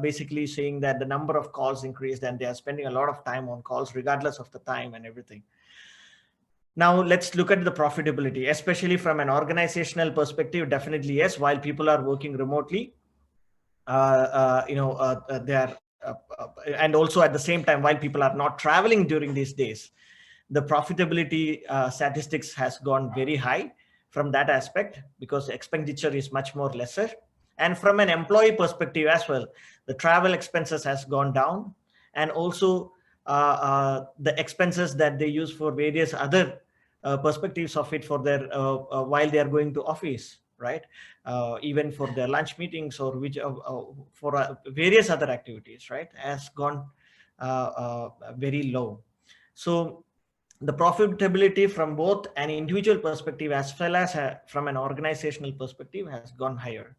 basically saying that the number of calls increased, and they are spending a lot of time on calls regardless of the time and everything. Now let's look at the profitability, especially from an organizational perspective. Definitely yes, while people are working remotely, they are and also at the same time, while people are not traveling during these days, the profitability statistics has gone very high from that aspect, because expenditure is much more lesser. And from an employee perspective as well, the travel expenses has gone down, and also the expenses that they use for various other perspectives of it for their while they are going to office, right, even for their lunch meetings or which for various other activities, right, has gone very low. So the profitability from both an individual perspective as well as from an organizational perspective has gone higher.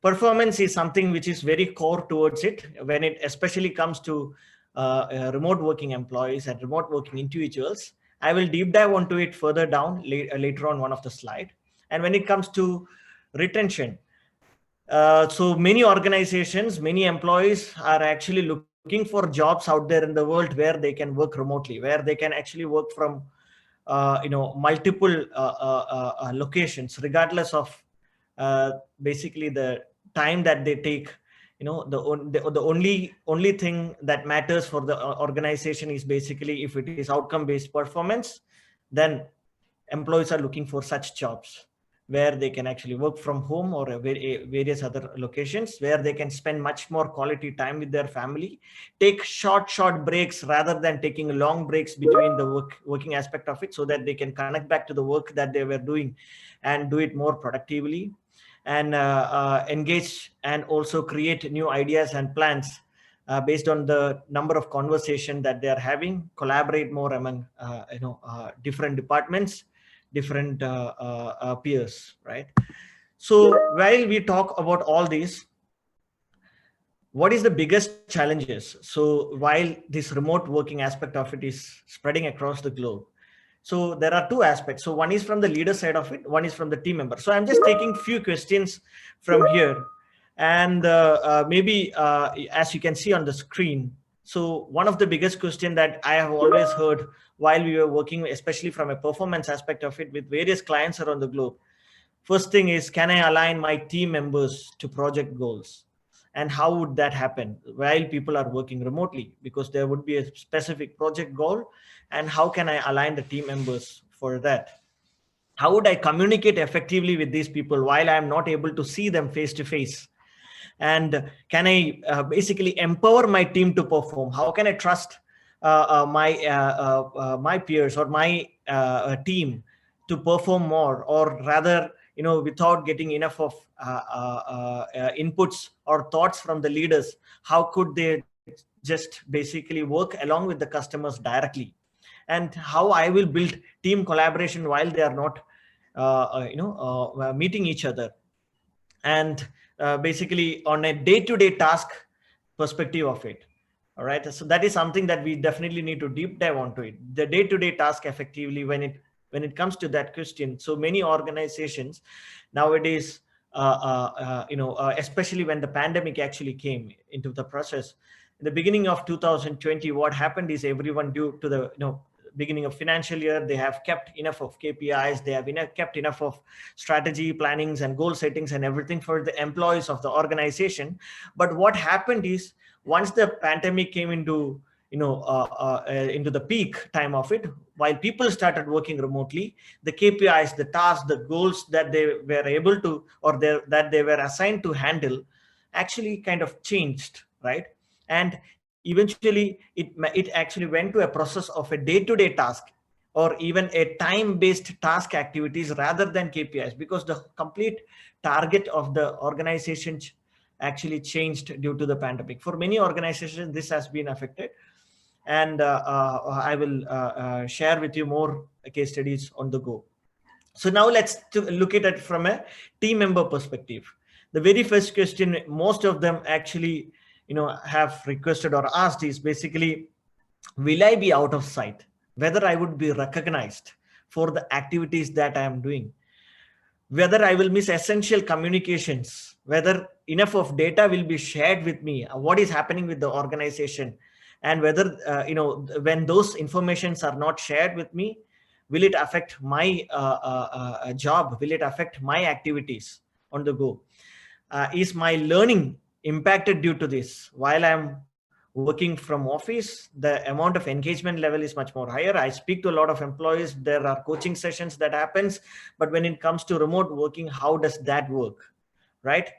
Performance is something which is very core towards it when it especially comes to remote working employees and remote working individuals. I will deep dive onto it further down later on one of the slide. And when it comes to retention, so many organizations, many employees are actually looking for jobs out there in the world where they can work remotely, where they can actually work from multiple locations, regardless of basically the time that they take. The only thing that matters for the organization is basically if it is outcome based performance, then employees are looking for such jobs where they can actually work from home or various other locations where they can spend much more quality time with their family, take short breaks rather than taking long breaks between the working aspect of it, so that they can connect back to the work that they were doing and do it more productively, and engage and also create new ideas and plans based on the number of conversation that they are having, collaborate more among different departments, different peers, right? So while we talk about all these, what is the biggest challenges? So while this remote working aspect of it is spreading across the globe, so there are two aspects. So one is from the leader side of it, one is from the team member. So I'm just taking few questions from here, and maybe as you can see on the screen. So one of the biggest question that I have always heard while we were working, especially from a performance aspect of it with various clients around the globe, first thing is, can I align my team members to project goals? And how would that happen while people are working remotely? Because there would be a specific project goal. And how can I align the team members for that? How would I communicate effectively with these people while I'm not able to see them face to face? And can I basically empower my team to perform? How can I trust my peers or my team to perform more, or rather, without getting enough of inputs or thoughts from the leaders, how could they just basically work along with the customers directly? And how I will build team collaboration while they are not meeting each other. And basically on a day-to-day task perspective of it. All right, so that is something that we definitely need to deep dive onto it, the day-to-day task effectively. When it comes to that question, so many organizations nowadays, especially when the pandemic actually came into the process in the beginning of 2020, what happened is everyone, due to the beginning of financial year, they have kept enough of KPIs, they have kept enough of strategy plannings and goal settings and everything for the employees of the organization. But what happened is, once the pandemic came into into the peak time of it, while people started working remotely, the KPIs, the tasks, the goals that they were able to, or that they were assigned to handle, actually kind of changed, right? And eventually it actually went to a process of a day-to-day task, or even a time-based task activities rather than KPIs, because the complete target of the organization actually changed due to the pandemic. For many organizations, this has been affected. And I will share with you more case studies on the go. So now let's look at it from a team member perspective. The very first question most of them actually have requested or asked is basically, will I be out of sight? Whether I would be recognized for the activities that I am doing, whether I will miss essential communications, whether enough of data will be shared with me, what is happening with the organization, and whether when those informations are not shared with me, will it affect my job? Will it affect my activities on the go? Is my learning impacted due to this? While I'm working from office, the amount of engagement level is much more higher. I speak to a lot of employees, there are coaching sessions that happens, but when it comes to remote working, how does that work, right?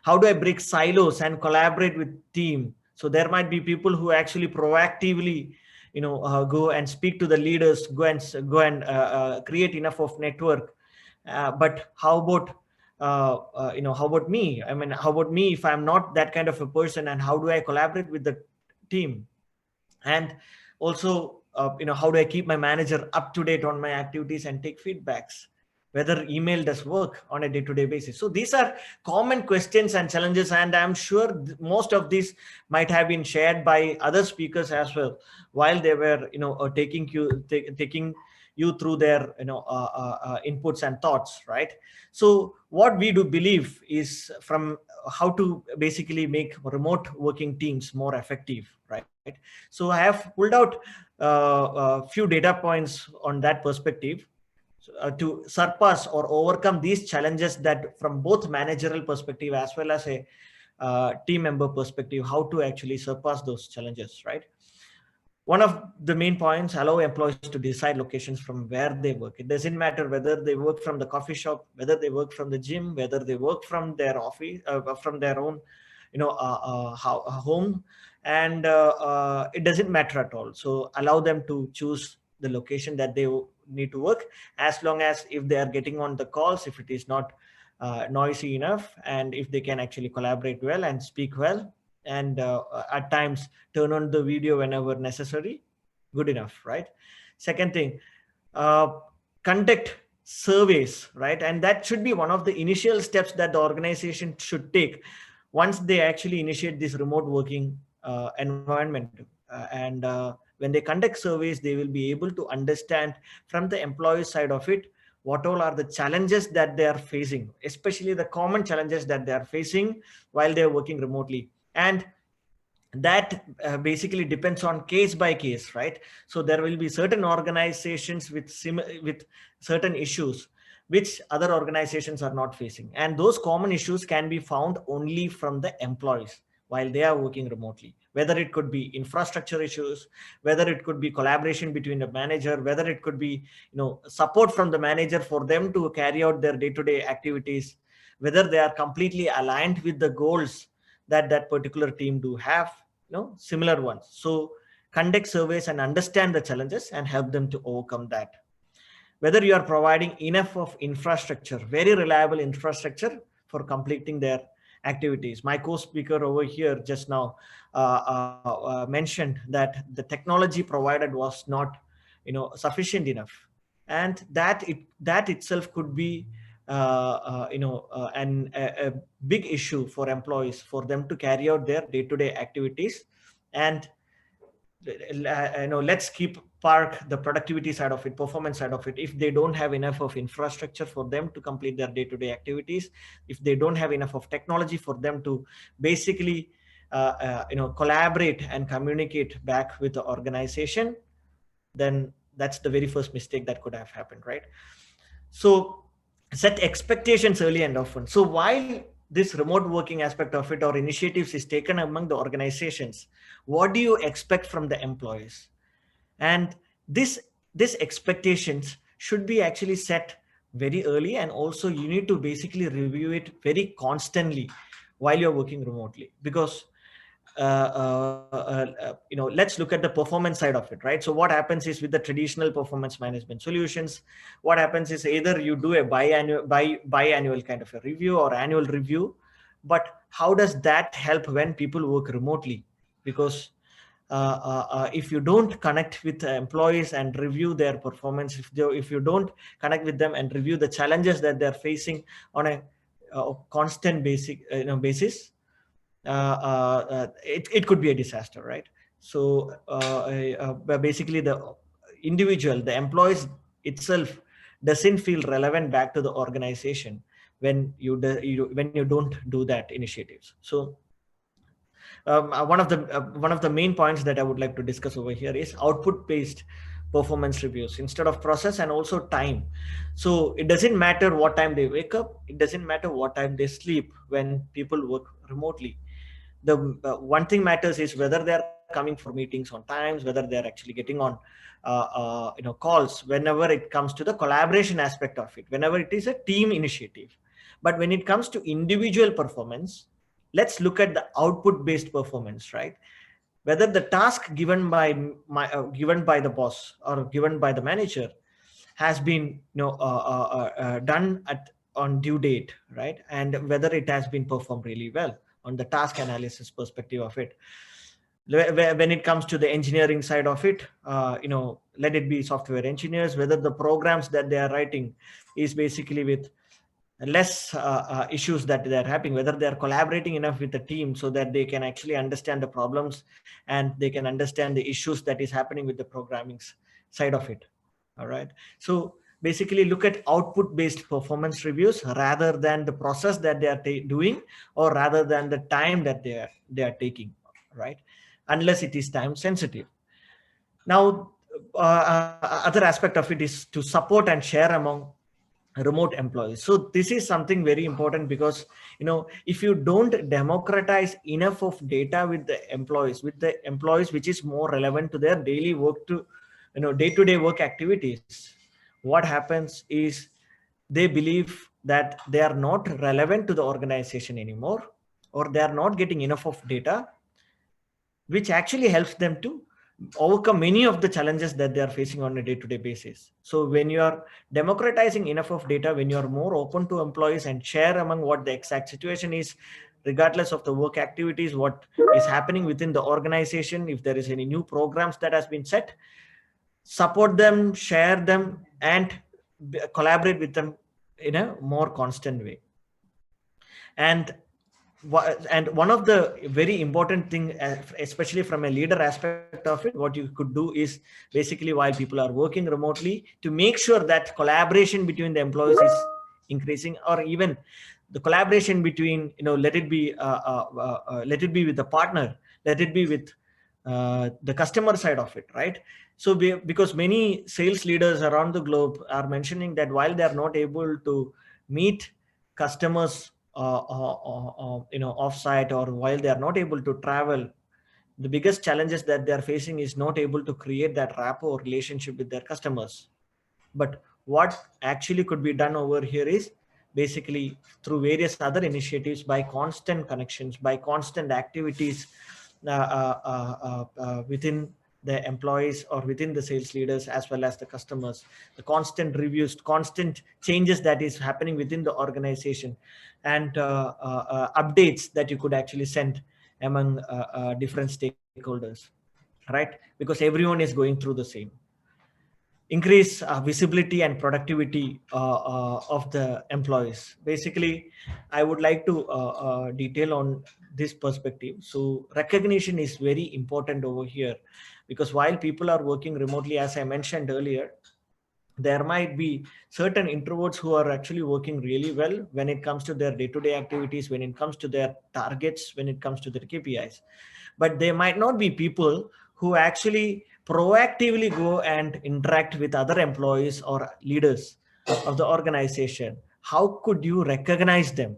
How do I break silos and collaborate with team? So there might be people who actually proactively go and speak to the leaders, go and create enough of network. But how about how about me? I mean, how about me if I'm not that kind of a person, and how do I collaborate with the team? And also how do I keep my manager up to date on my activities and take feedbacks? Whether email does work on a day-to-day basis. So these are common questions and challenges, and I'm sure most of these might have been shared by other speakers as well while they were taking you through their inputs and thoughts, right? So what we do believe is, from how to basically make remote working teams more effective, right? So I have pulled out a few data points on that perspective to surpass or overcome these challenges, that from both managerial perspective as well as a team member perspective, how to actually surpass those challenges, right? One of the main points, allow employees to decide locations from where they work. It doesn't matter whether they work from the coffee shop, whether they work from the gym, whether they work from their office, from their own home, and it doesn't matter at all. So allow them to choose the location that they need to work, as long as if they are getting on the calls, if it is not noisy enough, and if they can actually collaborate well and speak well, and at times turn on the video whenever necessary, good enough, right? Second thing, conduct surveys, right? And that should be one of the initial steps that the organization should take once they actually initiate this remote working environment. And when they conduct surveys, they will be able to understand from the employee side of it, what all are the challenges that they are facing, especially the common challenges that they are facing while they are working remotely. And that basically depends on case by case, right? So there will be certain organizations with certain issues which other organizations are not facing, and those common issues can be found only from the employees while they are working remotely, whether it could be infrastructure issues, whether it could be collaboration between the manager, whether it could be support from the manager for them to carry out their day-to-day activities, whether they are completely aligned with the goals that that particular team do have, similar ones. So conduct surveys and understand the challenges and help them to overcome that. Whether you are providing enough of infrastructure, very reliable infrastructure for completing their activities. My co-speaker over here just now mentioned that the technology provided was not sufficient enough, and that itself could be a big issue for employees, for them to carry out their day-to-day activities. And let's keep park the productivity side of it, performance side of it. If they don't have enough of infrastructure for them to complete their day-to-day activities, if they don't have enough of technology for them to basically collaborate and communicate back with the organization, then that's the very first mistake that could have happened, right? So set expectations early and often. So while this remote working aspect of it or initiatives is taken among the organizations, what do you expect from the employees? And this expectations should be actually set very early, and also you need to basically review it very constantly while you're working remotely, because let's look at the performance side of it, right? So what happens is, with the traditional performance management solutions, what happens is either you do a biannual kind of a review or annual review, but how does that help when people work remotely? Because if you don't connect with employees and review their performance, if you don't connect with them and review the challenges that they're facing on a constant basis, it could be a disaster, right? So basically the employees itself doesn't feel relevant back to the organization when you don't do that initiatives. So one of the main points that I would like to discuss over here is output based performance reviews instead of process, and also time. So it doesn't matter what time they wake up, it doesn't matter what time they sleep when people work remotely. The one thing matters is whether they're coming for meetings on times, whether they're actually getting on calls, whenever it comes to the collaboration aspect of it, whenever it is a team initiative. But when it comes to individual performance, let's look at the output based performance, right? Whether the task given by the boss or given by the manager has been done on due date, right? And whether it has been performed really well on the task analysis perspective of it. When it comes to the engineering side of it, let it be software engineers, whether the programs that they are writing is basically with less issues that they're having, whether they're collaborating enough with the team so that they can actually understand the problems and they can understand the issues that is happening with the programming side of it. All right. So basically look at output based performance reviews rather than the process that they are doing, or rather than the time that they are taking, right? Unless it is time sensitive. Now, other aspect of it is to support and share among remote employees. So this is something very important, because if you don't democratize enough of data with the employees which is more relevant to their daily work, to day-to-day work activities, what happens is they believe that they are not relevant to the organization anymore, or they are not getting enough of data which actually helps them to overcome many of the challenges that they are facing on a day-to-day basis. So when you are democratizing enough of data, when you are more open to employees and share among what the exact situation is, regardless of the work activities, what is happening within the organization, if there is any new programs that has been set, support them, share them, and collaborate with them in a more constant way. And one of the very important thing, especially from a leader aspect of it, what you could do is basically, while people are working remotely, to make sure that collaboration between the employees is increasing, or even the collaboration between, let it be with the partner, let it be with the customer side of it, right? So because many sales leaders around the globe are mentioning that while they are not able to meet customers offsite, or while they are not able to travel, the biggest challenges that they are facing is not able to create that rapport relationship with their customers. But what actually could be done over here is basically through various other initiatives, by constant connections, by constant activities within the employees or within the sales leaders as well as the customers, the constant reviews, constant changes that is happening within the organization, and updates that you could actually send among different stakeholders, right? Because everyone is going through the same. Increase visibility and productivity of the employees. Basically, I would like to detail on this perspective. So recognition is very important over here, because while people are working remotely, as I mentioned earlier, there might be certain introverts who are actually working really well when it comes to their day-to-day activities, when it comes to their targets, when it comes to their KPIs. But there might not be people who actually proactively go and interact with other employees or leaders of the organization. How could you recognize them?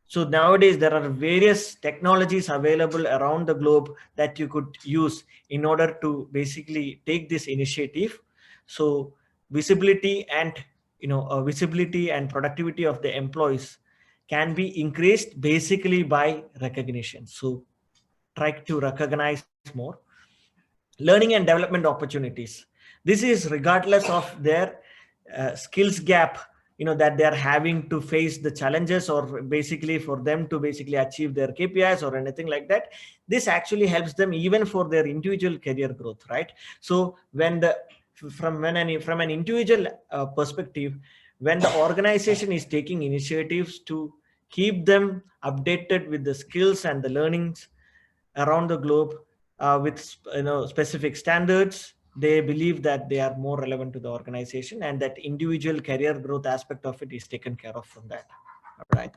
So nowadays there are various technologies available around the globe that you could use in order to basically take this initiative. So visibility and visibility and productivity of the employees can be increased basically by recognition. So try to recognize more. Learning and development opportunities. This is regardless of their skills gap, that they are having to face the challenges, or basically for them to basically achieve their KPIs or anything like that. This actually helps them even for their individual career growth, right? So from an individual perspective, when the organization is taking initiatives to keep them updated with the skills and the learnings around the globe with specific standards, they believe that they are more relevant to the organization, and that individual career growth aspect of it is taken care of from that. All right,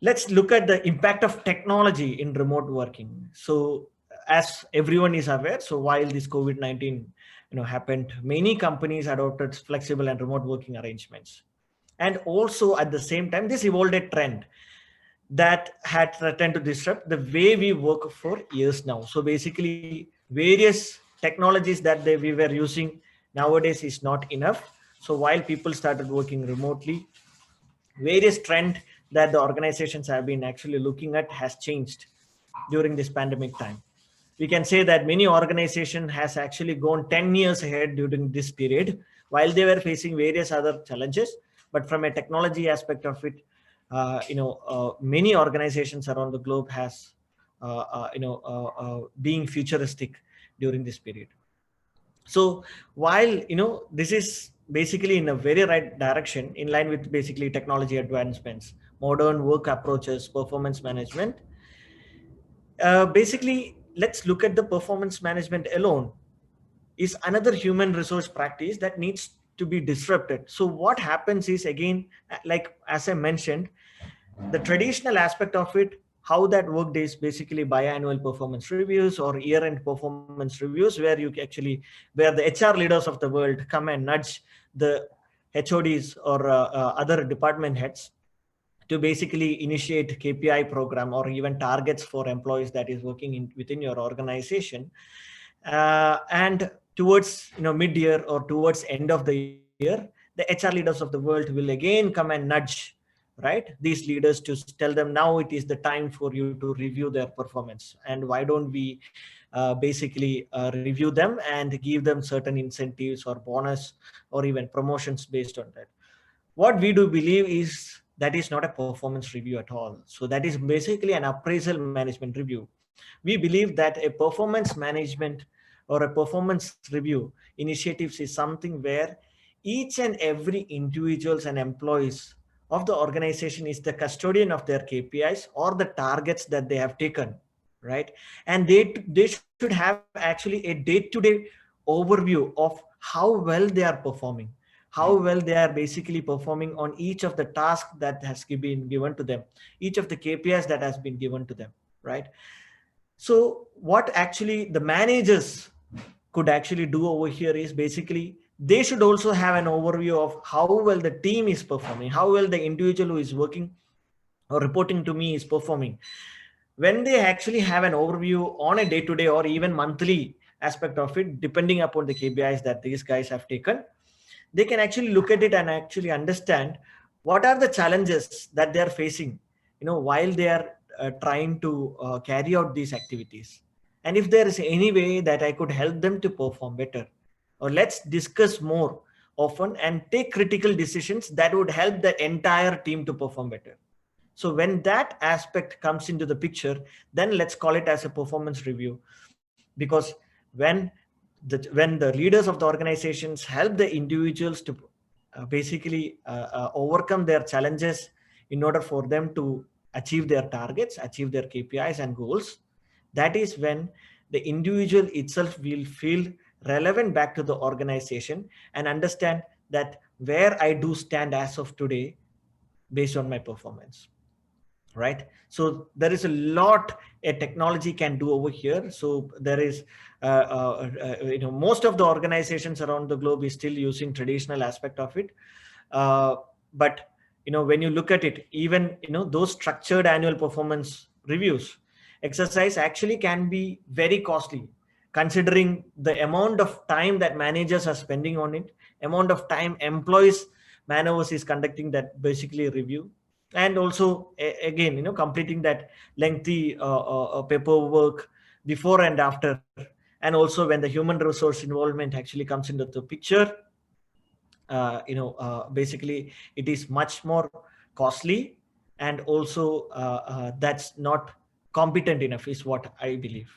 let's look at the impact of technology in remote working. So as everyone is aware, so while this COVID-19 happened, many companies adopted flexible and remote working arrangements. And also at the same time, this evolved a trend that had threatened to disrupt the way we work for years now. So basically, various technologies that we were using nowadays is not enough. So while people started working remotely, various trend that the organizations have been actually looking at has changed during this pandemic time. We can say that many organizations has actually gone 10 years ahead during this period, while they were facing various other challenges. But from a technology aspect of it, many organizations around the globe has being futuristic during this period. So while this is basically in a very right direction, in line with basically technology advancements, modern work approaches, performance management, basically let's look at the performance management alone is another human resource practice that needs to be disrupted. So what happens is, again, like as I mentioned, the traditional aspect of it, how that worked is basically biannual performance reviews or year-end performance reviews, where where the HR leaders of the world come and nudge the HODs or other department heads to basically initiate KPI program or even targets for employees that is working within your organization. And towards mid-year or towards end of the year, the HR leaders of the world will again come and nudge, right, these leaders to tell them, now it is the time for you to review their performance, and why don't we basically review them and give them certain incentives or bonus or even promotions based on that. What we do believe is that is not a performance review at all. So that is basically an appraisal management review. We believe that a performance management or a performance review initiatives is something where each and every individuals and employees of the organization is the custodian of their KPIs or the targets that they have taken, right? And they should have actually a day-to-day overview of how well they are performing, how well they are basically performing on each of the tasks that has been given to them, each of the KPIs that has been given to them, right? So what actually the managers could actually do over here is basically they should also have an overview of how well the team is performing, how well the individual who is working or reporting to me is performing. When they actually have an overview on a day-to-day or even monthly aspect of it, depending upon the KPIs that these guys have taken, they can actually look at it and actually understand what are the challenges that they are facing, while they are trying to carry out these activities. And if there is any way that I could help them to perform better, or let's discuss more often and take critical decisions that would help the entire team to perform better. So when that aspect comes into the picture, then let's call it as a performance review. Because when the leaders of the organizations help the individuals to basically overcome their challenges in order for them to achieve their targets, achieve their KPIs and goals, that is when the individual itself will feel relevant back to the organization and understand that where I do stand as of today based on my performance. Right. So there is a lot a technology can do over here. So there is, most of the organizations around the globe is still using traditional aspect of it. But, when you look at it, even, those structured annual performance reviews exercise actually can be very costly, considering the amount of time that managers are spending on it, amount of time employees man-hours is conducting that basically review, and also again completing that lengthy paperwork before and after. And also when the human resource involvement actually comes into the picture, basically it is much more costly, and also that's not competent enough is what I believe.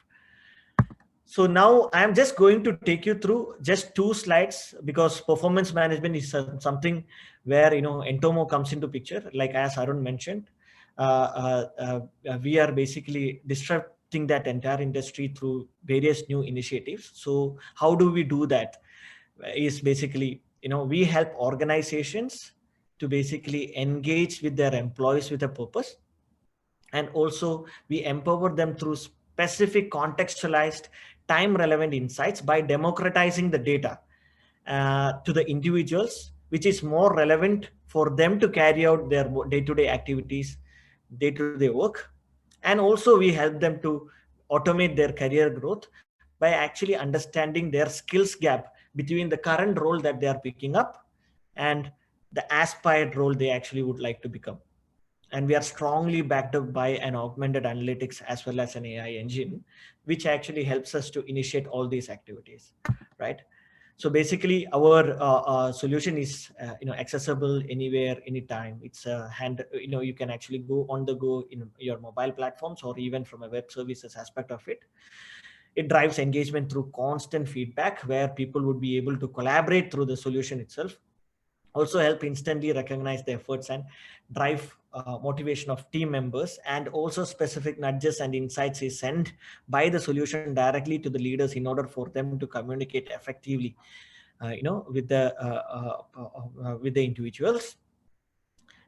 So now I'm just going to take you through just 2 slides, because performance management is something where, Entomo comes into picture. Like as Arun mentioned, we are basically disrupting that entire industry through various new initiatives. So how do we do that? Is basically, we help organizations to basically engage with their employees with a purpose. And also we empower them through specific contextualized time relevant insights by democratizing the data to the individuals, which is more relevant for them to carry out their day-to-day activities, day-to-day work. And also we help them to automate their career growth by actually understanding their skills gap between the current role that they are picking up and the aspired role they actually would like to become. And we are strongly backed up by an augmented analytics as well as an AI engine, which actually helps us to initiate all these activities, right? So basically our solution is accessible anywhere, anytime. It's a you can actually go on the go in your mobile platforms or even from a web services aspect of it. It drives engagement through constant feedback where people would be able to collaborate through the solution itself. Also help instantly recognize the efforts and drive motivation of team members, and also specific nudges and insights is sent by the solution directly to the leaders in order for them to communicate effectively with the individuals.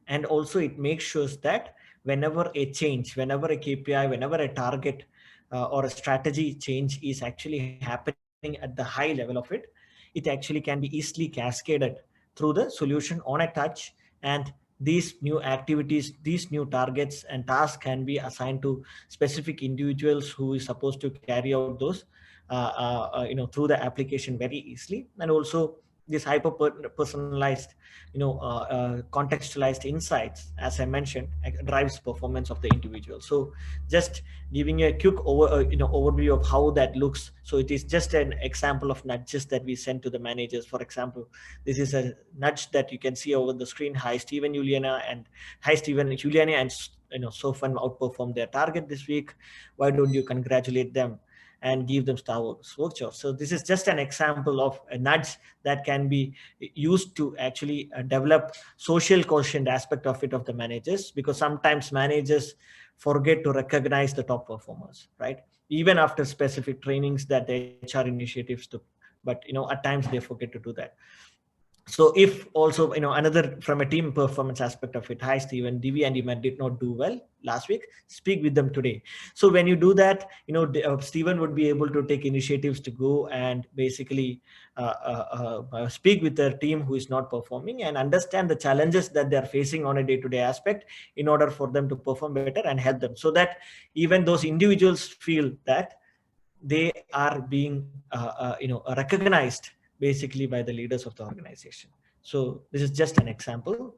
And also it makes sure that whenever a change, whenever a KPI, whenever a target or a strategy change is actually happening at the high level of it, it actually can be easily cascaded through the solution on a touch. And these new activities, these new targets and tasks can be assigned to specific individuals who is supposed to carry out those through the application very easily. And also this hyper personalized contextualized insights, as I mentioned, drives performance of the individual. So just giving a quick overview of how that looks. So it is just an example of nudges that we send to the managers. For example, this is a nudge that you can see over the screen. Hi Steven, Juliana, and Sofan outperformed their target this week. Why don't you congratulate them and give them Star Wars workshops? So this is just an example of a nudge that can be used to actually develop social quotient aspect of it of the managers, because sometimes managers forget to recognize the top performers, right? Even after specific trainings that the HR initiatives took, but at times they forget to do that. So if also, another from a team performance aspect of it, hi Stephen, Divi and Iman did not do well last week, speak with them today. So when you do that, Stephen would be able to take initiatives to go and basically speak with their team who is not performing and understand the challenges that they're facing on a day-to-day aspect in order for them to perform better and help them, so that even those individuals feel that they are being recognized basically by the leaders of the organization. So this is just an example.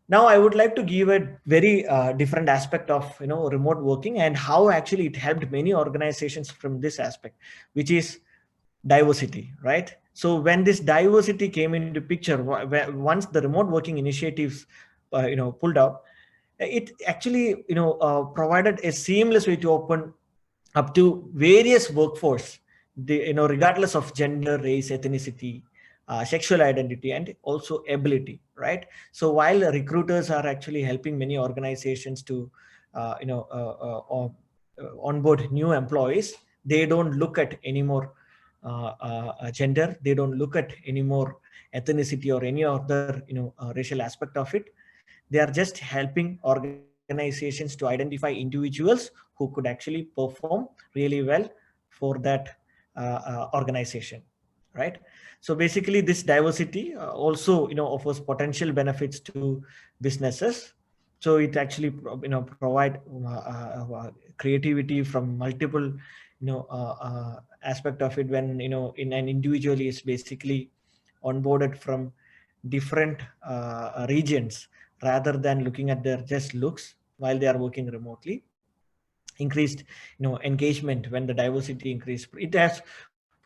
Now I would like to give a very different aspect of remote working and how actually it helped many organizations from this aspect, which is diversity, right? So when this diversity came into picture, once the remote working initiatives pulled up, it actually provided a seamless way to open up to various workforce, regardless of gender, race, ethnicity, sexual identity, and also ability, right? So while recruiters are actually helping many organizations to onboard new employees, they don't look at anymore gender, they don't look at anymore ethnicity or any other racial aspect of it. They are just helping organizations to identify individuals who could actually perform really well for that organization, right? So basically this diversity also offers potential benefits to businesses. So it actually provide creativity from multiple aspect of it, when in an individual is basically onboarded from different regions, rather than looking at their just looks while they are working remotely. Increased engagement when the diversity increased, it has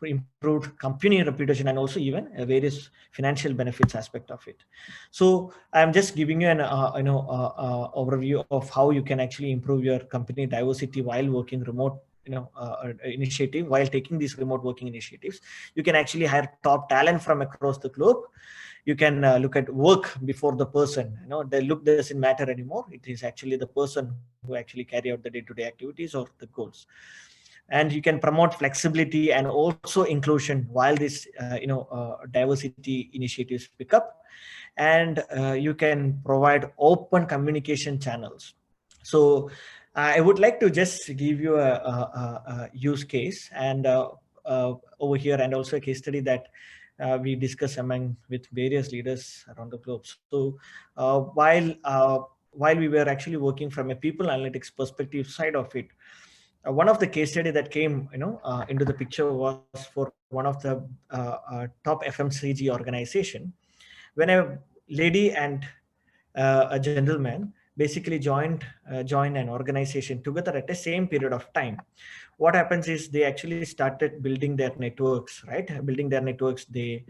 improved company reputation and also even various financial benefits aspect of it. So I'm just giving you an overview of how you can actually improve your company diversity while working remote initiative. While taking these remote working initiatives, you can actually hire top talent from across the globe. You can look at work before the person. The look doesn't matter anymore. It is actually the person who actually carry out the day-to-day activities or the goals. And you can promote flexibility and also inclusion while this diversity initiatives pick up. And you can provide open communication channels. So I would like to just give you a use case and over here, and also a case study that we discuss with various leaders around the globe. So while we were actually working from a people analytics perspective side of it, one of the case study that came into the picture was for one of the top FMCG organization, when a lady and a gentleman basically joined an organization together at the same period of time. What happens is they actually started building their networks, right? Building their networks, they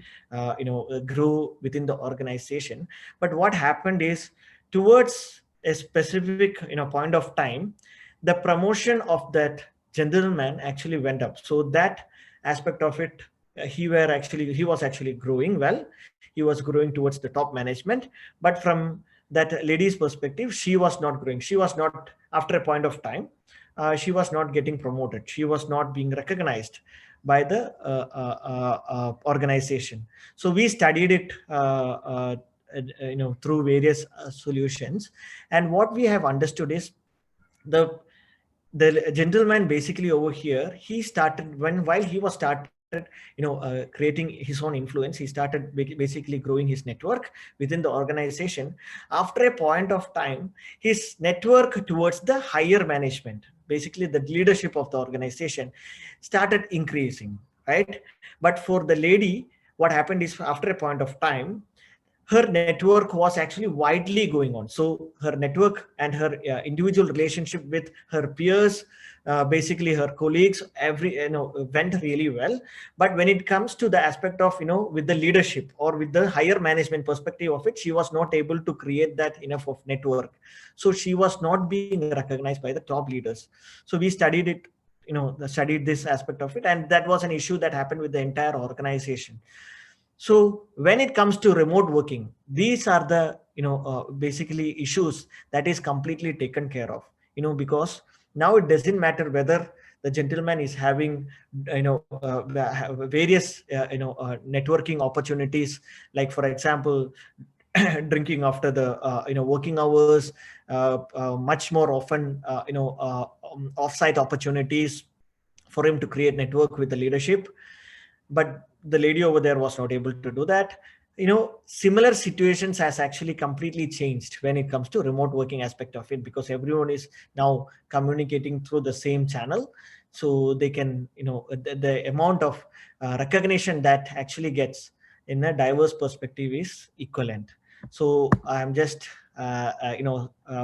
grew within the organization. But what happened is, towards a specific point of time, the promotion of that gentleman actually went up. So that aspect of it, he was actually growing well. He was growing towards the top management. But from that lady's perspective, she was not growing. She was not, after a point of time, she was not getting promoted. She was not being recognized by the organization. So we studied it through various solutions. And what we have understood is, the gentleman basically over here, he started while he was creating his own influence, he started basically growing his network within the organization. After a point of time, his network towards the higher management, basically the leadership of the organization, started increasing, right? But for the lady, what happened is, after a point of time, her network was actually widely going on. So her network and her individual relationship with her peers, basically her colleagues, went really well. But when it comes to the aspect of with the leadership or with the higher management perspective of it, she was not able to create that enough of network. So she was not being recognized by the top leaders. So we studied it, studied this aspect of it, and that was an issue that happened with the entire organization. So when it comes to remote working, these are the basically issues that is completely taken care of, because now it doesn't matter whether the gentleman is having various networking opportunities, like for example drinking after the working hours, much more often off-site opportunities for him to create network with the leadership. But the lady over there was not able to do that. Similar situations has actually completely changed when it comes to remote working aspect of it, because everyone is now communicating through the same channel. So they can, the amount of recognition that actually gets in a diverse perspective is equivalent. So I'm just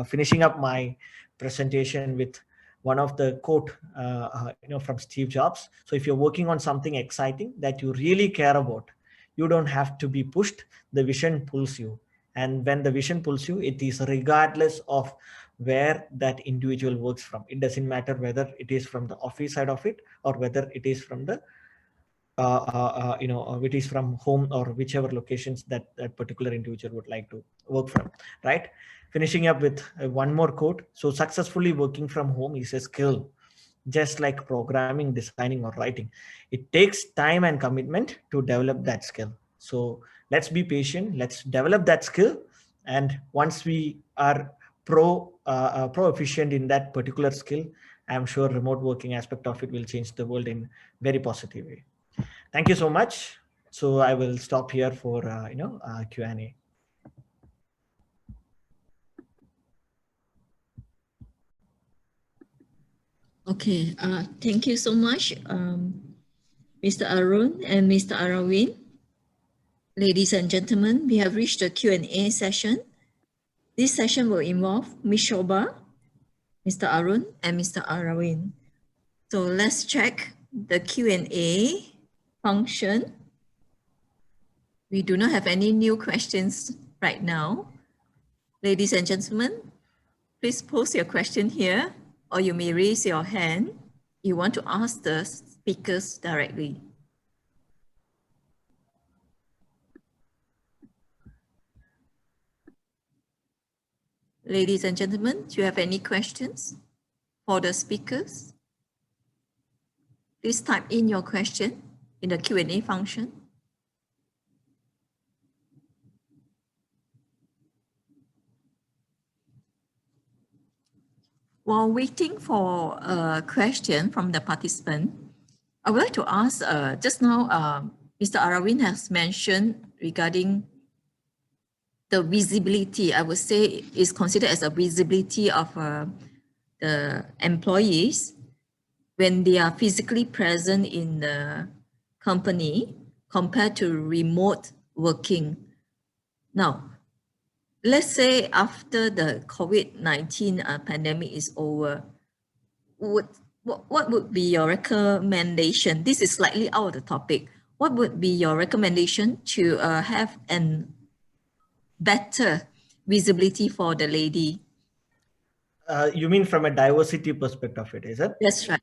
finishing up my presentation with one of the quote from Steve Jobs. So if you're working on something exciting that you really care about, you don't have to be pushed. The vision pulls you. And when the vision pulls you, it is regardless of where that individual works from. It doesn't matter whether it is from the office side of it or whether it is from the it is from home or whichever locations that particular individual would like to work from, right? Finishing up with one more quote. So successfully working from home is a skill, just like programming, designing, or writing. It takes time and commitment to develop that skill. So let's be patient, let's develop that skill. And once we are proficient in that particular skill, I'm sure remote working aspect of it will change the world in very positive way. Thank you so much. So I will stop here for Q&A. Okay, thank you so much, Mr. Arun and Mr. Arawin. Ladies and gentlemen, we have reached the Q&A session. This session will involve Ms. Shobha, Mr. Arun, and Mr. Arawin. So let's check the Q&A function. We do not have any new questions right now. Ladies and gentlemen, please post your question here, or you may raise your hand. You want to ask the speakers directly. Ladies and gentlemen, do you have any questions for the speakers? Please type in your question in the Q&A function. While waiting for a question from the participant, I would like to ask, just now, Mr. Arawin has mentioned regarding the visibility, I would say is considered as a visibility of the employees when they are physically present in the company compared to remote working. Now, let's say after the COVID-19 pandemic is over, what would be your recommendation? This is slightly out of the topic. What would be your recommendation to have a better visibility for the lady? You mean from a diversity perspective of it, is it? That's right.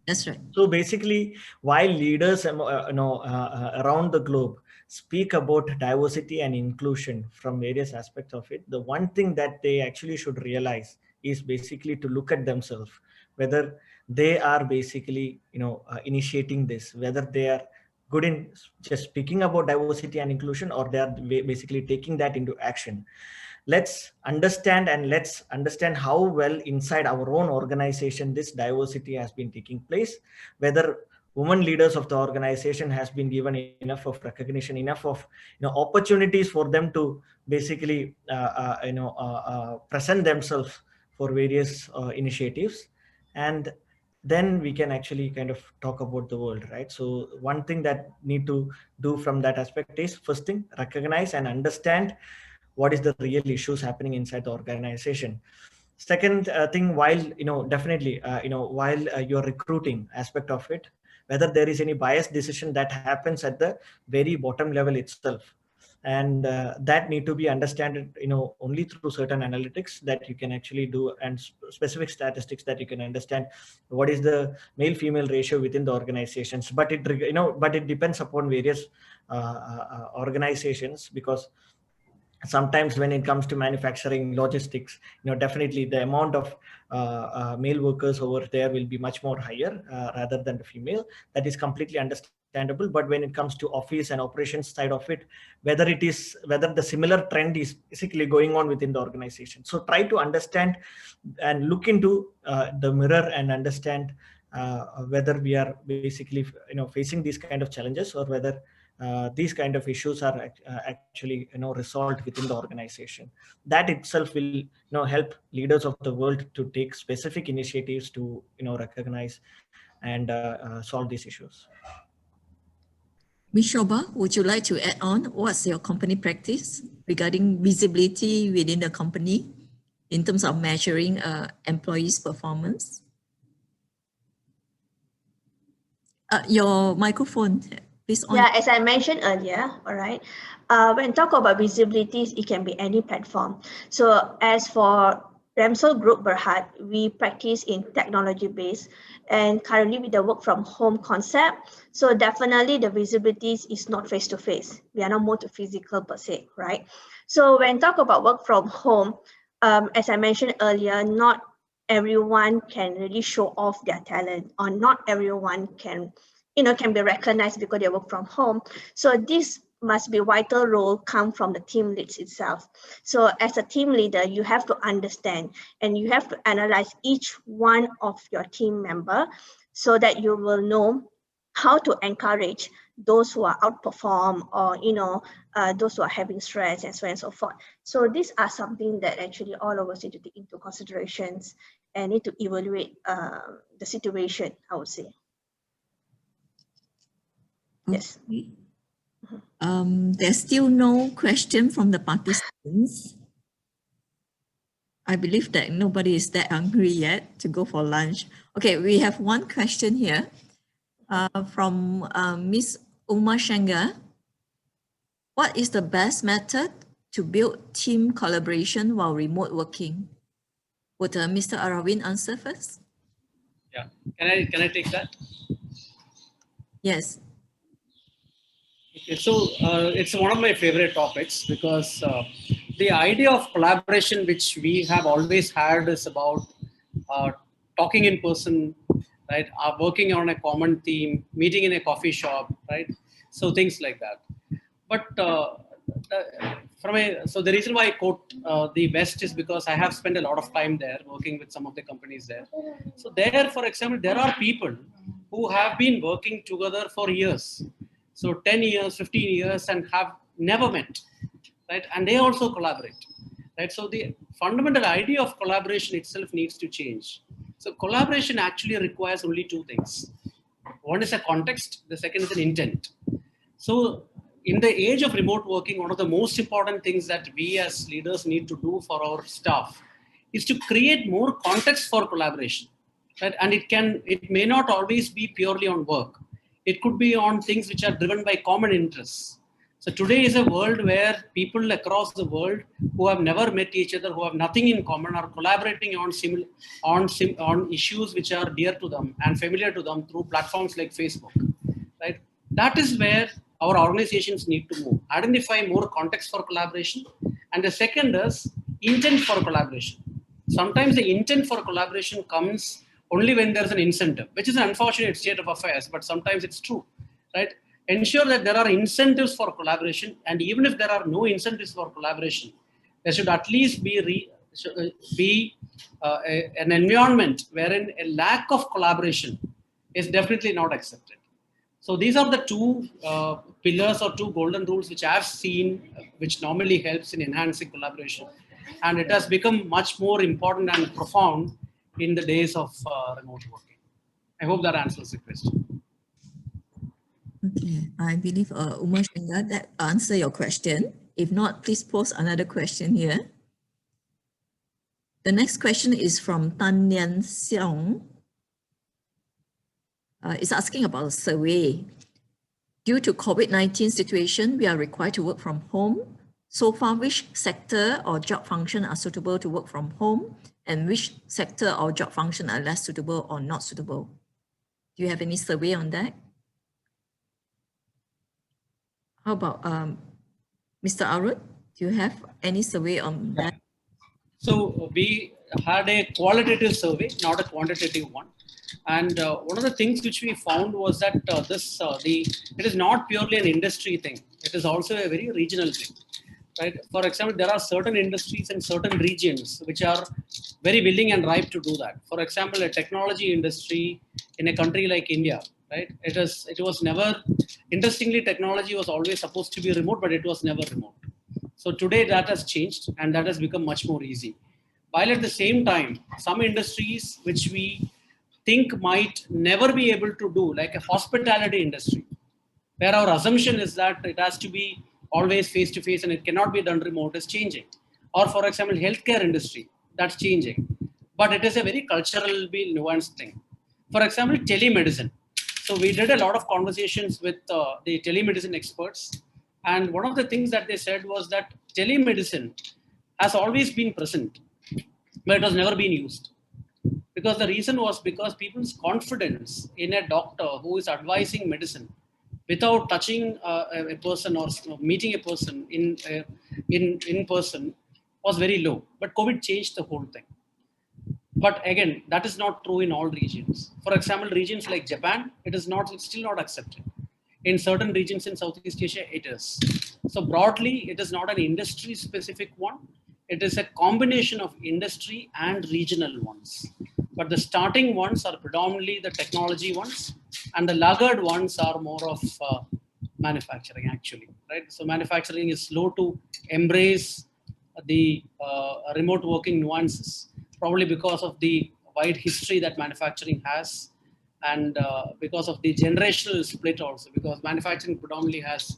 That's right. So basically, while leaders around the globe speak about diversity and inclusion from various aspects of it, the one thing that they actually should realize is basically to look at themselves, whether they are basically initiating this, whether they are good in just speaking about diversity and inclusion, or they are basically taking that into action. Let's understand how well inside our own organization this diversity has been taking place, whether women leaders of the organization has been given enough of recognition, enough of opportunities for them to basically present themselves for various initiatives, and then we can actually kind of talk about the world, right? So one thing that need to do from that aspect is, first thing, recognize and understand what is the real issues happening inside the organization. Second thing, while definitely while you're recruiting aspect of it, whether there is any biased decision that happens at the very bottom level itself, and that need to be understood only through certain analytics that you can actually do, and specific statistics that you can understand what is the male female ratio within the organizations. But it but it depends upon various organizations, because sometimes when it comes to manufacturing, logistics, definitely the amount of male workers over there will be much more higher rather than the female. That is completely understandable. But when it comes to office and operations side of it, whether the similar trend is basically going on within the organization. So try to understand and look into the mirror and understand whether we are basically facing these kind of challenges, or whether these kind of issues are actually resolved within the organization. That itself will help leaders of the world to take specific initiatives to recognize and solve these issues. Ms. Shobha, would you like to add on what's your company practice regarding visibility within the company in terms of measuring employees' performance? Your microphone, please on. Yeah, as I mentioned earlier, all right, when talk about visibilities, it can be any platform. So as for Ramsel Group Berhad, we practice in technology base, and currently with the work from home concept. So definitely the visibilities is not face to face. We are not more to physical per se, right? So when talk about work from home, as I mentioned earlier, not everyone can really show off their talent, or not everyone can be recognized because they work from home. So this must be vital role come from the team leads itself. So as a team leader, you have to understand and you have to analyze each one of your team member so that you will know how to encourage those who are outperform, or those who are having stress, and so on and so forth. So these are something that actually all of us need to take into considerations and need to evaluate the situation, I would say. Yes. There's still no question from the participants. I believe that nobody is that hungry yet to go for lunch. Okay, we have one question here from Ms. Uma Shanga. What is the best method to build team collaboration while remote working? Would Mr. Aravin answer first? Yeah, can I take that? Yes. Okay, so it's one of my favorite topics, because the idea of collaboration which we have always had is about talking in person, right? Working on a common theme, meeting in a coffee shop, right? So things like that. But so the reason why I quote the West is because I have spent a lot of time there working with some of the companies there. So there, for example, there are people who have been working together for years. So 10 years, 15 years, and have never met, right? And they also collaborate, right? So the fundamental idea of collaboration itself needs to change. So collaboration actually requires only two things. One is a context, the second is an intent. So in the age of remote working, one of the most important things that we as leaders need to do for our staff is to create more context for collaboration, right? And it may not always be purely on work. It could be on things which are driven by common interests. So today is a world where people across the world who have never met each other, who have nothing in common, are collaborating on issues which are dear to them and familiar to them through platforms like Facebook, right? That is where our organizations need to move. Identify more context for collaboration. And the second is intent for collaboration. Sometimes the intent for collaboration comes only when there's an incentive, which is an unfortunate state of affairs, but sometimes it's true, right? Ensure that there are incentives for collaboration, and even if there are no incentives for collaboration, there should at least be an environment wherein a lack of collaboration is definitely not accepted. So these are the two pillars or two golden rules which I have seen, which normally helps in enhancing collaboration. And it has become much more important and profound in the days of remote working. I hope that answers the question. Okay, I believe Uma Shanga, that answer your question. If not, please post another question here. The next question is from Tan Nian Xiong. It's asking about a survey. Due to COVID-19 situation, we are required to work from home. So far, which sector or job function are suitable to work from home, and which sector or job function are less suitable or not suitable? Do you have any survey on that? How about Mr. Arun? Do you have any survey on that? So we had a qualitative survey, not a quantitative one. And one of the things which we found was that it is not purely an industry thing. It is also a very regional thing, right? For example, there are certain industries and certain regions which are very willing and ripe to do that. For example, a technology industry in a country like India, right? It was never, interestingly, technology was always supposed to be remote, but it was never remote. So today that has changed and that has become much more easy. While at the same time, some industries which we think might never be able to do, like a hospitality industry, where our assumption is that it has to be always face to face and it cannot be done remote, is changing. Or for example, healthcare industry, that's changing. But it is a very culturally nuanced thing. For example, telemedicine. So we did a lot of conversations with the telemedicine experts. And one of the things that they said was that telemedicine has always been present, but it has never been used. Because the reason was because people's confidence in a doctor who is advising medicine without touching a person or meeting a person in person was very low. But COVID changed the whole thing. But again, that is not true in all regions. For example, regions like Japan, it's still not accepted. In certain regions in Southeast Asia, it is. So broadly, it is not an industry specific one. It is a combination of industry and regional ones. But the starting ones are predominantly the technology ones, and the laggard ones are more of manufacturing actually, right? So manufacturing is slow to embrace the remote working nuances, probably because of the wide history that manufacturing has, and because of the generational split also, because manufacturing predominantly has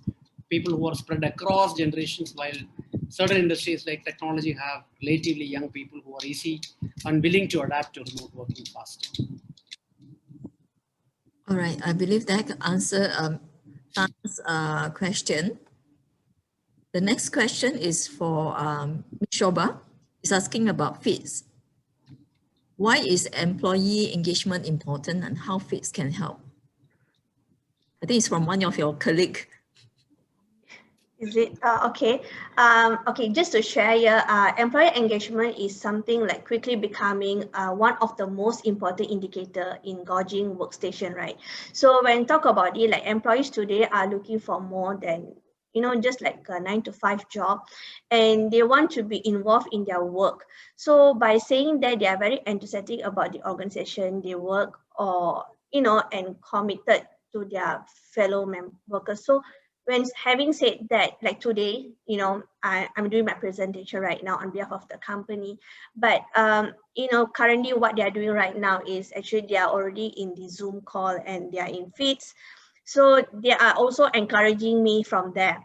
people who are spread across generations, while certain industries like technology have relatively young people who are easy and willing to adapt to remote working fast. All right, I believe that answer Tan's question. The next question is for Ms. Shoba. It's asking about FITs. Why is employee engagement important and how FITs can help? I think it's from one of your colleagues. Is it okay? Okay, just to share here, employee engagement is something like quickly becoming one of the most important indicator in gauging workstation, right? So when talk about it, like employees today are looking for more than, you know, just like a 9-to-5 job, and they want to be involved in their work. So by saying that they are very enthusiastic about the organization they work, or you know, and committed to their fellow workers. So when having said that, like today, you know, I'm doing my presentation right now on behalf of the company, but you know, currently what they are doing right now is actually they are already in the Zoom call and they are in feeds. So they are also encouraging me from there.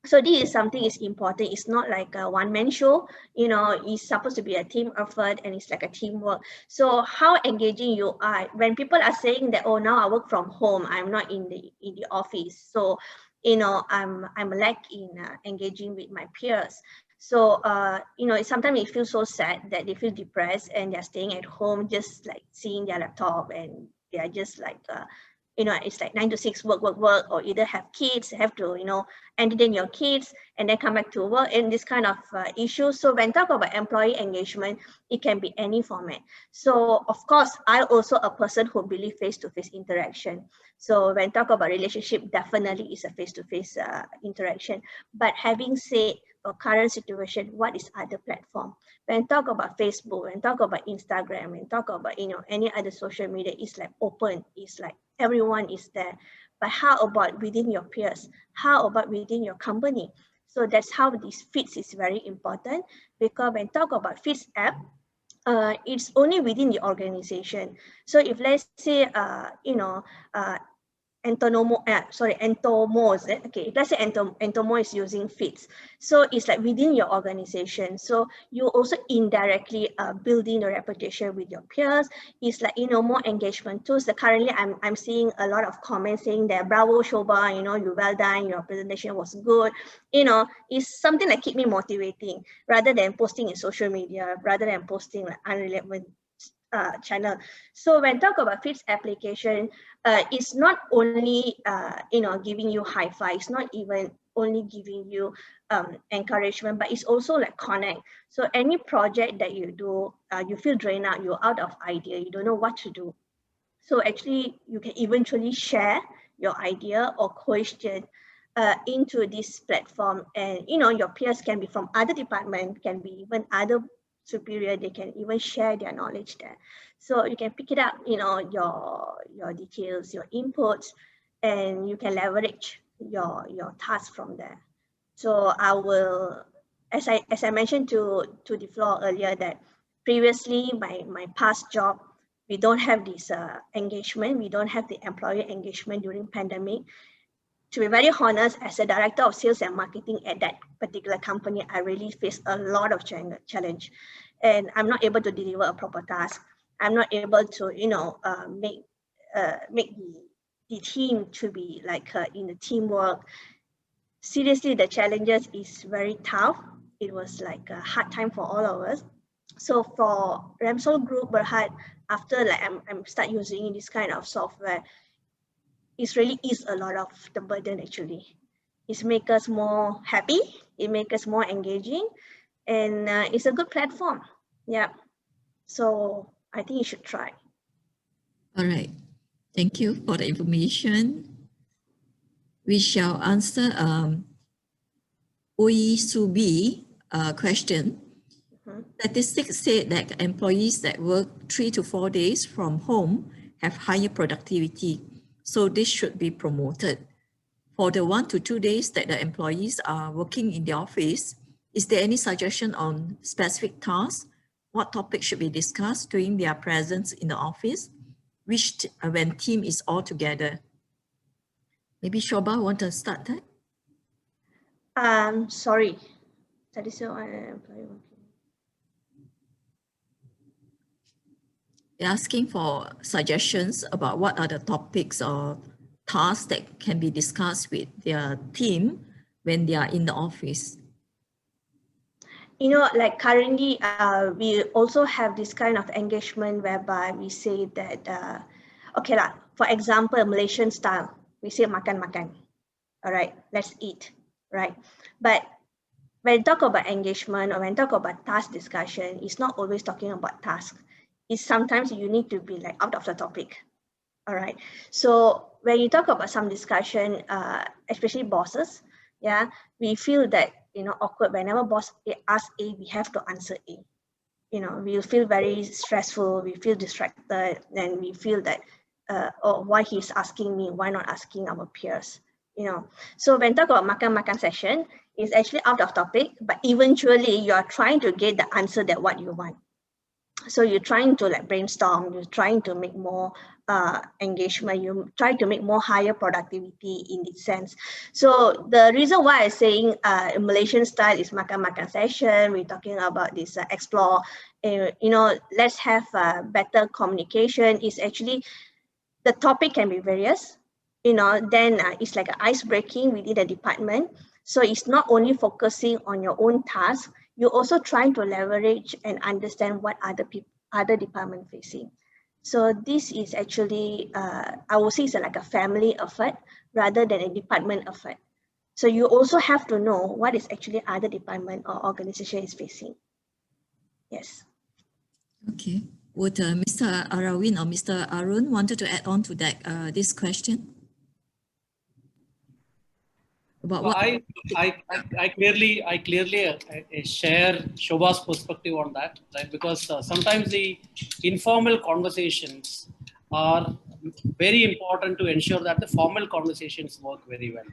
So this is something is important. It's not like a one-man show, you know, it's supposed to be a team effort and it's like a teamwork. So how engaging you are when people are saying that, oh, now I work from home, I'm not in the office. So, you know, I'm lack in engaging with my peers. So, you know, sometimes it feels so sad that they feel depressed and they're staying at home, just like seeing their laptop, and they are just like, you know, it's like 9-to-6 work, or either have kids, have to, you know, entertain your kids and then come back to work, and this kind of issues. So when talk about employee engagement, it can be any format. So of course, I also a person who believe face-to-face interaction. So when talk about relationship, definitely is a face-to-face interaction. But having said, for current situation, what is other platform? When talk about Facebook, when talk about Instagram, when talk about, you know, any other social media, it's like open, it's like everyone is there. But how about within your peers? How about within your company? So that's how this fits is very important, because when talk about fits app, it's only within the organization. So if let's say, you know, Entomo, okay, let's say Entomo is using FITS. So it's like within your organization. So you also indirectly building the reputation with your peers. It's like, you know, more engagement tools. So currently I'm seeing a lot of comments saying that, bravo Shoba, you know, you well done, your presentation was good. You know, it's something that keep me motivating rather than posting in social media, rather than posting like unrelevant channel. So when talk about FITS application, it's not only you know, giving you high five. It's not even only giving you encouragement, but it's also like connect. So any project that you do, you feel drained out, you're out of idea, you don't know what to do. So actually, you can eventually share your idea or question into this platform, and your peers can be from other departments, can be even other superior, they can even share their knowledge there. So you can pick it up, your details, your inputs, and you can leverage your task from there. So I will, as I mentioned to the floor earlier, that previously my past job, we don't have this engagement, we don't have the employee engagement during pandemic. To be very honest, as a director of sales and marketing at that particular company, I really faced a lot of challenge, and I'm not able to deliver a proper task. I'm not able to, make the team to be like in the teamwork. Seriously, the challenges is very tough. It was like a hard time for all of us. So for Ramsol Group Berhad, after like I'm start using this kind of software, it's really ease a lot of the burden actually. It's make us more happy, it make us more engaging, and it's a good platform. Yeah. So I think you should try. All right. Thank you for the information. We shall answer Oi Subi question. Statistics say that employees that work 3 to 4 days from home have higher productivity. So this should be promoted. For the 1 to 2 days that the employees are working in the office, is there any suggestion on specific tasks? What topics should be discussed during their presence in the office, when team is all together? Maybe Shobha want to start that? Sorry. That is your employee working. They're asking for suggestions about what are the topics or tasks that can be discussed with their team when they are in the office. Like currently, we also have this kind of engagement whereby we say that, okay lah, for example, Malaysian style, we say makan. All right, let's eat, right? But when talk about engagement or when talk about task discussion, it's not always talking about task. It's sometimes you need to be like out of the topic. All right. So when you talk about some discussion, especially bosses, yeah, we feel that, awkward whenever boss asks A, we have to answer A. We feel very stressful, we feel distracted, and we feel that, oh, why he's asking me, why not asking our peers? So when talk about makan session, it's actually out of topic, but eventually you are trying to get the answer that what you want. So you're trying to like brainstorm, you're trying to make more engagement, you try to make more higher productivity in this sense. So the reason why I'm saying Malaysian style is makan session, we're talking about this explore, let's have better communication, is actually the topic can be various, then it's like an ice breaking within the department. So it's not only focusing on your own task, you're also trying to leverage and understand what other department facing. So this is actually, I would say it's like a family effort rather than a department effort. So you also have to know what is actually other department or organization is facing. Yes. Okay. Would Mr. Arawin or Mr. Arun wanted to add on to that this question? About what? I clearly share Shobha's perspective on that, right? Because sometimes the informal conversations are very important to ensure that the formal conversations work very well.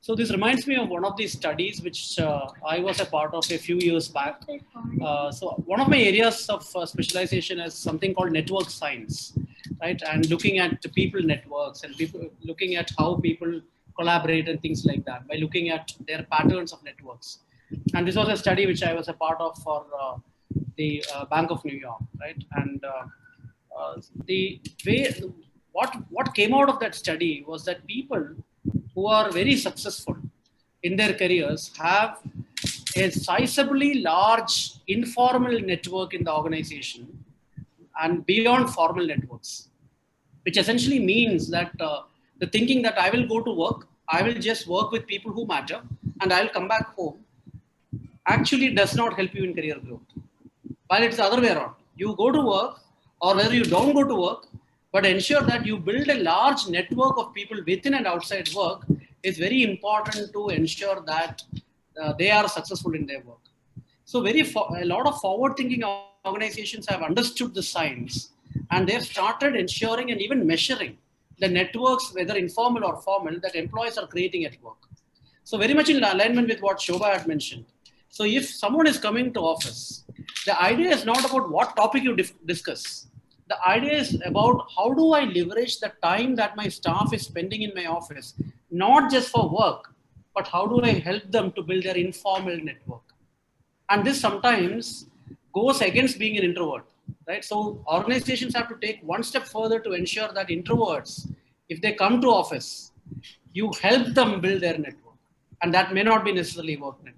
So this reminds me of one of these studies which I was a part of a few years back. So one of my areas of specialization is something called network science, right? And looking at people networks and looking at how people collaborate and things like that by looking at their patterns of networks. And this was a study which I was a part of for the Bank of New York, right? And the way what came out of that study was that people who are very successful in their careers have a sizably large informal network in the organization and beyond formal networks, which essentially means that the thinking that I will go to work, I will just work with people who matter, and I'll come back home actually does not help you in career growth. While it's the other way around. You go to work or whether you don't go to work, but ensure that you build a large network of people within and outside work is very important to ensure that they are successful in their work. So a lot of forward-thinking organizations have understood the science, and they've started ensuring and even measuring the networks, whether informal or formal, that employees are creating at work. So very much in alignment with what Shobha had mentioned. So if someone is coming to office, the idea is not about what topic you discuss. The idea is about how do I leverage the time that my staff is spending in my office, not just for work, but how do I help them to build their informal network? And this sometimes goes against being an introvert, right? So organizations have to take one step further to ensure that introverts, if they come to office, you help them build their network. And that may not be necessarily work network.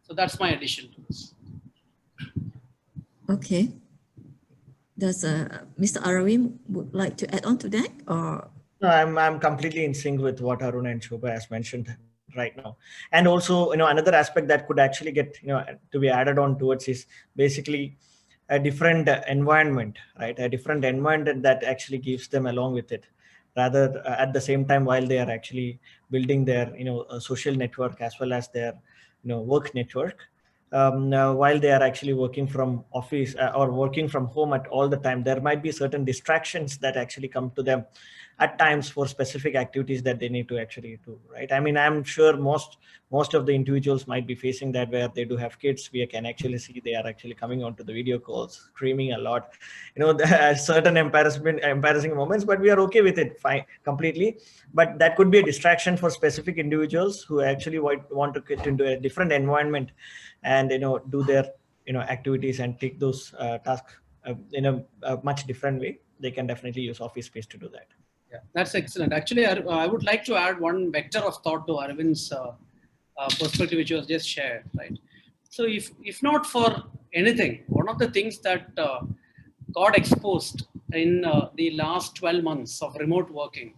So that's my addition to this. Okay. Does Mr. Ariffin would like to add on to that, or? No, I'm completely in sync with what Arun and Shobha has mentioned right now. And also, another aspect that could actually get, to be added on towards is basically a different environment, right? A different environment that actually gives them along with it, rather at the same time while they are actually building their, social network as well as their, work network. While they are actually working from office or working from home at all the time, there might be certain distractions that actually come to them at times for specific activities that they need to actually do, right? I mean, I'm sure most of the individuals might be facing that, where they do have kids. We can actually see they are actually coming onto the video calls, screaming a lot, there are certain embarrassing moments, but we are okay with it, fine, completely. But that could be a distraction for specific individuals who actually want to get into a different environment and do their activities and take those tasks in a much different way. They can definitely use office space to do that. Yeah, that's excellent. Actually, I would like to add one vector of thought to Arvind's perspective, which was just shared, right? So if not for anything, one of the things that got exposed in the last 12 months of remote working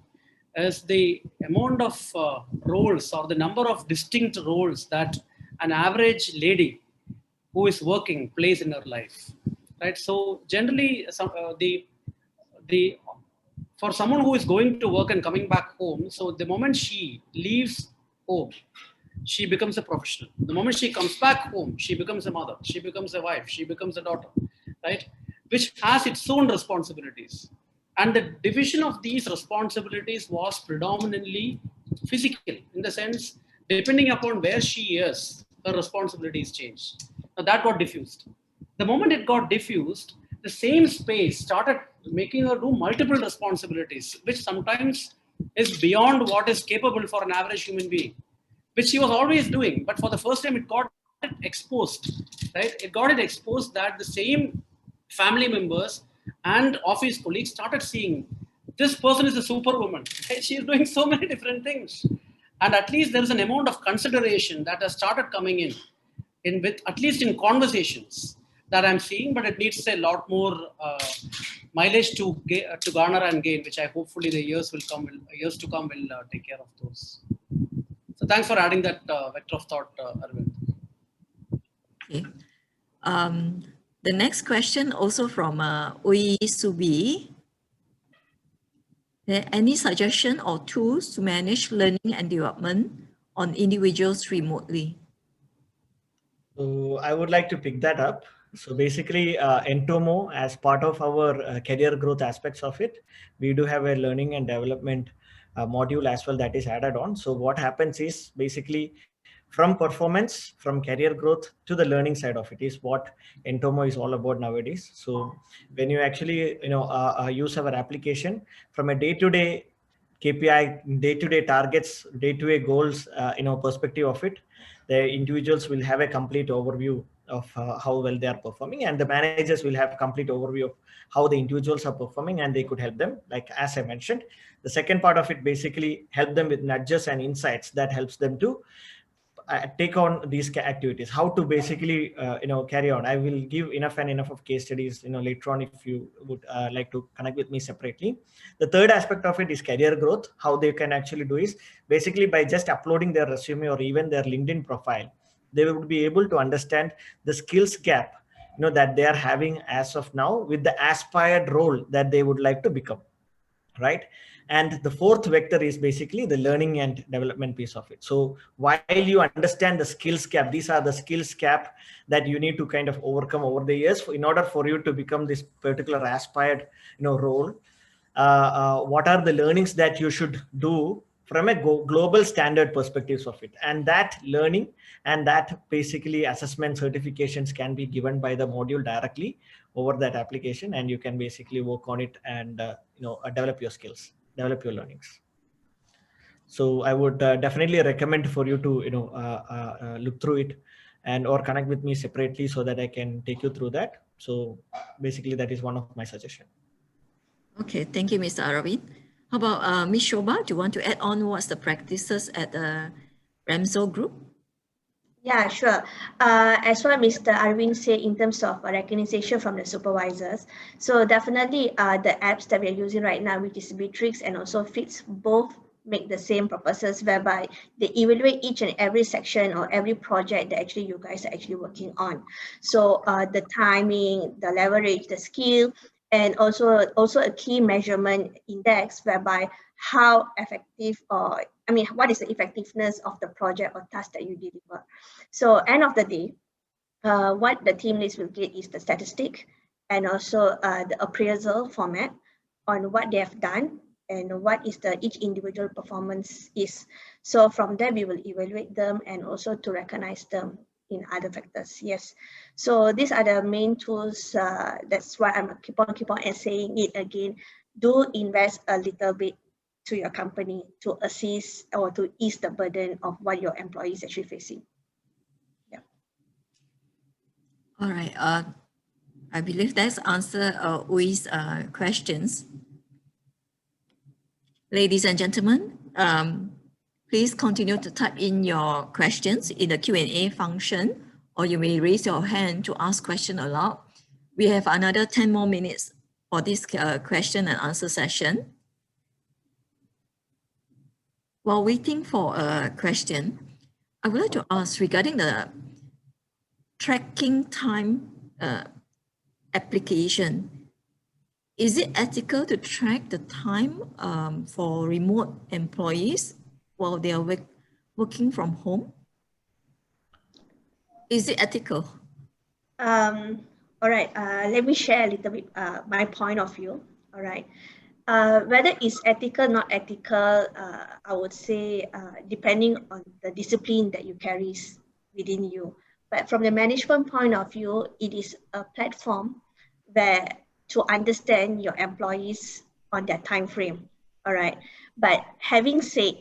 is the amount of roles or the number of distinct roles that an average lady who is working plays in her life, right? So generally, for someone who is going to work and coming back home, so the moment she leaves home, she becomes a professional. The moment she comes back home, she becomes a mother, she becomes a wife, she becomes a daughter, right? Which has its own responsibilities. And the division of these responsibilities was predominantly physical, in the sense, depending upon where she is, her responsibilities change. Now that got diffused. The moment it got diffused, the same space started making her do multiple responsibilities, which sometimes is beyond what is capable for an average human being, which she was always doing. But for the first time, it got it exposed, right? It got it exposed that the same family members and office colleagues started seeing this person is a superwoman. Right? She is doing so many different things. And at least there is an amount of consideration that has started coming in with, at least in conversations that I'm seeing, but it needs a lot more mileage to garner and gain, which I hopefully the years to come will take care of those. So thanks for adding that vector of thought, Arvind. Okay. The next question also from Ui Subi. Any suggestion or tools to manage learning and development on individuals remotely? So I would like to pick that up. So basically, Entomo, as part of our career growth aspects of it, we do have a learning and development module as well that is added on. So what happens is basically from performance, from career growth to the learning side of it is what Entomo is all about nowadays. So when you actually use our application from a day-to-day KPI, day-to-day targets, day-to-day goals, perspective of it, the individuals will have a complete overview of how well they are performing, and the managers will have a complete overview of how the individuals are performing, and they could help them, like as I mentioned. The second part of it basically help them with nudges and insights that helps them to take on these activities, how to basically carry on. I will give enough of case studies later on if you would like to connect with me separately. The third aspect of it is career growth. How they can actually do is basically by just uploading their resume or even their LinkedIn profile, they would be able to understand the skills gap that they are having as of now with the aspired role that they would like to become, right? And the fourth vector is basically the learning and development piece of it. So while you understand the skills gap, these are the skills gap that you need to kind of overcome over the years in order for you to become this particular aspired role. What are the learnings that you should do from a global standard perspectives of it, and that learning and that basically assessment certifications can be given by the module directly over that application, and you can basically work on it and develop your skills, develop your learnings. So I would definitely recommend for you to look through it and or connect with me separately so that I can take you through that. So basically that is one of my suggestions. Okay, thank you, Mr. Ariffin. How about Ms. Shobha? Do you want to add on what's the practices at the Ramsel group? Yeah, sure. As what Mr. Arvind said in terms of recognition from the supervisors, so definitely the apps that we are using right now, which is Bitrix and also Fits, both make the same purposes whereby they evaluate each and every section or every project that actually you guys are actually working on. So the timing, the leverage, the skill, and also a key measurement index whereby how effective or what is the effectiveness of the project or task that you deliver. So end of the day, what the team leads will get is the statistic and also the appraisal format on what they have done and what is the each individual performance is. So from there, we will evaluate them and also to recognize them in other factors. Yes. So these are the main tools. That's why I'm keep on saying it again. Do invest a little bit to your company to assist or to ease the burden of what your employees actually facing. Yeah. All right. I believe that's answered Ui's questions. Ladies and gentlemen, please continue to type in your questions in the Q&A function, or you may raise your hand to ask question aloud. We have another 10 more minutes for this question and answer session. While waiting for a question, I would like to ask regarding the tracking time application. Is it ethical to track the time for remote employees while they are working from home? Is it ethical? All right, let me share a little bit my point of view. All right. Whether it's ethical, not ethical, I would say depending on the discipline that you carry within you. But from the management point of view, it is a platform where to understand your employees on their time frame. All right. But having said,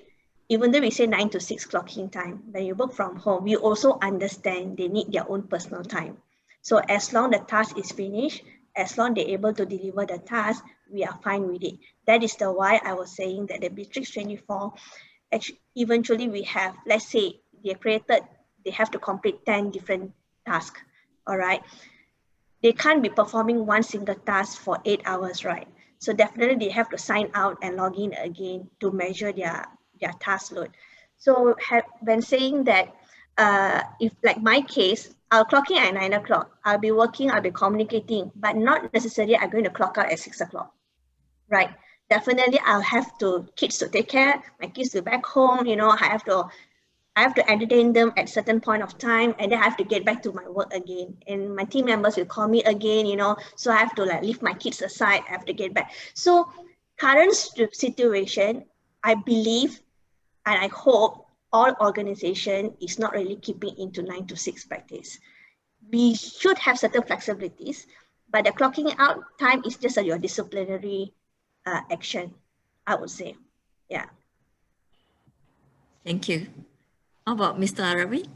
even though we say 9 to 6 clocking time, when you work from home, we also understand they need their own personal time. So as long the task is finished, as long they're able to deliver the task, we are fine with it. That is the why I was saying that the Bitrix 24, actually, eventually we have, let's say they have to complete 10 different tasks, all right? They can't be performing one single task for 8 hours, right? So definitely they have to sign out and log in again to measure their task load. So when saying that, if like my case, I'll clock in at 9 o'clock, I'll be working, I'll be communicating, but not necessarily I'm going to clock out at 6 o'clock, right? Definitely I'll have kids to take care, my kids to back home, I have to entertain them at certain point of time, and then I have to get back to my work again. And my team members will call me again, so I have to leave my kids aside, I have to get back. So current situation, I believe, and I hope all organization is not really keeping into 9 to 6 practice. We should have certain flexibilities, but the clocking out time is just your disciplinary action, I would say. Yeah. Thank you. How about Mr. Aravi?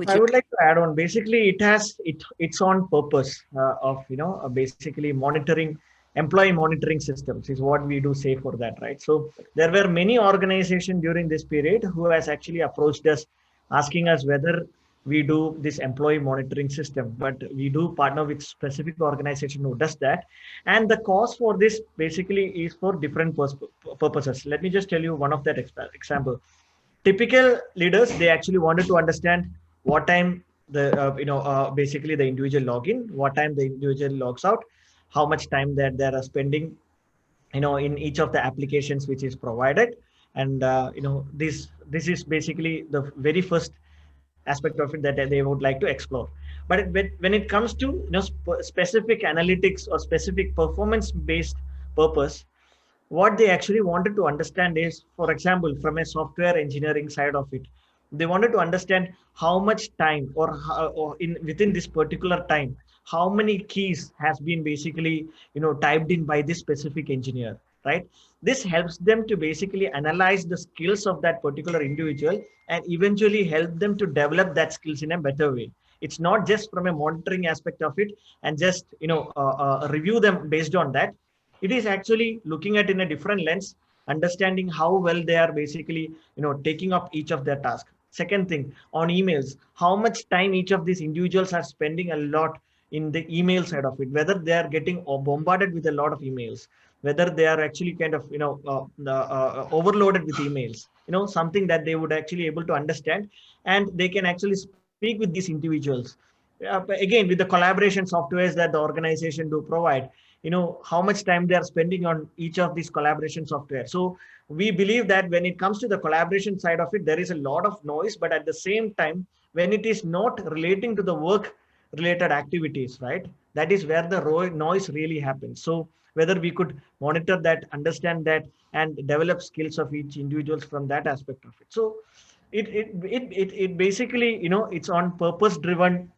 I would like to add on. Basically, it has its own purpose of basically employee monitoring systems is what we do say for that, right? So there were many organizations during this period who has actually approached us asking us whether we do this employee monitoring system, but we do partner with specific organization who does that. And the cost for this basically is for different purposes. Let me just tell you one of that example. Typical leaders, they actually wanted to understand what time the basically the individual login, what time the individual logs out, how much time that they are spending in each of the applications which is provided. And this is basically the very first aspect of it that they would like to explore. But when it comes to specific analytics or specific performance based purpose, what they actually wanted to understand is, for example, from a software engineering side of it, they wanted to understand how much time, or within this particular time, how many keys has been basically typed in by this specific engineer, right? This helps them to basically analyze the skills of that particular individual and eventually help them to develop that skills in a better way. It's not just from a monitoring aspect of it and just review them based on that. It is actually looking at in a different lens, understanding how well they are basically taking up each of their tasks. Second thing, on emails, how much time each of these individuals are spending a lot in the email side of it, whether they are getting bombarded with a lot of emails, whether they are actually kind of overloaded with emails, something that they would actually able to understand, and they can actually speak with these individuals. Again, with the collaboration softwares that the organization do provide, how much time they are spending on each of these collaboration software. So we believe that when it comes to the collaboration side of it, there is a lot of noise, but at the same time, when it is not relating to the work related activities, right, that is where the noise really happens. So whether we could monitor that, understand that, and develop skills of each individuals from that aspect of it. So it basically it's on purpose driven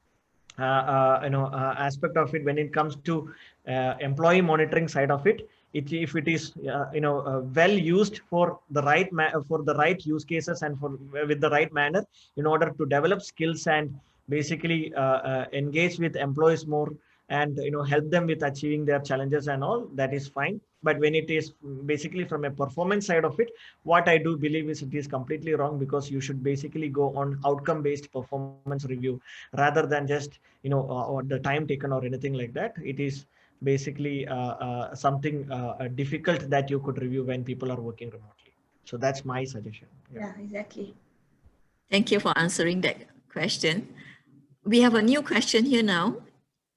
aspect of it. When it comes to employee monitoring side of it, if it is well used for the right use cases and for with the right manner, in order to develop skills and basically engage with employees more, and help them with achieving their challenges and all, that is fine. But when it is basically from a performance side of it, what I do believe is it is completely wrong, because you should basically go on outcome based performance review rather than just or the time taken or anything like that. It is basically something difficult that you could review when people are working remotely. So that's my suggestion. Yeah, exactly. Thank you for answering that question. We have a new question here now.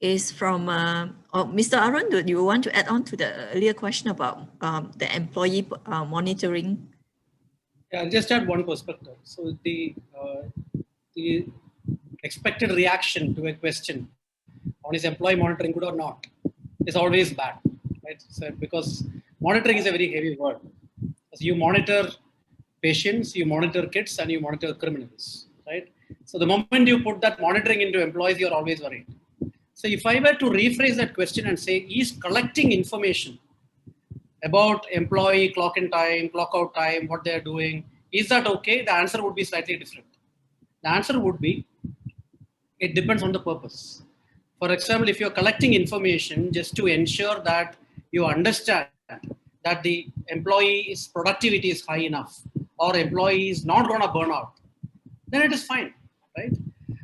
Is from Mr. Arun. Do you want to add on to the earlier question about the employee monitoring? Yeah, I'll just add one perspective. So the expected reaction to a question on is employee monitoring good or not is always bad, right? So because monitoring is a very heavy word. So you monitor patients, you monitor kids, and you monitor criminals, right? So the moment you put that monitoring into employees, you're always worried. So if I were to rephrase that question and say, is collecting information about employee clock in time, clock out time, what they're doing, is that okay? The answer would be slightly different. The answer would be, it depends on the purpose. For example, if you're collecting information just to ensure that you understand that the employee's productivity is high enough, or employee is not going to burn out, then it is fine, right?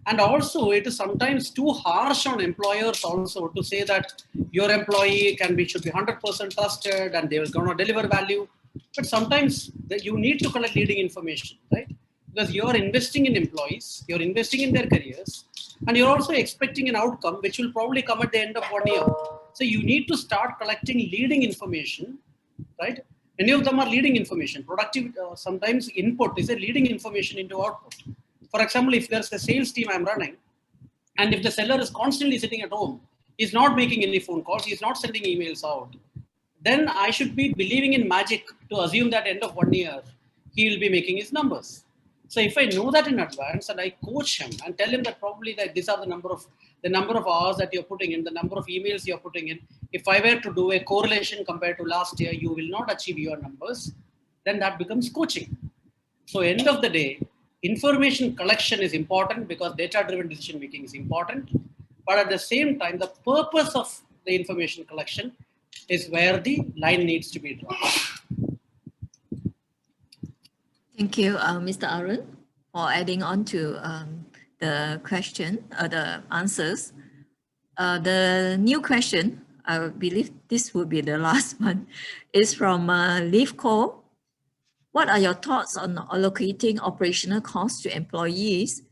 And also, it is sometimes too harsh on employers also to say that your employee should be 100% trusted and they are going to deliver value. But sometimes you need to collect leading information, right? Because you are investing in employees, you're investing in their careers, and you're also expecting an outcome which will probably come at the end of 1 year. So you need to start collecting leading information, right? Many of them are leading information. Productive, sometimes input is a leading information into output. For example, if there's a sales team I'm running, and if the seller is constantly sitting at home, he's not making any phone calls, he's not sending emails out, then I should be believing in magic to assume that end of 1 year, he will be making his numbers. So if I know that in advance and I coach him and tell him that probably that these are the number of hours that you're putting in, the number of emails you're putting in, if I were to do a correlation compared to last year, you will not achieve your numbers, then that becomes coaching. So end of the day, information collection is important because data-driven decision making is important. But at the same time, the purpose of the information collection is where the line needs to be drawn. Thank you, Mr. Arun. for adding on to the question, the answers. The new question, I believe this will be the last one, is from Leaf Cole. What are your thoughts on allocating operational costs to employees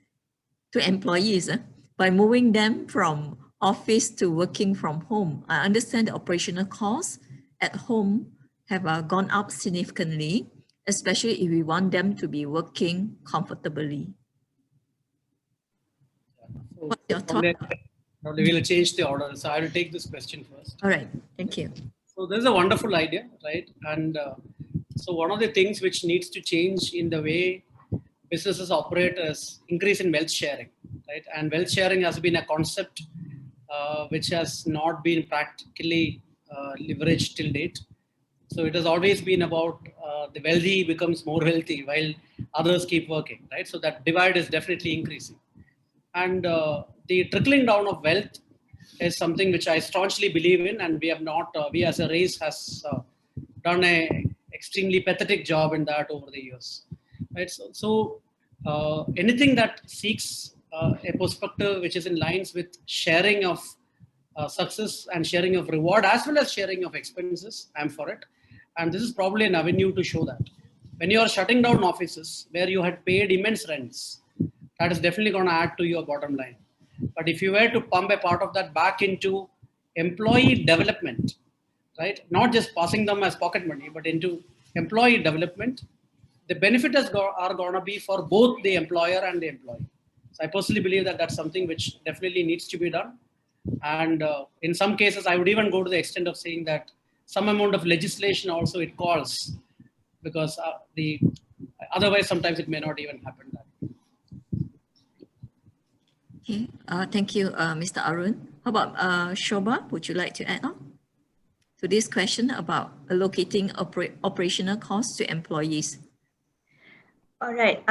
by moving them from office to working from home? I understand the operational costs at home have gone up significantly, especially if we want them to be working comfortably. So What's your thought? We will change the order. So I will take this question first. All right, thank you. So this is a wonderful idea, right? And so one of the things which needs to change in the way businesses operate is increase in wealth sharing, right? And wealth sharing has been a concept which has not been practically leveraged till date. So it has always been about the wealthy becomes more wealthy while others keep working, right? So that divide is definitely increasing. And the trickling down of wealth is something which I staunchly believe in, and we have not, we as a race has done a extremely pathetic job in that over the years, right? So anything that seeks a perspective which is in lines with sharing of success and sharing of reward as well as sharing of expenses, I'm for it. And this is probably an avenue to show that. When you are shutting down offices where you had paid immense rents, that is definitely going to add to your bottom line. But if you were to pump a part of that back into employee development, right, not just passing them as pocket money, but into employee development, the benefit are going to be for both the employer and the employee. So I personally believe that that's something which definitely needs to be done. And in some cases, I would even go to the extent of saying that some amount of legislation also it calls, because otherwise sometimes it may not even happen. Okay, thank you, Mr. Arun. How about Shobha? Would you like to add on to this question about allocating operational costs to employees? All right.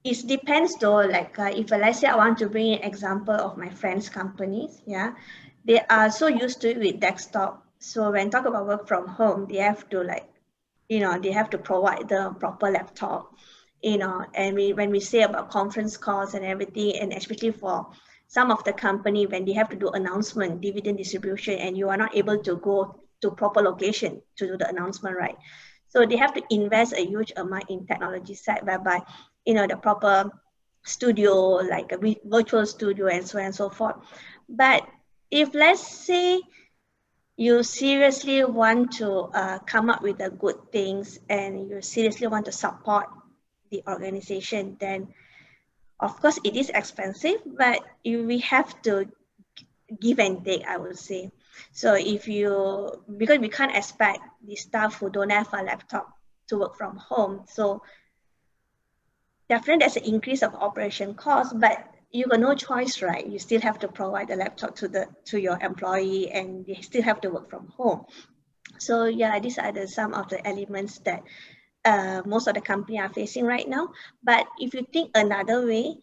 It depends though. Like if let's say I want to bring an example of my friends' companies, yeah, they are so used to it with desktop. So when talk about work from home, they have to they have to provide the proper laptop. And when we say about conference calls and everything, and especially for some of the company, when they have to do announcement, dividend distribution, and you are not able to go to proper location to do the announcement, right? So they have to invest a huge amount in technology side, whereby, the proper studio, like a virtual studio and so on and so forth. But if let's say you seriously want to come up with the good things and you seriously want to support the organization, then of course it is expensive, but we have to give and take, I would say. So because we can't expect the staff who don't have a laptop to work from home. So definitely there's an increase of operation cost, but you got no choice, right? You still have to provide the laptop to your employee, and they still have to work from home. So yeah, these are some of the elements that most of the company are facing right now. But if you think another way,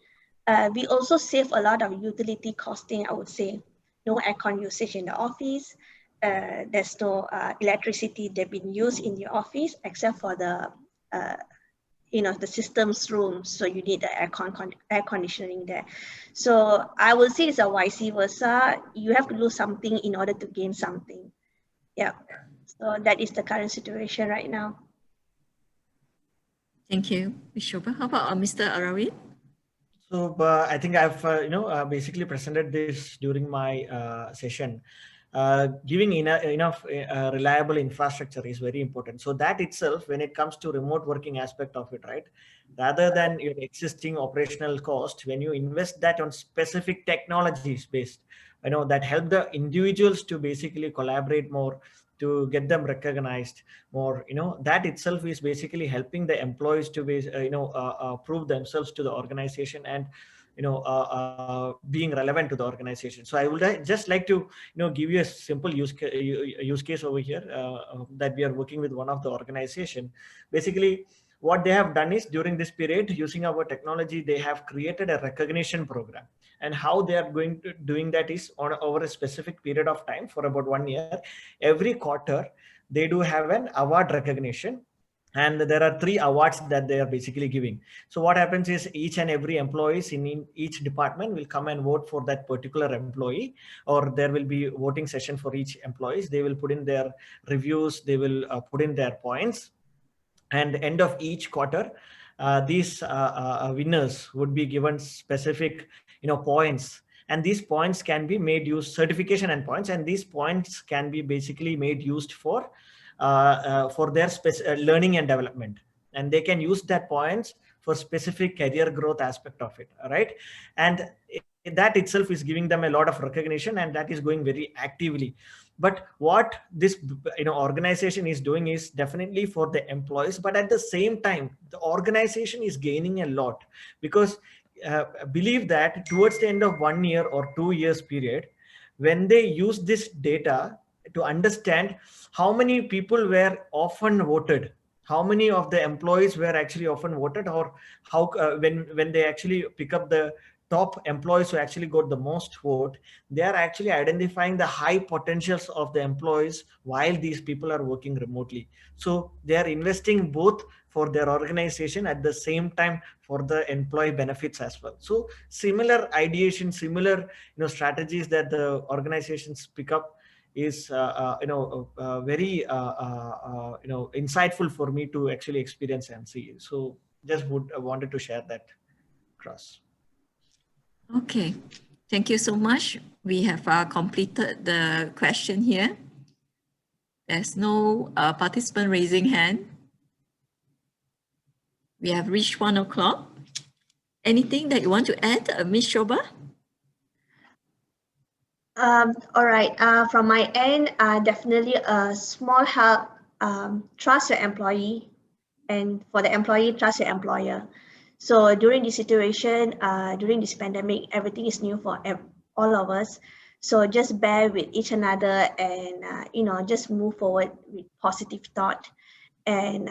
we also save a lot of utility costing, I would say. No aircon usage in the office. There's no electricity that been used in the office except for the the systems room. So you need the air conditioning there. So I would say it's a vice versa. You have to do something in order to gain something. Yeah. So that is the current situation right now. Thank you, Ms. Shobha. How about Mr. Arawi? So I think I've basically presented this during my session. Giving enough reliable infrastructure is very important. So that itself, when it comes to remote working aspect of it, right, rather than your existing operational cost, when you invest that on specific technologies based, that help the individuals to basically collaborate more, to get them recognized more, that itself is basically helping the employees to be, prove themselves to the organization and, being relevant to the organization. So I would just like to, give you a simple use case over here that we are working with one of the organization. Basically, what they have done is during this period, using our technology, they have created a recognition program. And how they are going to doing that is over a specific period of time for about 1 year. Every quarter, they do have an award recognition And there are 3 awards that they are basically giving. So what happens is each and every employees in each department will come and vote for that particular employee, or there will be voting session for each employees. They will put in their reviews, they will put in their points, and end of each quarter, these winners would be given specific points, and these points can be made use certification and points, and these points can be basically made used for their learning and development, and they can use that points for specific career growth aspect of it, right? And that itself is giving them a lot of recognition, and that is going very actively. But what this organization is doing is definitely for the employees, but at the same time the organization is gaining a lot, because believe that towards the end of 1 year or 2 years period, when they use this data to understand how many people were often voted, how many of the employees were actually often voted, or how when they actually pick up the top employees who actually got the most vote, they are actually identifying the high potentials of the employees while these people are working remotely. So they are investing both for their organization, at the same time for the employee benefits as well. So similar ideation, similar strategies that the organizations pick up is very insightful for me to actually experience and see. So just wanted to share that across. Okay, thank you so much. We have completed the question here. There's no participant raising hand. We have reached 1 o'clock. Anything that you want to add, Ms. Shoba? All right. From my end, definitely a small help. Trust your employee, and for the employee, trust your employer. So during this situation, during this pandemic, everything is new for all of us. So just bear with each another, and just move forward with positive thought. And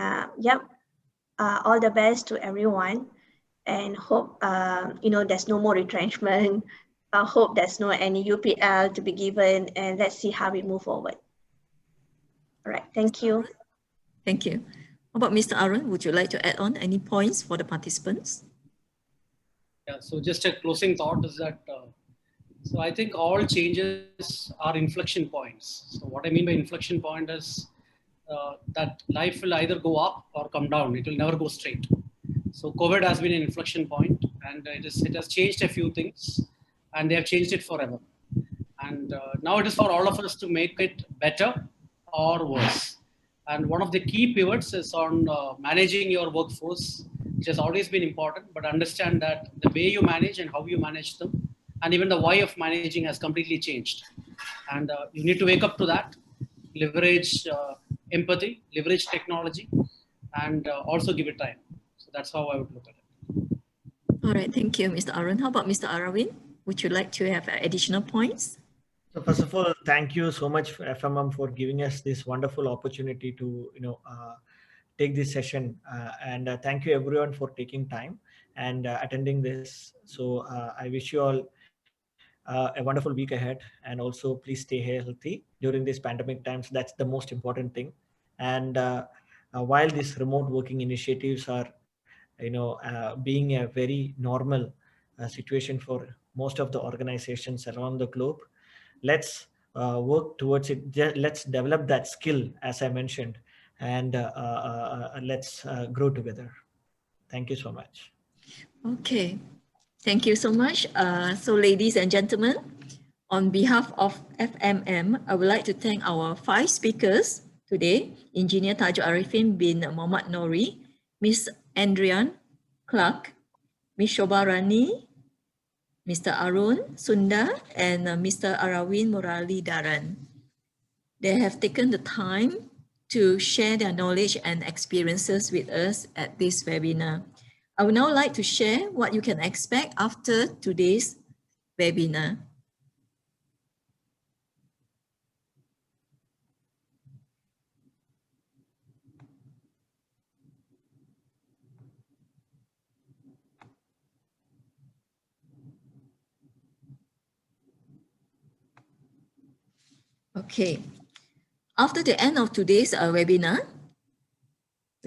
all the best to everyone, and hope there's no more retrenchment. I hope there's no any UPL to be given, and let's see how we move forward. All right, thank you. Thank you. How about Mr. Arun? Would you like to add on any points for the participants? Yeah, so just a closing thought is that, so I think all changes are inflection points. So what I mean by inflection point is that life will either go up or come down. It will never go straight. So COVID has been an inflection point, and it has changed a few things, and they have changed it forever. And now it is for all of us to make it better or worse. And one of the key pivots is on managing your workforce, which has always been important, but understand that the way you manage and how you manage them, and even the why of managing has completely changed. And you need to wake up to that, leverage empathy, leverage technology, and also give it time. So that's how I would look at it. All right, thank you, Mr. Arun. How about Mr. Aravin? Would you like to have additional points? So first of all, thank you so much, FMM, for giving us this wonderful opportunity to take this session, and thank you everyone for taking time and attending this. So I wish you all a wonderful week ahead, and also please stay healthy during these pandemic times. That's the most important thing. And while these remote working initiatives are being a very normal situation for most of the organizations around the globe, let's work towards it. Let's develop that skill, as I mentioned, and let's grow together. Thank you so much. Okay, thank you so much. So ladies and gentlemen, on behalf of FMM, I would like to thank our 5 speakers today: Engineer Tajul Ariffin bin Mohamed Nori, Ms. Andrian Clark, Ms. Shoba Rani, Mr. Arun Sundar, and Mr. Aravin Murali Dharan. They have taken the time to share their knowledge and experiences with us at this webinar. I would now like to share what you can expect after today's webinar. Okay. After the end of today's webinar,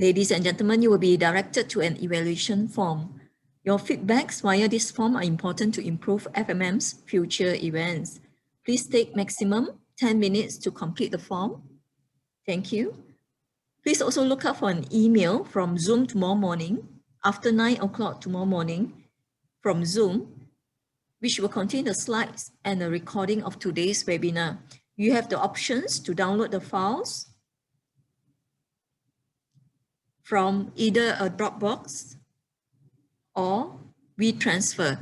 Ladies and gentlemen, you will be directed to an evaluation form. Your feedbacks via this form are important to improve FMM's future events. Please take maximum 10 minutes to complete the form. Thank you. Please also look out for an email from Zoom tomorrow morning after 9 o'clock tomorrow morning from Zoom, which will contain the slides and a recording of today's webinar. You have the options to download the files from either a Dropbox or WeTransfer.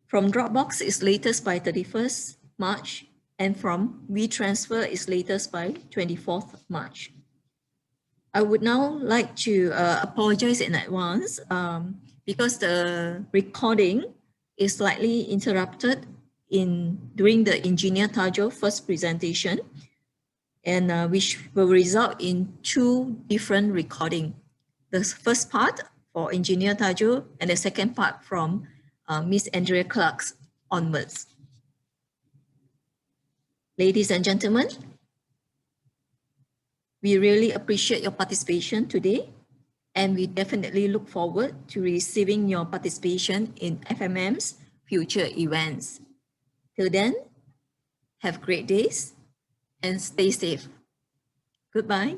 From Dropbox is latest by 31st March, and from WeTransfer is latest by 24th March. I would now like to apologize in advance because the recording is slightly interrupted during the Engineer Tajul first presentation, and which will result in 2 different recordings. The first part for Engineer Tajul and the second part from Miss Andrea Clark onwards. Ladies and gentlemen, we really appreciate your participation today, and we definitely look forward to receiving your participation in FMM's future events. Till then, have great days and stay safe. Goodbye.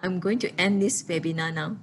I'm going to end this webinar now.